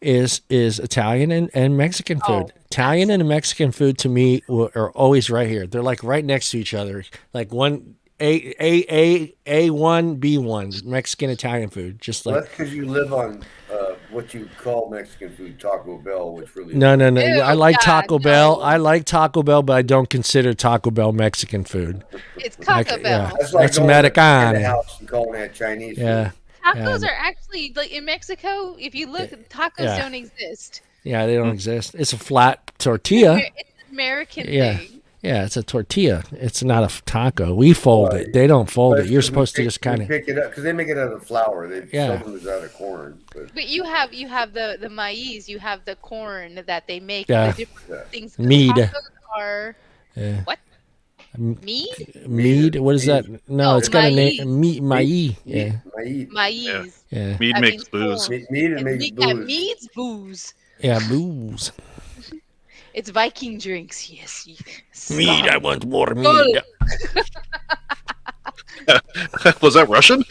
[SPEAKER 1] is Italian and Mexican food. Italian and Mexican food to me are always right here. They're like right next to each other. Like one A1 B1 Mexican Italian food. Just like
[SPEAKER 3] that's because you live on what you call Mexican food, Taco Bell, which really
[SPEAKER 1] no. I like Taco Bell. I like Taco Bell, but I don't consider Taco Bell Mexican food.
[SPEAKER 2] It's Taco Bell.
[SPEAKER 3] Yeah. That's like
[SPEAKER 1] Americano.
[SPEAKER 3] The house and calling that Chinese food.
[SPEAKER 1] Yeah.
[SPEAKER 2] Tacos are actually, like in Mexico, if you look, tacos don't exist.
[SPEAKER 1] Yeah, they don't exist. It's a flat tortilla.
[SPEAKER 2] It's an American thing.
[SPEAKER 1] Yeah, it's a tortilla. It's not a taco. We fold it. They don't fold it. You're supposed to just kind of
[SPEAKER 3] pick it up because they make it out of flour. They seldom is out of corn.
[SPEAKER 2] But you have the maize. You have the corn that they make.
[SPEAKER 1] Yeah.
[SPEAKER 2] The different things.
[SPEAKER 1] Mead.
[SPEAKER 2] Tacos are
[SPEAKER 1] Yeah.
[SPEAKER 2] what? Mead?
[SPEAKER 1] Mead? What is that? No, it's got a name. Mead. Maïs. Yeah.
[SPEAKER 2] Maïs.
[SPEAKER 1] Yeah.
[SPEAKER 4] Mead
[SPEAKER 2] That
[SPEAKER 4] makes
[SPEAKER 2] means
[SPEAKER 4] booze.
[SPEAKER 2] corn.
[SPEAKER 3] Mead makes
[SPEAKER 2] Yeah,
[SPEAKER 3] booze.
[SPEAKER 2] mead's booze.
[SPEAKER 1] Yeah, booze.
[SPEAKER 2] It's Viking drinks. Yes.
[SPEAKER 1] Mead. I want more mead.
[SPEAKER 4] Was that Russian?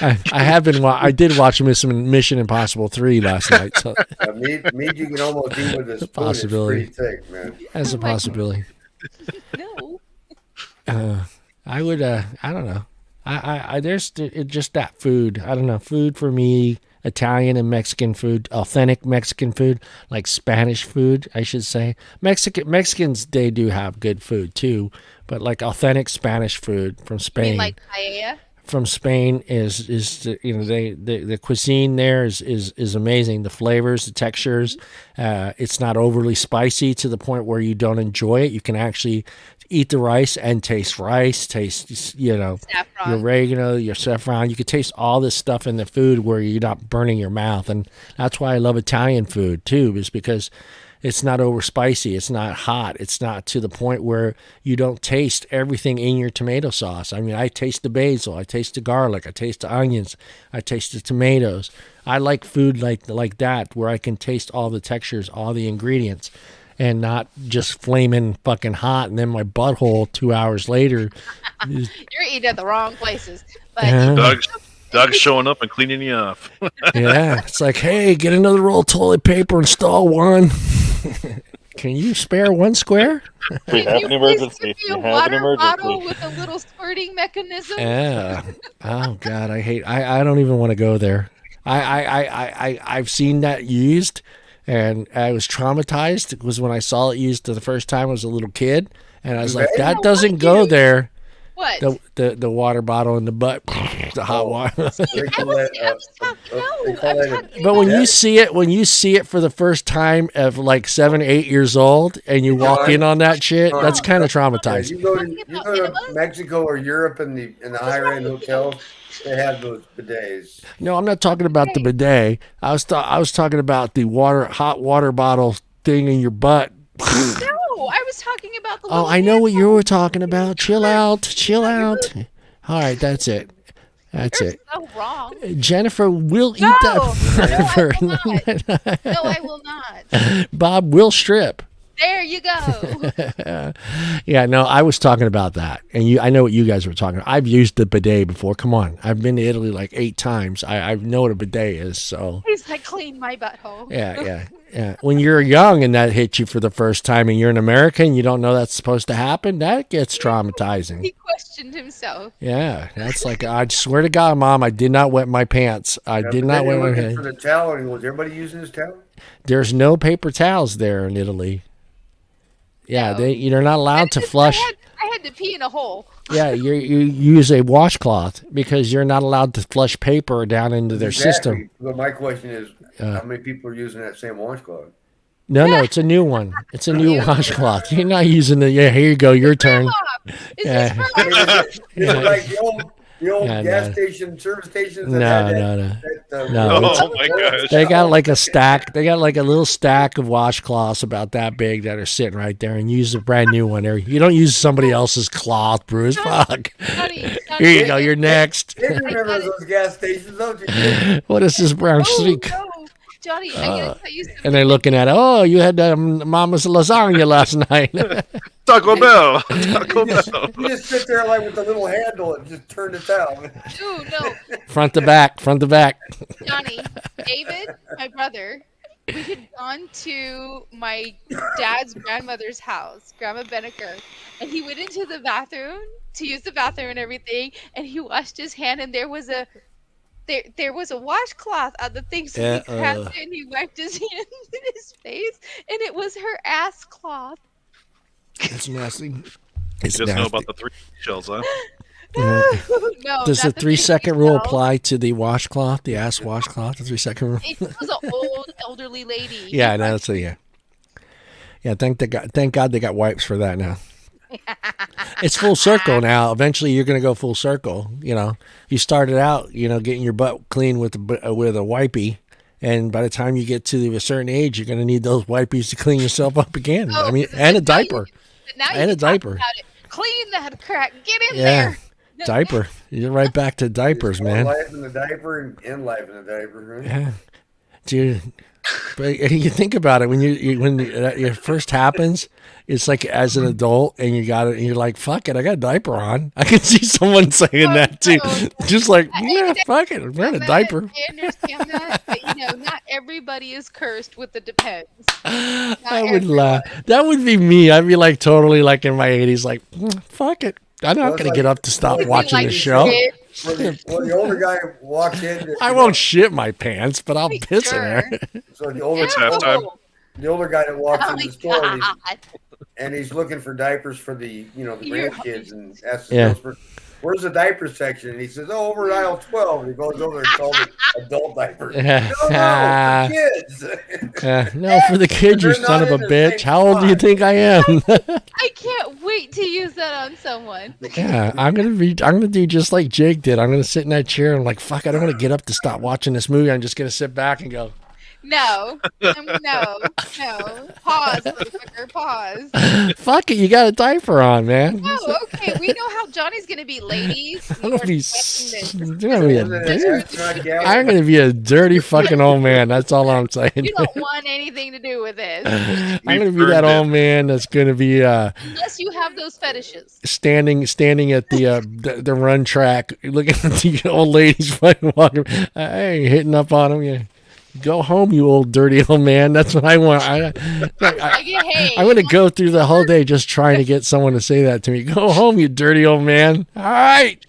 [SPEAKER 1] I have been. I did watch Mission Impossible 3 last night. So
[SPEAKER 3] Mead you can almost eat with a spoon.
[SPEAKER 1] Possibility.
[SPEAKER 3] It's pretty thick, man.
[SPEAKER 1] that's a possibility.
[SPEAKER 2] No.
[SPEAKER 1] I would. I don't know. There's just that food. I don't know. Food for me. Italian and Mexican food, authentic Mexican food, like Spanish food, I should say. Mexicans, they do have good food too, but like authentic Spanish food from Spain.
[SPEAKER 2] You mean like paella?
[SPEAKER 1] From Spain is the cuisine there is amazing. The flavors, the textures, it's not overly spicy to the point where you don't enjoy it. You can actually eat the rice and taste rice, taste
[SPEAKER 2] Saffron.
[SPEAKER 1] your oregano, your saffron. You could taste all this stuff in the food where you're not burning your mouth, and that's why I love Italian food too, is because it's not over spicy, it's not hot, it's not to the point where you don't taste everything in your tomato sauce. I mean, I taste the basil, I taste the garlic, I taste the onions, I taste the tomatoes. I like food like that, where I can taste all the textures, all the ingredients, and not just flaming fucking hot, and then my butthole 2 hours later.
[SPEAKER 2] You're eating at the wrong places. But
[SPEAKER 4] Doug's showing up and cleaning you up.
[SPEAKER 1] Yeah, it's like, hey, get another roll of toilet paper, install one. Can you spare one square?
[SPEAKER 5] We have an emergency.
[SPEAKER 2] A
[SPEAKER 5] We have an
[SPEAKER 2] water bottle
[SPEAKER 5] emergency.
[SPEAKER 2] with a little squirting mechanism.
[SPEAKER 1] Yeah. Oh God, I don't even want to go there. I've seen that used, and I was traumatized. It was when I saw it used the first time. I was a little kid, and I was like, that doesn't go there.
[SPEAKER 2] What?
[SPEAKER 1] The water bottle in the butt, the hot water. But when you see it for the first time of like 7, 8 years old, and you walk in on that shit, that's kind of traumatizing.
[SPEAKER 3] You go to Mexico or Europe in the higher end hotels, they have those bidets.
[SPEAKER 1] No, I'm not talking about the bidet. I was talking about the hot water bottle thing in your butt.
[SPEAKER 2] No, I was talking about the.
[SPEAKER 1] Oh, I know what you were talking about. Chill out. All right, that's it. That's
[SPEAKER 2] You're
[SPEAKER 1] it.
[SPEAKER 2] so wrong.
[SPEAKER 1] Jennifer will eat
[SPEAKER 2] No,
[SPEAKER 1] that.
[SPEAKER 2] no, I will not. No, I will not.
[SPEAKER 1] Bob will strip.
[SPEAKER 2] There you go.
[SPEAKER 1] Yeah, no, I was talking about that, and I know what you guys were talking about. I've used the bidet before. Come on, I've been to Italy like 8 times. I know what a bidet is. So
[SPEAKER 2] He's like, clean my butthole.
[SPEAKER 1] yeah. When you're young and that hits you for the first time, and you're an American, you don't know that's supposed to happen. That gets traumatizing.
[SPEAKER 2] He questioned himself.
[SPEAKER 1] Yeah, that's like, I swear to God, Mom, I did not wet my pants. I did not wet my pants.
[SPEAKER 3] For the towel, was everybody using his towel?
[SPEAKER 1] There's no paper towels there in Italy. Yeah,
[SPEAKER 2] No.
[SPEAKER 1] you're not allowed to flush.
[SPEAKER 2] I had to pee in a hole.
[SPEAKER 1] Yeah, you use a washcloth because you're not allowed to flush paper down into their system.
[SPEAKER 3] But my question is, how many people are using that same washcloth?
[SPEAKER 1] No, it's a new one. It's a new washcloth. You're not using the. Yeah, here you go. Your turn.
[SPEAKER 2] Is this
[SPEAKER 3] Is it like the old gas station, service stations?
[SPEAKER 1] No.
[SPEAKER 4] Oh my gosh.
[SPEAKER 1] They got like a stack. They got like a little stack of washcloths about that big that are sitting right there, and use a brand new one there. You don't use somebody else's cloth, Bruce. Fuck.
[SPEAKER 2] Johnny,
[SPEAKER 1] Here you go. You're next.
[SPEAKER 3] You remember those gas stations, don't you?
[SPEAKER 1] What is this brown streak?
[SPEAKER 2] No. Johnny, I gotta tell you something.
[SPEAKER 1] And they're looking at, oh, you had mama's lasagna last night.
[SPEAKER 4] Taco Bell. Taco Bell.
[SPEAKER 3] You just sit there like with the little handle and just turn it down.
[SPEAKER 2] Ooh, no.
[SPEAKER 1] Front to back.
[SPEAKER 2] Johnny, David, my brother, we had gone to my dad's grandmother's house, Grandma Beneker, and he went into the bathroom to use the bathroom and everything, and he washed his hand, and there was a washcloth on the thing, so he grabbed it and he wiped his hand in his face, and it was her ass cloth.
[SPEAKER 1] It's nasty.
[SPEAKER 4] You just know about the 3 shells, huh?
[SPEAKER 2] No,
[SPEAKER 1] Does the
[SPEAKER 2] not
[SPEAKER 1] 3-second rule apply to the washcloth, the ass washcloth, the 3-second rule?
[SPEAKER 2] It was an old elderly lady.
[SPEAKER 1] Yeah, no, that's yeah. Thank God they got wipes for that now. It's full circle now. Eventually, you're going to go full circle. You started out, getting your butt clean with a wipey, And by the time you get to a certain age, you're going to need those wipes to clean yourself up again.
[SPEAKER 2] Oh,
[SPEAKER 1] I mean, and a diaper.
[SPEAKER 2] And a diaper. Clean that crack. Get in there.
[SPEAKER 1] Diaper. You're right back to diapers, man.
[SPEAKER 3] Life in the diaper and in life in the diaper. Right?
[SPEAKER 1] Yeah, dude. But you think about it when it first happens, it's like as an adult and you got it and you're like, fuck it, I got a diaper on. I can see someone saying that too, just like, yeah, fuck it, I'm wearing a diaper.
[SPEAKER 2] I understand that, but not everybody is cursed with the depends.
[SPEAKER 1] I would laugh. That would be me. I'd be like totally like in my 80s, like, fuck it. I'm not going to get up to stop watching the show.
[SPEAKER 3] When the older guy walks in,
[SPEAKER 1] I won't shit my pants, but I'll piss in there.
[SPEAKER 3] So the older guy that walks in the store and he's looking for diapers for the grandkids and asks the salesperson, where's the diaper section? And he says, over at aisle 12. And he goes over and calls it adult diapers. No, for kids.
[SPEAKER 1] No, for the kids, you son of a bitch. How old do you think I am?
[SPEAKER 2] I can't wait to use that on someone.
[SPEAKER 1] Yeah, I'm gonna do just like Jake did. I'm gonna sit in that chair and like, fuck, I don't want to get up to stop watching this movie. I'm just gonna sit back and go,
[SPEAKER 2] no. Pause, motherfucker, pause.
[SPEAKER 1] Fuck it, you got a diaper on, man.
[SPEAKER 2] Oh, okay. We know how Johnny's gonna be, ladies.
[SPEAKER 1] I'm gonna be a dirty fucking old man. That's all I'm saying.
[SPEAKER 2] You don't want anything to do with this.
[SPEAKER 1] I'm gonna be that old man that's gonna be
[SPEAKER 2] unless you have those fetishes.
[SPEAKER 1] Standing at the run track, looking at the old ladies fucking walking. Hey, hitting up on them. Yeah. Go home, you old dirty old man. That's what I want. I'm going to go through the whole day just trying to get someone to say that to me. Go home, you dirty old man. All right.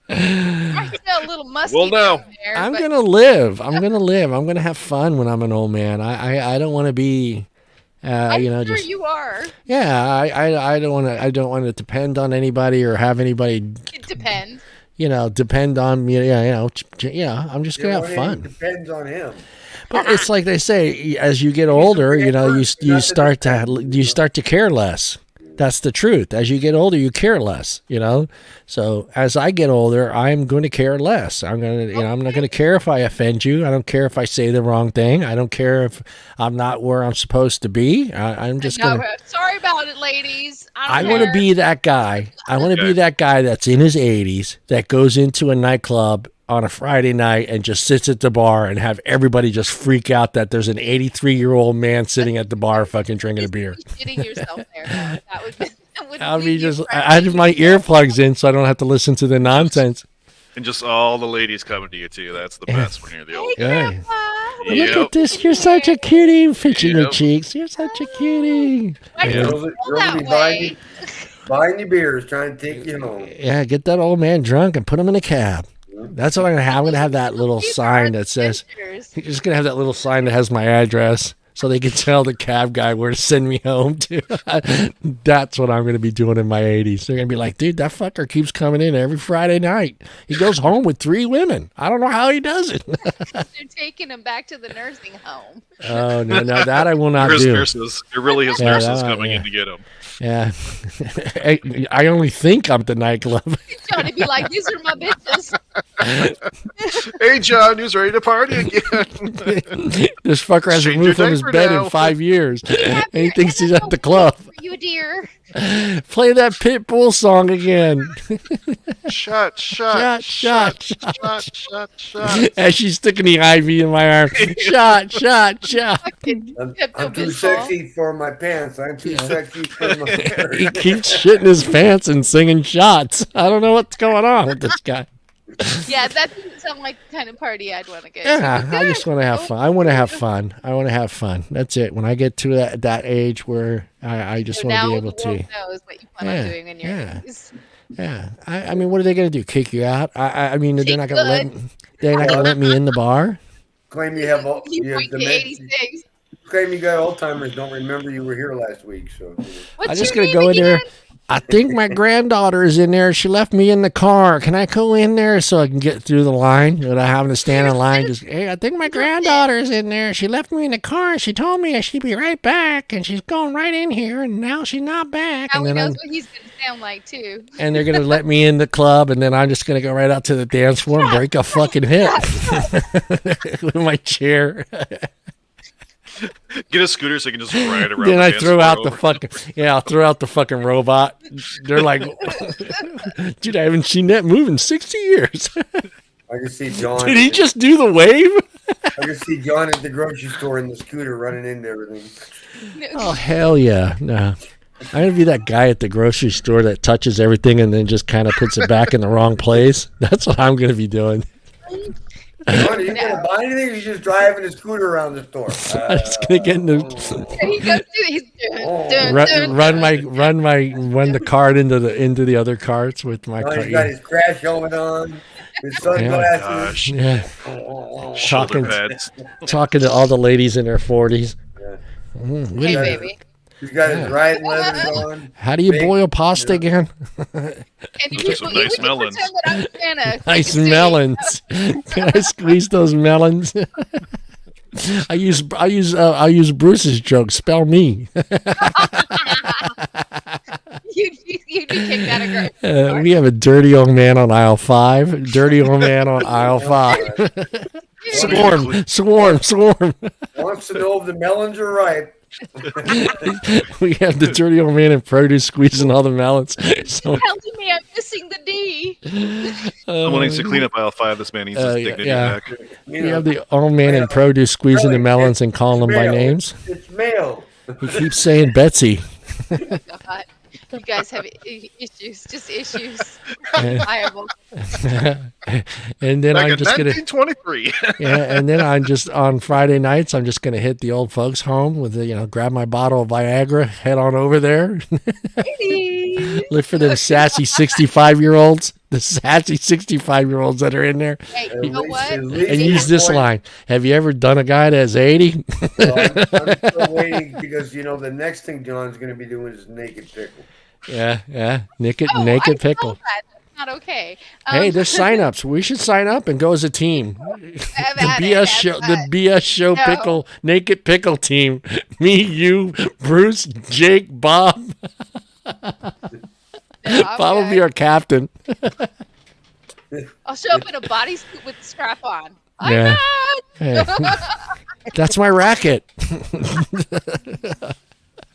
[SPEAKER 2] I'm still a little musty.
[SPEAKER 4] Well, no.
[SPEAKER 1] I'm going to live. I'm going to have fun when I'm an old man. I don't want to be,
[SPEAKER 2] sure you are.
[SPEAKER 1] Yeah, I don't want to depend on anybody or have anybody.
[SPEAKER 2] It depends.
[SPEAKER 1] Depend on me. I'm just gonna have fun.
[SPEAKER 3] Depends on him.
[SPEAKER 1] But it's like they say, as you get older, you start to care less. That's the truth. As you get older, you care less. So as I get older, I'm going to care less. I'm not going to care if I offend you. I don't care if I say the wrong thing. I don't care if I'm not where I'm supposed to be. I'm just going to.
[SPEAKER 2] Sorry about it, ladies.
[SPEAKER 1] I want to be that guy. I want to be that guy that's in his 80s that goes into a nightclub on a Friday night and just sits at the bar and have everybody just freak out that there's an 83-year-old man sitting at the bar fucking drinking a beer.
[SPEAKER 2] Shitting yourself there. That would
[SPEAKER 1] I have my earplugs in so I don't have to listen to the nonsense.
[SPEAKER 4] And just all the ladies coming to you too. That's the best when you're the old
[SPEAKER 1] guy. Look at this. You're such a cutie. Pinching your cheeks. You're such a cutie.
[SPEAKER 3] Buying you beers, trying to take you home.
[SPEAKER 1] Yeah, get that old man drunk and put him in a cab. That's what I'm going to have. I'm going to have that little sign that says, you're just going to have that little sign that has my address so they can tell the cab guy where to send me home to. That's what I'm going to be doing in my 80s. They're going to be like, dude, that fucker keeps coming in every Friday night. He goes home with 3 women. I don't know how he does it.
[SPEAKER 2] They're taking him back to the nursing home.
[SPEAKER 1] Oh, no, that I will not do.
[SPEAKER 4] Nurses. They're really his nurses coming in to get him.
[SPEAKER 1] Yeah. I only think I'm the nightclub.
[SPEAKER 2] Johnny be like, these are my bitches.
[SPEAKER 4] Hey, John, who's ready to party again?
[SPEAKER 1] This fucker hasn't moved from his bed in 5 years. And he thinks he's at the club.
[SPEAKER 2] You dear.
[SPEAKER 1] Play that Pitbull song again.
[SPEAKER 3] Shot.
[SPEAKER 1] As she's sticking the IV in my arm. Shot.
[SPEAKER 3] I'm too sexy for my pants. I'm too sexy for my hair.
[SPEAKER 1] He keeps shitting his pants and singing shots. I don't know what's going on with this guy.
[SPEAKER 2] Yeah, that doesn't sound like the kind of party I'd want to go to.
[SPEAKER 1] Yeah, I just want to have fun. I want to have fun. That's it. When I get to that age where I just want to be able to.
[SPEAKER 2] Knows what you plan on doing in your 80s.
[SPEAKER 1] Yeah. I mean, what are they going to do? Kick you out? I mean, they're not going to let me in the bar.
[SPEAKER 3] Claim you have dementia. Claim you got Alzheimer's. Don't remember you were here last week. So
[SPEAKER 1] I'm just going to go in there. I think my granddaughter is in there. She left me in the car. Can I go in there so I can get through the line without having to stand in line? Just, hey, I think my granddaughter is in there. She left me in the car. She told me she'd be right back, and she's going right in here, and now she's not back.
[SPEAKER 2] Now
[SPEAKER 1] and
[SPEAKER 2] he
[SPEAKER 1] then
[SPEAKER 2] knows what he's going to sound like, too.
[SPEAKER 1] And they're going to let me in the club, and then I'm just going to go right out to the dance floor and break a fucking hip with my chair.
[SPEAKER 4] Get a scooter so you can just ride around.
[SPEAKER 1] Then
[SPEAKER 4] the
[SPEAKER 1] I
[SPEAKER 4] dance
[SPEAKER 1] throw
[SPEAKER 4] floor
[SPEAKER 1] out
[SPEAKER 4] over.
[SPEAKER 1] the fucking I'll throw out the fucking robot. They're like, dude, I haven't seen that move in 60 years.
[SPEAKER 3] I can see John.
[SPEAKER 1] Did he just do the wave?
[SPEAKER 3] I can see John at the grocery store in the scooter running into everything.
[SPEAKER 1] Oh hell yeah, no. I'm gonna be that guy at the grocery store that touches everything and then just kind of puts it back in the wrong place. That's what I'm gonna be doing.
[SPEAKER 3] John, are you going to buy anything, or are you just driving a scooter around the store?
[SPEAKER 1] I'm just gonna get in the
[SPEAKER 2] He goes through, he's
[SPEAKER 1] run the cart into the other carts with my
[SPEAKER 3] John's
[SPEAKER 1] cart.
[SPEAKER 3] got his crash helmet on, his sunglasses.
[SPEAKER 1] Yeah,
[SPEAKER 4] Shoulder
[SPEAKER 1] talking
[SPEAKER 4] pads.
[SPEAKER 1] talking to all the ladies in their 40s.
[SPEAKER 3] Yeah.
[SPEAKER 2] Hey, baby.
[SPEAKER 3] He's got his riding leathers on.
[SPEAKER 1] How do you boil pasta again?
[SPEAKER 2] And
[SPEAKER 4] Those are nice melons.
[SPEAKER 2] Pretend that I'm Santa.
[SPEAKER 1] Nice melons. Can I squeeze those melons? I use Bruce's joke. Spell me.
[SPEAKER 2] You'd be kicked out of grocery.
[SPEAKER 1] We have a dirty old man on aisle 5. Dirty old man on aisle 5. Swarm.
[SPEAKER 3] Wants to know if the melons are ripe.
[SPEAKER 1] We have the dirty old man in produce squeezing all the melons. So,
[SPEAKER 2] Telling me I'm missing the D.
[SPEAKER 4] Someone needs to clean up aisle 5. This man needs his dignity back.
[SPEAKER 1] we have the old man in produce squeezing the melons and calling them by names.
[SPEAKER 3] It's male.
[SPEAKER 1] He keeps saying Betsy.
[SPEAKER 2] God, you guys have issues, just issues. Viable.
[SPEAKER 1] And then
[SPEAKER 4] Back
[SPEAKER 1] I'm
[SPEAKER 4] in
[SPEAKER 1] just gonna
[SPEAKER 4] 1923.
[SPEAKER 1] and then I'm just on Friday nights I'm just gonna hit the old folks home with grab my bottle of Viagra, head on over there, look for them sassy 65-year-olds, the sassy 65-year-olds that are in there,
[SPEAKER 2] Hey, you know what?
[SPEAKER 1] and use this line: have you ever done a guy that's 80?
[SPEAKER 3] Well, I'm still waiting because the next thing John's going to be doing is naked pickle.
[SPEAKER 1] Yeah, naked
[SPEAKER 2] I
[SPEAKER 1] pickle.
[SPEAKER 2] saw that. That's not okay.
[SPEAKER 1] Hey, there's sign-ups. We should sign up and go as a team. The BS show
[SPEAKER 2] No.
[SPEAKER 1] pickle naked pickle team. Me, you, Bruce, Jake, Bob. Bob will be our captain.
[SPEAKER 2] I'll show up in a bodysuit with the strap on.
[SPEAKER 1] Yeah. Hey, that's my racket.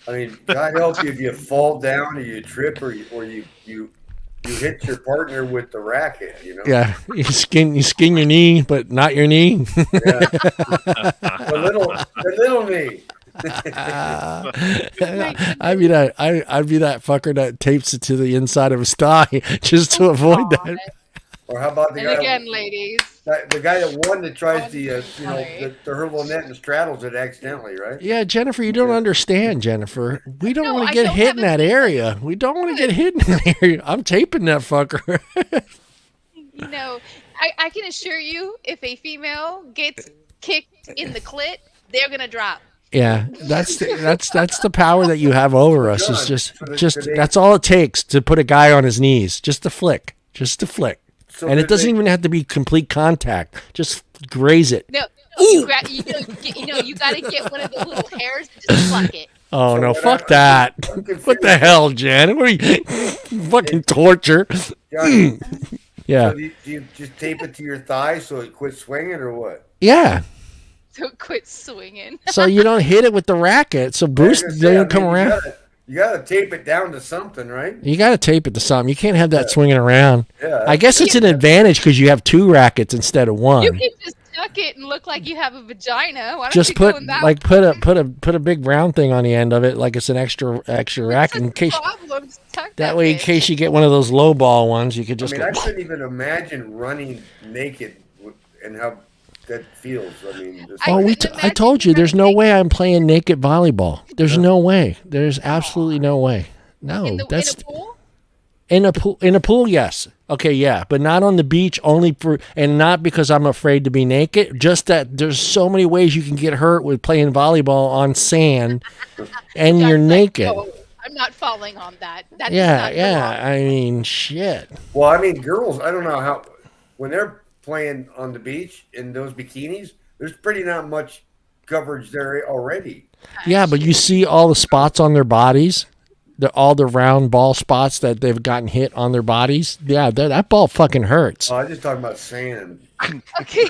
[SPEAKER 3] I mean, God help you if you fall down or you trip or you hit your partner with the racket.
[SPEAKER 1] Yeah, you skin your knee, but not your knee.
[SPEAKER 3] The little knee.
[SPEAKER 1] I'd be that fucker that tapes it to the inside of his thigh just to avoid that.
[SPEAKER 3] Or how about the
[SPEAKER 2] And
[SPEAKER 3] guy?
[SPEAKER 2] again, ladies.
[SPEAKER 3] The guy that won that tries the hurdle net and straddles it accidentally, right?
[SPEAKER 1] Yeah, Jennifer, you don't understand, Jennifer. We don't want to
[SPEAKER 2] I
[SPEAKER 1] get
[SPEAKER 2] don't
[SPEAKER 1] hit
[SPEAKER 2] have
[SPEAKER 1] in
[SPEAKER 2] a-
[SPEAKER 1] that area. We don't want to get hit in that area. I'm taping that fucker.
[SPEAKER 2] I can assure you, if a female gets kicked in the clit, they're gonna drop.
[SPEAKER 1] Yeah, that's the power that you have over us. Is just that's all it takes to put a guy on his knees. Just a flick.
[SPEAKER 3] So
[SPEAKER 1] And it doesn't even have to be complete contact. Just graze it.
[SPEAKER 2] No, you gotta get one of the little hairs and just pluck it.
[SPEAKER 1] Oh, no, fuck that. What the hell, Jan? What are you, fucking torture?
[SPEAKER 3] Johnny,
[SPEAKER 1] Yeah.
[SPEAKER 3] so do you just tape it to your thigh so it quits swinging or what?
[SPEAKER 1] Yeah.
[SPEAKER 2] So quit swinging.
[SPEAKER 1] So you don't hit it with the racket. So Bruce doesn't come around.
[SPEAKER 3] You gotta tape it down to something, right?
[SPEAKER 1] You got to tape it to something. You can't have that swinging around.
[SPEAKER 3] Yeah.
[SPEAKER 1] I guess it's an advantage because you have 2 rackets instead of 1.
[SPEAKER 2] You can just tuck it and look like you have a vagina. Why don't
[SPEAKER 1] Just
[SPEAKER 2] you
[SPEAKER 1] put
[SPEAKER 2] doing that?
[SPEAKER 1] put a big brown thing on the end of it, like it's an extra rack in case. That way, in case you get one of those low ball ones, you could just
[SPEAKER 3] I
[SPEAKER 1] go.
[SPEAKER 3] couldn't even imagine running naked and how that feels. I mean, just,
[SPEAKER 1] Oh, I told you, there's no way I'm playing naked volleyball. There's no way. There's absolutely no way. No, that's
[SPEAKER 2] in a pool?
[SPEAKER 1] in a pool. Yes. Okay. Yeah, but not on the beach. Only and not because I'm afraid to be naked. Just that there's so many ways you can get hurt with playing volleyball on sand, and you're naked.
[SPEAKER 2] I'm not falling on that. That
[SPEAKER 1] yeah. I mean, shit.
[SPEAKER 3] Well, I mean, girls, I don't know how, when they're playing on the beach in those bikinis, there's pretty not much coverage there already.
[SPEAKER 1] Yeah, but you see all the spots on their bodies, all the round ball spots that they've gotten hit on their bodies. Yeah, that ball fucking hurts.
[SPEAKER 3] Oh, I'm just talking about sand.
[SPEAKER 2] Okay.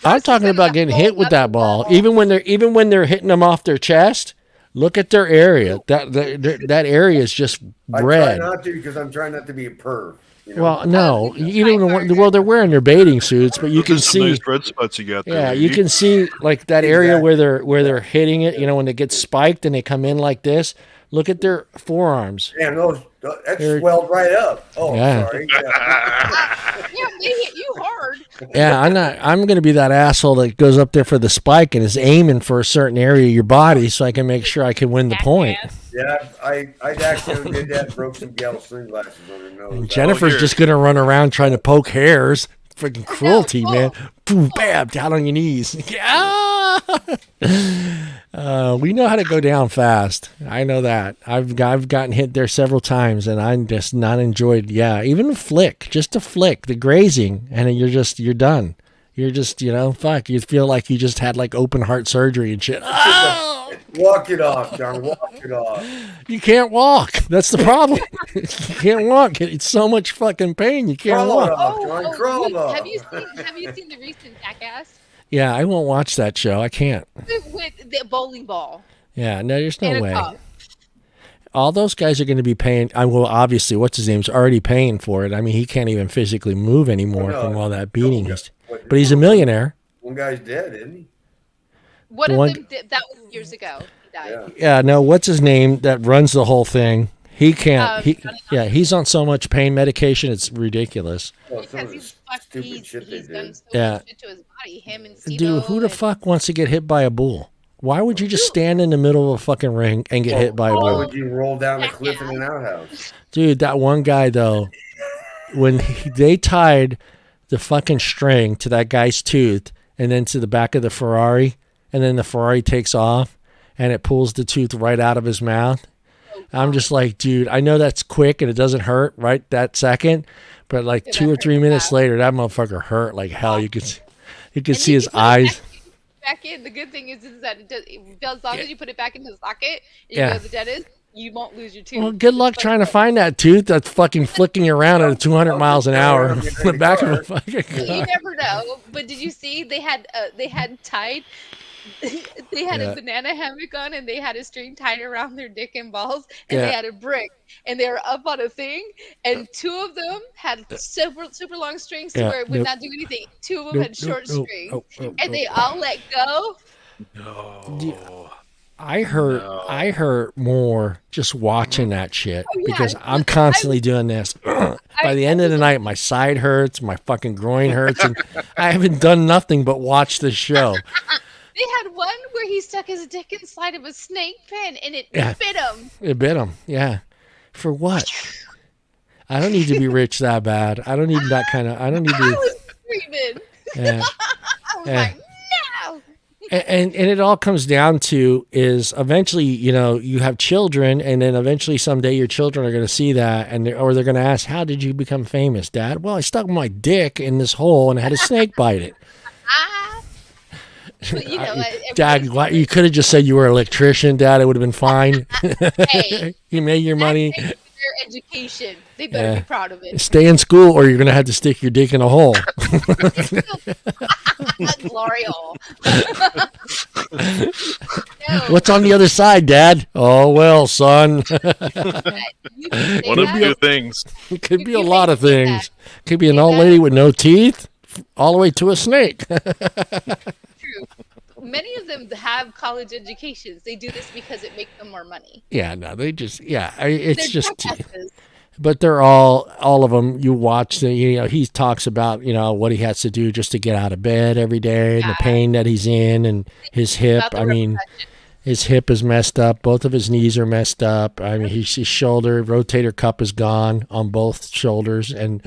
[SPEAKER 1] I'm talking about getting hit with that ball. Even when they're hitting them off their chest, look at their area. That area is just red.
[SPEAKER 3] I try not to because I'm trying not to be a perv. You know?
[SPEAKER 1] Well, no, they're wearing their bathing suits, but you can see
[SPEAKER 4] nice red spots you got there.
[SPEAKER 1] Yeah, you can see like that area where they're hitting it. You know, when they get spiked and they come in like this. Look at their forearms.
[SPEAKER 3] Damn, that's swelled right up. Oh,
[SPEAKER 1] yeah.
[SPEAKER 3] Sorry.
[SPEAKER 2] Yeah, they hit you hard.
[SPEAKER 1] Yeah, I'm going to be that asshole that goes up there for the spike and is aiming for a certain area of your body so I can make sure I can win the point.
[SPEAKER 3] Yeah, I actually did that. Broke some gal sunglasses on her nose.
[SPEAKER 1] And Jennifer's just going to run around trying to poke hairs. Freaking cruelty, man. Boom, bam, down on your knees. We know how to go down fast. I know that. I've gotten hit there several times, and I'm just not enjoyed. Yeah, even just a flick, the grazing, and you're done. You're just, fuck. You feel like you just had like open heart surgery and shit. Oh!
[SPEAKER 3] Walk it off, John. Walk it off.
[SPEAKER 1] You can't walk. That's the problem. You can't walk. It's so much fucking pain. You can't walk.
[SPEAKER 3] Crawl off.
[SPEAKER 2] Have you seen the recent Jackass?
[SPEAKER 1] Yeah, I won't watch that show. I can't.
[SPEAKER 2] With the bowling ball.
[SPEAKER 1] Yeah, no, there's no way. All those guys are going to be paying. Well, obviously, what's his name's already paying for it. I mean, he can't even physically move anymore from all that beating. But he's a millionaire.
[SPEAKER 3] One guy's dead, isn't he?
[SPEAKER 2] One of them did, that was years ago. He died.
[SPEAKER 1] Yeah, no, what's his name that runs the whole thing? He can't. He's on so much pain medication, it's ridiculous.
[SPEAKER 2] Because he's done so much shit to his body. Him and Steve.
[SPEAKER 1] Dude, who the fuck wants to get hit by a bull? Why would you just stand in the middle of a fucking ring and get hit by a bull?
[SPEAKER 3] Why would you roll down the cliff in an outhouse?
[SPEAKER 1] Dude, that one guy though, when they tied the fucking string to that guy's tooth and then to the back of the Ferrari, and then the Ferrari takes off and it pulls the tooth right out of his mouth. I'm just like, dude, I know that's quick and it doesn't hurt right that second, but like 2 or 3 minutes later, that motherfucker hurt like hell. You could see his eyes.
[SPEAKER 2] Back in. The good thing is that as long as you put it back into the socket, and you go to the dentist, you won't lose your tooth.
[SPEAKER 1] Well, good luck trying to find that tooth that's fucking flicking around at 200 miles an hour in the back of a fucking car.
[SPEAKER 2] You never know. But did you see they had tied? They had a banana hammock on, and they had a string tied around their dick and balls, and they had a brick, and they were up on a thing, and 2 of them had super long strings to where it would not do anything. 2 of them had short strings, and they all let go.
[SPEAKER 4] No.
[SPEAKER 1] I hurt more just watching that shit because I'm constantly doing this. By the end of the night, my side hurts, my fucking groin hurts, and I haven't done nothing but watch this show.
[SPEAKER 2] They had one where he stuck his dick inside of a snake pen and it bit him.
[SPEAKER 1] It bit him, yeah. For what? I don't need to be rich that bad. I don't need that kind of. I don't need to.
[SPEAKER 2] I was screaming.
[SPEAKER 1] Yeah.
[SPEAKER 2] I was like, no.
[SPEAKER 1] And it all comes down to is eventually, you have children, and then eventually someday your children are going to see that, or they're going to ask, "How did you become famous, Dad?" Well, I stuck my dick in this hole and I had a snake bite it.
[SPEAKER 2] But,
[SPEAKER 1] Dad, you could have just said you were an electrician, Dad. It would have been fine.
[SPEAKER 2] Hey,
[SPEAKER 1] you made your money.
[SPEAKER 2] Their education. They better be proud of it.
[SPEAKER 1] Stay in school, or you're going to have to stick your dick in a hole.
[SPEAKER 2] Glory hole.
[SPEAKER 1] What's on the other side, Dad? Oh, well, son.
[SPEAKER 4] One of 2 things.
[SPEAKER 1] It could be a lot of things. It could be an old lady with no teeth, all the way to a snake.
[SPEAKER 2] True. Many of them have college educations. They do this because it makes them more money.
[SPEAKER 1] Yeah, no, they just, it's just, but they're all of them. You watch he talks about, what he has to do just to get out of bed every day and the pain that he's in and his hip. I mean, his hip is messed up. Both of his knees are messed up. I mean, his shoulder rotator cuff is gone on both shoulders. And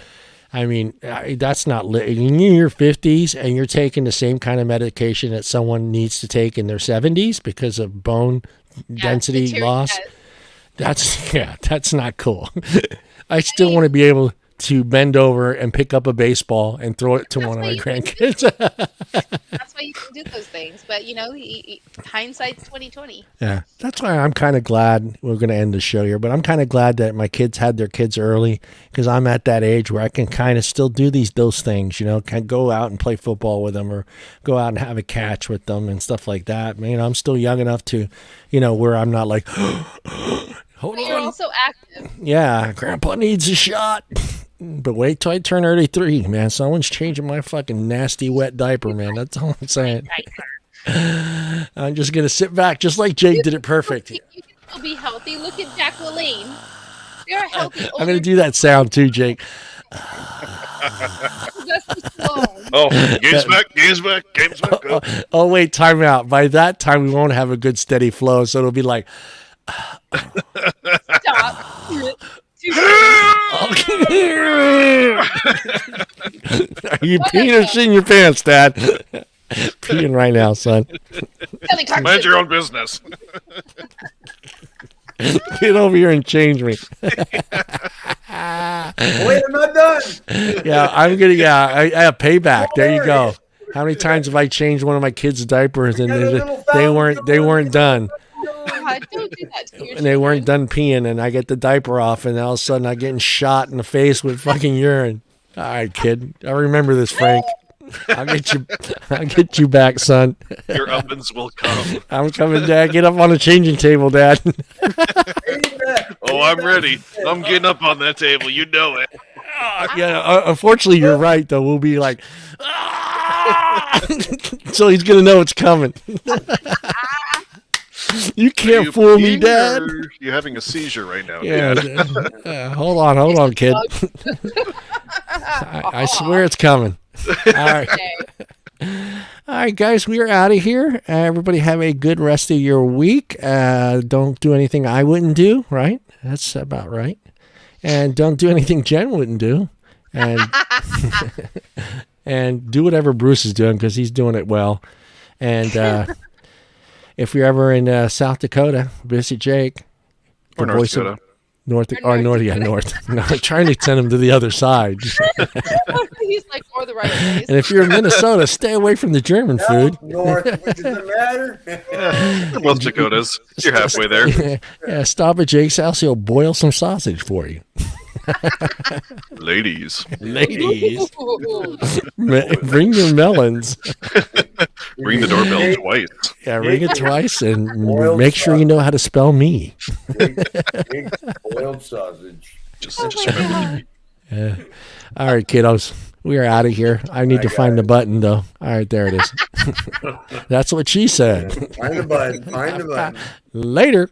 [SPEAKER 1] I mean, that's not in your 50s and you're taking the same kind of medication that someone needs to take in their 70s because of bone density loss. That's not cool. I still want to be able to bend over and pick up a baseball and throw it to one of my grandkids.
[SPEAKER 2] That's why you can do those things. But hindsight's 20/20.
[SPEAKER 1] Yeah, that's why I'm kind of glad we're going to end the show here. But I'm kind of glad that my kids had their kids early, because I'm at that age where I can kind of still do those things. Can go out and play football with them, or go out and have a catch with them and stuff like that. I'm still young enough to, where I'm not like, hold on.
[SPEAKER 2] You're also active.
[SPEAKER 1] Yeah, Grandpa needs a shot. But wait till I turn 33, man. Someone's changing my fucking nasty wet diaper, man. That's all I'm saying. I'm just going to sit back, just like Jake did it perfect.
[SPEAKER 2] You can still be healthy. Look at Jack LaLanne. They're healthy.
[SPEAKER 1] I'm going to do that sound too, Jake.
[SPEAKER 4] Game's back.
[SPEAKER 1] Oh, wait, time out. By that time, we won't have a good steady flow, so it'll be like...
[SPEAKER 2] Stop.
[SPEAKER 1] Are you peeing or shitting your pants, Dad? Peeing right now, son.
[SPEAKER 4] Mind your own business.
[SPEAKER 1] Get over here and change me.
[SPEAKER 3] Wait, I'm not done.
[SPEAKER 1] I have payback. There you go. How many times have I changed one of my kids' diapers and they weren't done?
[SPEAKER 2] God, don't do that to your
[SPEAKER 1] And they weren't done peeing, and I get the diaper off, and all of a sudden I'm getting shot in the face with fucking urine. All right, kid. I remember this, Frank. I'll get you back, son.
[SPEAKER 4] Your ovens will come.
[SPEAKER 1] I'm coming, Dad. Get up on the changing table, Dad.
[SPEAKER 4] Oh, I'm ready. I'm getting up on that table. You know it.
[SPEAKER 1] Unfortunately, you're right, though. We'll be like, so he's going to know it's coming. You can't fool me, Dad.
[SPEAKER 4] You're having a seizure right now,
[SPEAKER 1] yeah,
[SPEAKER 4] Dad.
[SPEAKER 1] Hold on, kid. I swear it's coming. All right. All right, guys, we are out of here. Everybody have a good rest of your week. Don't do anything I wouldn't do, right? That's about right. And don't do anything Jen wouldn't do. And and do whatever Bruce is doing, because he's doing it well. And if you're ever in South Dakota, visit Jake.
[SPEAKER 4] Or North Dakota.
[SPEAKER 1] North. No, I'm trying to send him to the other side.
[SPEAKER 2] He's like, or the right place.
[SPEAKER 1] And if you're in Minnesota, stay away from the German food.
[SPEAKER 3] North, does it matter?
[SPEAKER 4] Both Dakotas. You're halfway there.
[SPEAKER 1] Yeah, stop at Jake's house. He'll boil some sausage for you.
[SPEAKER 4] Ladies.
[SPEAKER 1] Bring your melons.
[SPEAKER 4] Ring the doorbell twice.
[SPEAKER 1] Yeah, ring it twice, and make sure you know how to spell me.
[SPEAKER 3] Boiled sausage.
[SPEAKER 4] Just remember.
[SPEAKER 1] Yeah. All right, kiddos. We are out of here. I need to find the button, though. All right, there it is. That's what she said.
[SPEAKER 3] Find the button.
[SPEAKER 1] Later.